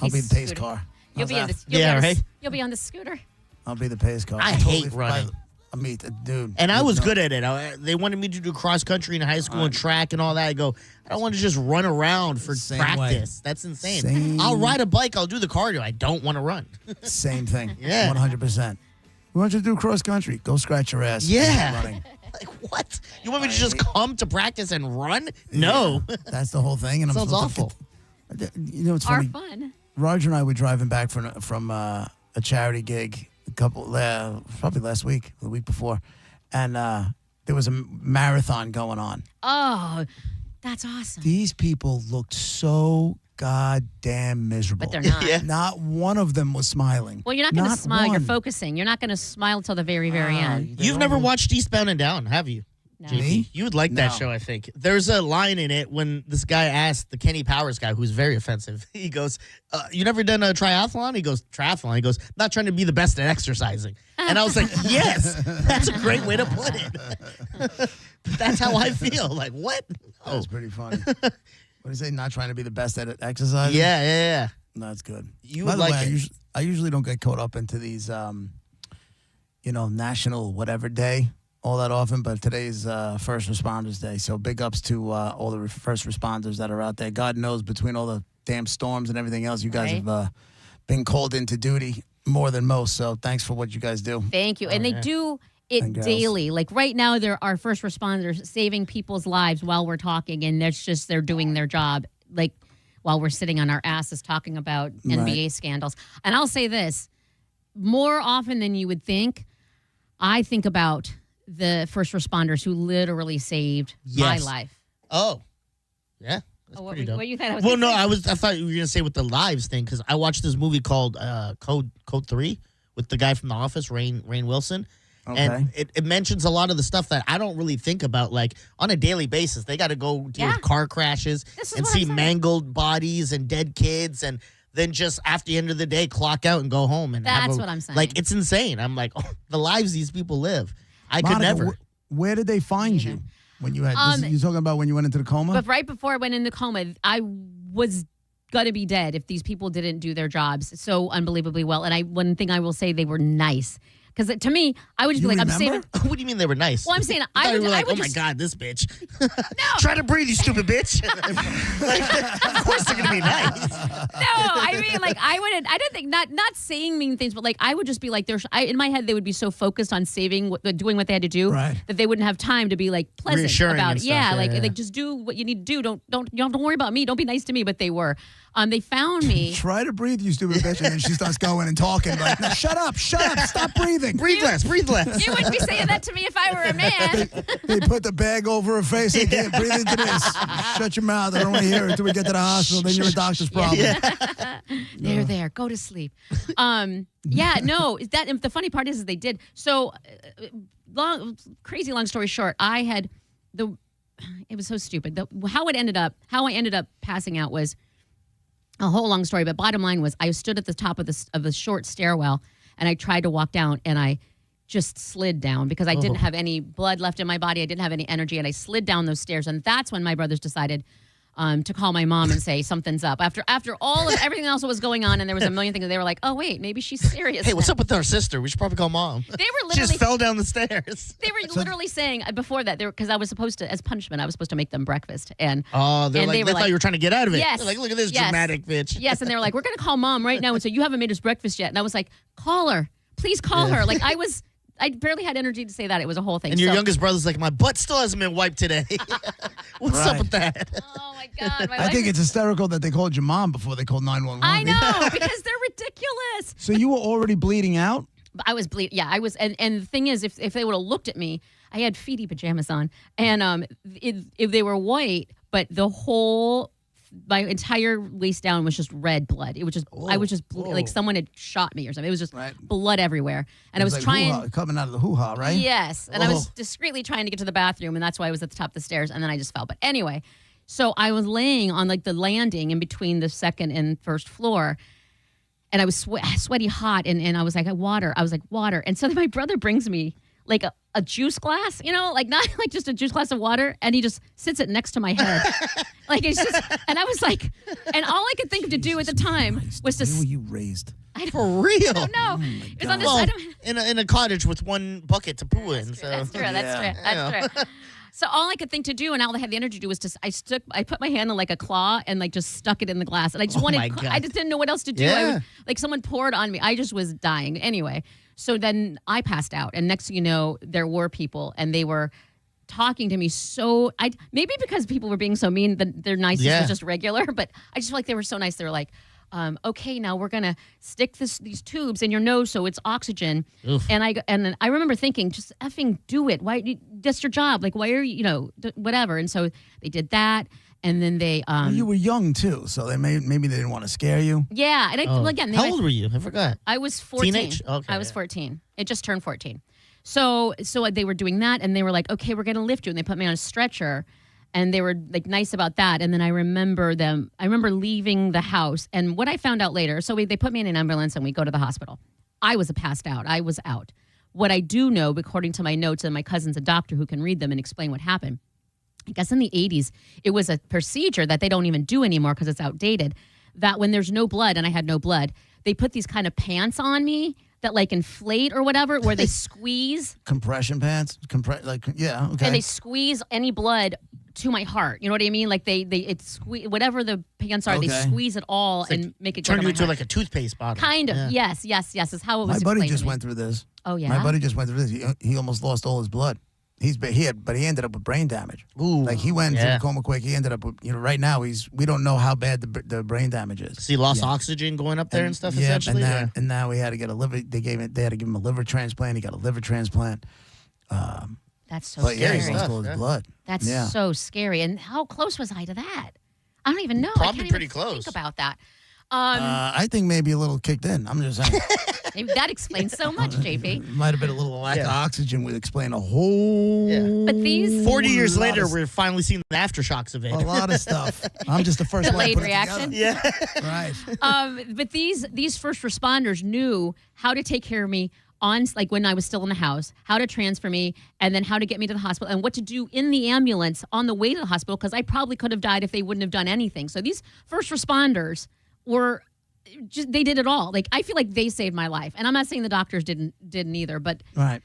I'll be the pace car. You'll be You'll be on the scooter. I'll be the pace car. I hate running. Dude. And I was good at it. They wanted me to do cross country in high school and track and all that. I go, I don't want to just run around for practice. That's insane. I'll ride a bike. I'll do the cardio. I don't want to run. Same thing. Yeah. 100%. We want you to do cross country. Go scratch your ass. Yeah. Running. Like, what? You want me to just come to practice and run? No. Yeah. That's the whole thing. And Sounds awful. You know, it's funny. Fun. Roger and I were driving back from a charity gig probably last week, the week before, and there was a marathon going on. Oh, that's awesome. These people looked so goddamn miserable. But they're not. Yeah. Not one of them was smiling. Well, you're not going to smile. One. You're focusing. You're not going to smile till the very, very end. You've never watched Eastbound and Down, have you? No. Me? You would like that show, I think. There's a line in it when this guy asked the Kenny Powers guy, who's very offensive. He goes, you never done a triathlon? He goes, triathlon. He goes, not trying to be the best at exercising. And I was like, yes, that's a great way to put it. That's how I feel. Like, what? That was pretty funny. What do you say? Not trying to be the best at exercising? Yeah. That's good. You By would the like way, it. I usually don't get caught up into these, national whatever day all that often, but today's First Responders Day. So big ups to all the first responders that are out there. God knows between all the damn storms and everything else, you guys have been called into duty more than most. So thanks for what you guys do. Thank you. And they do it daily. Like right now, there are first responders saving people's lives while we're talking, and they're doing their job. Like while we're sitting on our asses talking about NBA scandals. And I'll say this, more often than you would think, I think about the first responders who literally saved my life. Oh, yeah. That's pretty dope. What you thought I was well, gonna no, say? I thought you were going to say with the lives thing, because I watched this movie called Code 3 with the guy from The Office, Rainn Wilson. Okay. And it mentions a lot of the stuff that I don't really think about, like on a daily basis. They got to go deal with car crashes and see mangled bodies and dead kids, and then just after the end of the day, clock out and go home. And that's what I'm saying. Like, it's insane. I'm like, oh, the lives these people live. I Monica, could never. Where did they find you when you had? You're talking about when you went into the coma? But right before I went into coma, I was gonna be dead if these people didn't do their jobs so unbelievably well. And one thing I will say, they were nice. Because to me, I would just be like, I'm saving. What do you mean they were nice? Well, I'm saying I would. were like, I would oh just, my God, this bitch. Try to breathe, you stupid bitch. Like, of course they're gonna be nice. No, I mean, like, I don't think, not saying mean things, but like, I would just be like, in my head, they would be so focused on doing what they had to do that they wouldn't have time to be like pleasant reassuring about it. Stuff, yeah, like just do what you need to do. Don't worry about me. Don't be nice to me. But they were. They found me. Try to breathe, you stupid bitch, and then she starts going and talking like, no, shut up, stop breathing. breathing. Breathe less. You wouldn't be saying that to me if I were a man. They put the bag over her face. They can't breathe into this. Shut your mouth. I don't want to hear it until we get to the hospital. Then you're a doctor's problem. There. Go to sleep. The funny part is they did. So, crazy long story short, it was so stupid. How I ended up passing out was a whole long story. But bottom line was, I stood at the top of the short stairwell, and I tried to walk down, and I just slid down because I didn't have any blood left in my body. I didn't have any energy, and I slid down those stairs. And that's when my brothers decided to call my mom and say something's up. After all of everything else that was going on, and there was a million things, they were like, "Oh wait, maybe she's serious." Hey, what's up with our sister? We should probably call mom. They were literally she just fell down the stairs. They were literally saying before that because I was supposed to, as punishment, I was supposed to make them breakfast, and they thought you were trying to get out of it. Yes, they're like, look at this dramatic bitch. Yes, and they were like, "We're gonna call mom right now," and so you haven't made us breakfast yet, and I was like, "Call her, please call her." Like I barely had energy to say that. It was a whole thing. And your youngest brother's like, my butt still hasn't been wiped today. What's up with that? Oh, my God. I think it's hysterical that they called your mom before they called 911. I know, because they're ridiculous. So you were already bleeding out? I was bleeding. Yeah, I was. And the thing is, if they would have looked at me, I had feety pajamas on. And if they were white, but my entire waist down was just red blood. It was just, I was just like someone had shot me or something. It was just blood everywhere. And I was like trying. Coming out of the hoo-ha, right? Yes. And I was discreetly trying to get to the bathroom, and that's why I was at the top of the stairs, and then I just fell. But anyway, so I was laying on like the landing in between the second and first floor, and I was sweaty hot, and I was like, water. I was like, water. And so then my brother brings me like a juice glass, like not like just a juice glass of water, and he just sits it next to my head. Like it's just, and I was like, and all I could think of to do at the time was to. Where were you raised? For real? I don't know. It was on this. Well, in a cottage with one bucket to poo in. So. That's true. That's true. So all I could think to do, and all I had the energy to do, was I put my hand in like a claw and like just stuck it in the glass, and I just I just didn't know what else to do. Yeah. Like someone poured on me. I just was dying. Anyway, so then I passed out, and next thing you know, there were people, and they were talking to me maybe because people were being so mean that their niceness was just regular, but I just feel like they were so nice. They were like, okay, now we're gonna stick these tubes in your nose so it's oxygen. Oof. And then I remember thinking, just effing do it. Why? That's your job. Like, why are you, whatever. And so they did that, and then they. You were young too, so maybe they didn't want to scare you. Yeah, and again, how old were you? I forgot. I was 14. Teenage? Okay, I was 14. It just turned 14. So they were doing that, and they were like, okay, we're gonna lift you, and they put me on a stretcher. And they were like nice about that. And then I remember leaving the house. And what I found out later, so they put me in an ambulance and we go to the hospital. I was passed out. I was out. What I do know, according to my notes, and my cousin's a doctor who can read them and explain what happened. I guess in the 80s, it was a procedure that they don't even do anymore because it's outdated, that when there's no blood, and I had no blood, they put these kind of pants on me that like inflate or whatever, where they squeeze. Compression pants? Yeah, okay. And they squeeze any blood to my heart. You know what I mean? Like it squeeze whatever the pants are, they squeeze it all and make it go turn to you my into heart. like a toothpaste bottle. Kind of. Yeah. Yes, is how it was. My buddy explained just to me. went through this. Oh yeah. My buddy just went through this. He almost lost all his blood. But he ended up with brain damage. Ooh. Like he went into the coma quick. He ended up with, right now we don't know how bad the brain damage is. So he lost oxygen going up there and stuff. Essentially. And now we had to get a liver. They had to give him a liver transplant. He got a liver transplant. That's so scary. scary. He lost all his blood. That's so scary. And how close was I to that? I don't even know. Probably I can't pretty even close. Think about that. I think maybe a little kicked in. I'm just saying. Maybe that explains so much, JP. Might have been a little lack of oxygen would explain a whole. Yeah. But these 40 years later, we're finally seeing the aftershocks of it. A lot of stuff. I'm just the first one to delayed put it reaction. together. Yeah. Right. But these first responders knew how to take care of me on, like when I was still in the house, how to transfer me, and then how to get me to the hospital, and what to do in the ambulance on the way to the hospital, because I probably could have died if they wouldn't have done anything. So these first responders were just, they did it all. Like, I feel like they saved my life, and I'm not saying the doctors didn't either, but right.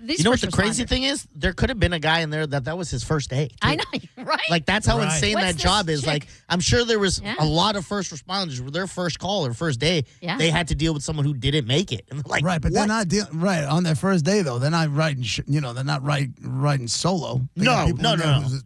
These you know what the first crazy responders- thing is? There could have been a guy in there that was his first day. too. I know, right? Like, that's how Right. insane What's that this job is. chick? Like, I'm sure there was Yeah. a lot of first responders with their first call or first day. Yeah. They had to deal with someone who didn't make it. And they're like, Right, but what? they're not right on their first day though. They're not riding. They're not riding solo. They got No, people no, in no, there no. who's-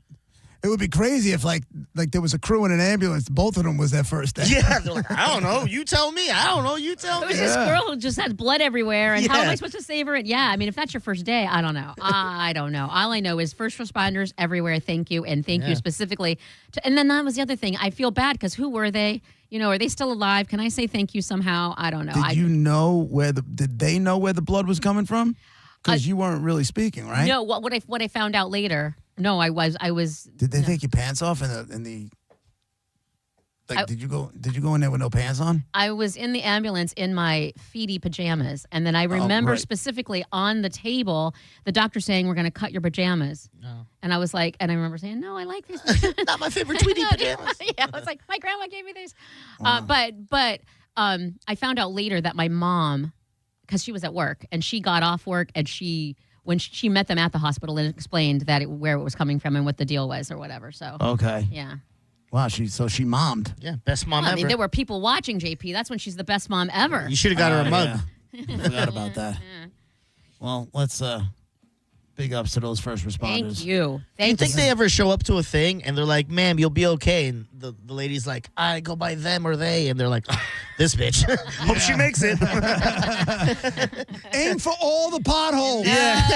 It would be crazy if like there was a crew in an ambulance. Both of them was their first day. Yeah, they're like, I don't know. You tell me. I don't know. You tell me. There was this girl who just had blood everywhere, and how am I supposed to save her? And yeah, I mean, if that's your first day, I don't know. I don't know. All I know is first responders everywhere. Thank you, and thank you specifically. And then that was the other thing. I feel bad because who were they? You know, are they still alive? Can I say thank you somehow? I don't know. Did they know where the blood was coming from? Because you weren't really speaking, right? No. What I found out later. No, I was. Did they take your pants off in the? Like, did you go in there with no pants on? I was in the ambulance in my feety pajamas, and then I remember specifically on the table the doctor saying, "We're going to cut your pajamas." Oh. And I was like, and I remember saying, "No, I like these. Not my favorite Tweety pajamas." Yeah, I was like, my grandma gave me these. Wow. But I found out later that my mom, because she was at work and she got off work and when she met them at the hospital and explained where it was coming from and what the deal was or whatever. So okay, yeah. Wow, she mommed. Yeah, best mom ever. I mean, there were people watching, JP. That's when she's the best mom ever. You should have got her a mug. Yeah. I forgot about that. Yeah. Well, let's big ups to those first responders. Thank you. You think they ever show up to a thing and they're like, "Ma'am, you'll be okay," and the lady's like, "I go by them or they," and they're like, oh, "This bitch, hope she makes it." Aim for all the potholes. Yeah.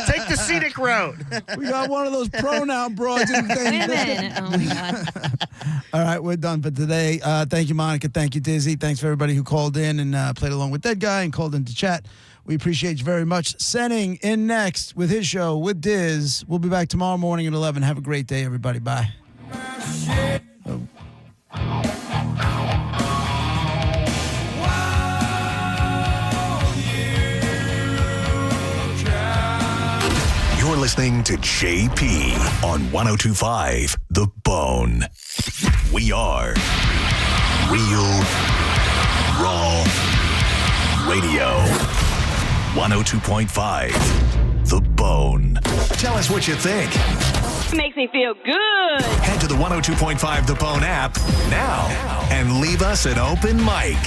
Take the scenic route. We got one of those pronoun broads in things. Oh my God. All right, we're done for today. Thank you, Monica. Thank you, Dizzy. Thanks for everybody who called in and played along with Dead Guy and called in to chat. We appreciate you very much. Sending in next with his show with Diz. We'll be back tomorrow morning at 11. Have a great day, everybody. Bye. You're listening to JP on 102.5 The Bone. We are Real Raw Radio. 102.5 The Bone. Tell us what you think. Makes me feel good. Head to the 102.5 The Bone app now and leave us an open mic.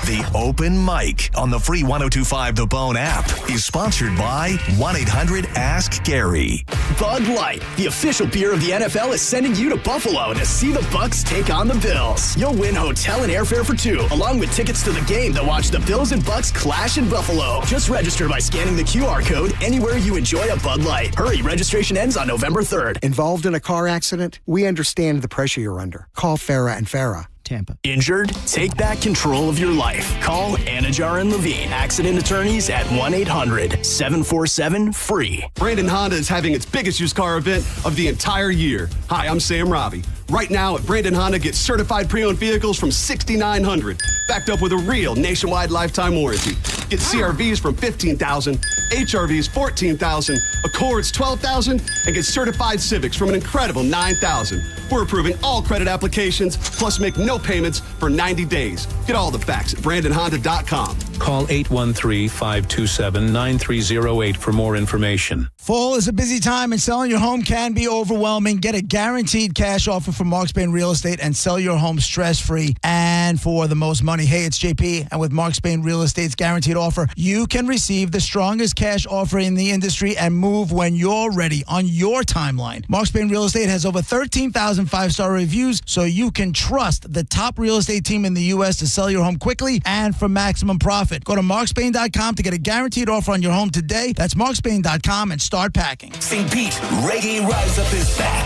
The Open Mic on the free 102.5 The Bone app is sponsored by 1-800-ASK-GARY. Bud Light, the official beer of the NFL, is sending you to Buffalo to see the Bucs take on the Bills. You'll win hotel and airfare for two, along with tickets to the game to watch the Bills and Bucs clash in Buffalo. Just register by scanning the QR code anywhere you enjoy a Bud Light. Hurry, registration ends on November 3rd. Involved in a car accident? We understand the pressure you're under. Call Farah and Farah. Tampa. Injured? Take back control of your life. Call Anajar and Levine, accident attorneys at 1-800-747-FREE. Brandon Honda is having its biggest used car event of the entire year. Hi, I'm Sam Robbie. Right now at Brandon Honda, get certified pre-owned vehicles from $6,900, backed up with a real nationwide lifetime warranty. Get CRVs from $15,000, HRVs $14,000, Accords $12,000, and get certified Civics from an incredible $9,000. We're approving all credit applications, plus make no payments for 90 days. Get all the facts at BrandonHonda.com. Call 813-527-9308 for more information. Fall is a busy time and selling your home can be overwhelming. Get a guaranteed cash offer from Mark Spain Real Estate and sell your home stress-free and for the most money. Hey, it's JP, and with Mark Spain Real Estate's guaranteed offer, you can receive the strongest cash offer in the industry and move when you're ready on your timeline. Mark Spain Real Estate has over 13,000 5-star reviews, so you can trust the top real estate team in the U.S. to sell your home quickly and for maximum profit. Go to markspain.com to get a guaranteed offer on your home today. That's markspain.com and start packing. St. Pete, Reggae Rise Up is back.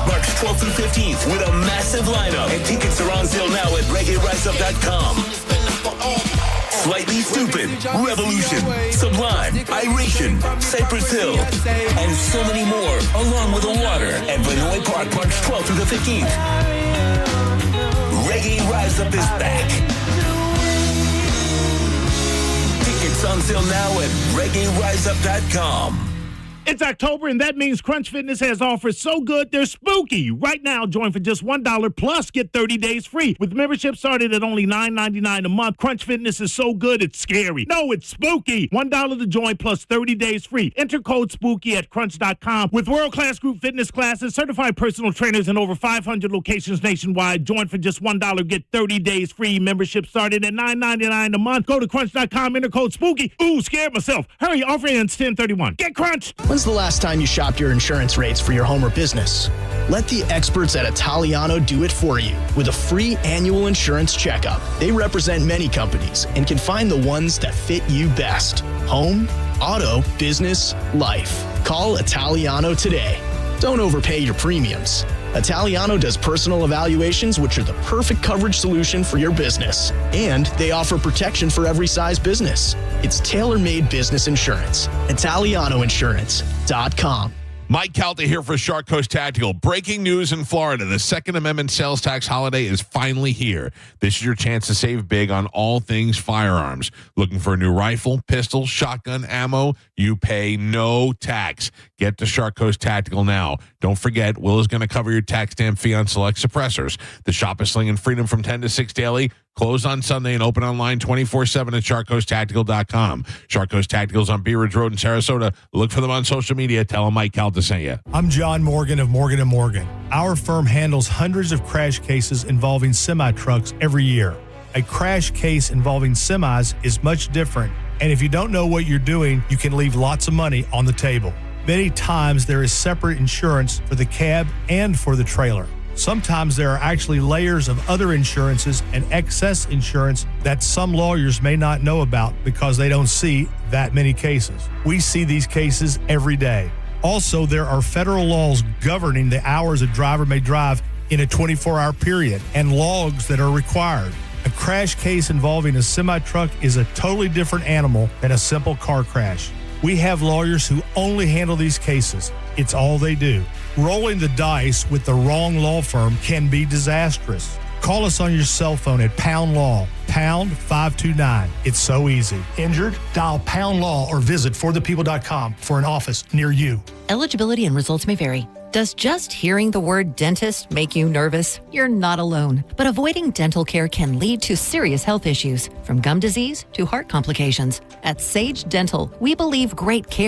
March 12th through 15th with a massive lineup. And tickets are on sale now at reggaeriseup.com. Slightly Stupid, Revolution, Sublime, Iration, Cypress Hill, and so many more, along with the water at Vinoy Park, March 12th through the 15th. Reggae Rise Up is back. Tickets on sale now at reggaeriseup.com. It's October, and that means Crunch Fitness has offers so good they're spooky. Right now, join for just $1 plus get 30 days free. With membership started at only $9.99 a month, Crunch Fitness is so good it's scary. No, it's spooky. $1 to join plus 30 days free. Enter code SPOOKY at crunch.com. With world-class group fitness classes, certified personal trainers, and over 500 locations nationwide, join for just $1, get 30 days free. Membership started at $9.99 a month. Go to crunch.com, enter code SPOOKY. Ooh, scared myself. Hurry, offer ends 10/31. Get crunched. When When's the last time you shopped your insurance rates for your home or business? Let the experts at Italiano do it for you with a free annual insurance checkup. They represent many companies and can find the ones that fit you best. Home, auto, business, life. Call Italiano today. Don't overpay your premiums. Italiano does personal evaluations, which are the perfect coverage solution for your business. And they offer protection for every size business. It's tailor-made business insurance. ItalianoInsurance.com. Mike Calta here for Shark Coast Tactical. Breaking news in Florida. The Second Amendment sales tax holiday is finally here. This is your chance to save big on all things firearms. Looking for a new rifle, pistol, shotgun, ammo? You pay no tax. Get to Shark Coast Tactical now. Don't forget, Will is going to cover your tax stamp fee on select suppressors. The shop is slinging freedom from 10 to 6 daily. Closed on Sunday and open online 24/7 at SharkCoastTactical.com. Shark Coast Tactical's on Bee Ridge Road in Sarasota. Look for them on social media. Tell them Mike Calta sent you. I'm John Morgan of Morgan & Morgan. Our firm handles hundreds of crash cases involving semi-trucks every year. A crash case involving semis is much different, and if you don't know what you're doing, you can leave lots of money on the table. Many times there is separate insurance for the cab and for the trailer. Sometimes there are actually layers of other insurances and excess insurance that some lawyers may not know about because they don't see that many cases. We see these cases every day. Also, there are federal laws governing the hours a driver may drive in a 24-hour period and logs that are required. A crash case involving a semi-truck is a totally different animal than a simple car crash. We have lawyers who only handle these cases. It's all they do. Rolling the dice with the wrong law firm can be disastrous. Call us on your cell phone at Pound Law, pound 529. It's so easy. Injured? Dial Pound Law or visit forthepeople.com for an office near you. Eligibility and results may vary. Does just hearing the word dentist make you nervous? You're not alone. But avoiding dental care can lead to serious health issues, from gum disease to heart complications. At Sage Dental, we believe great care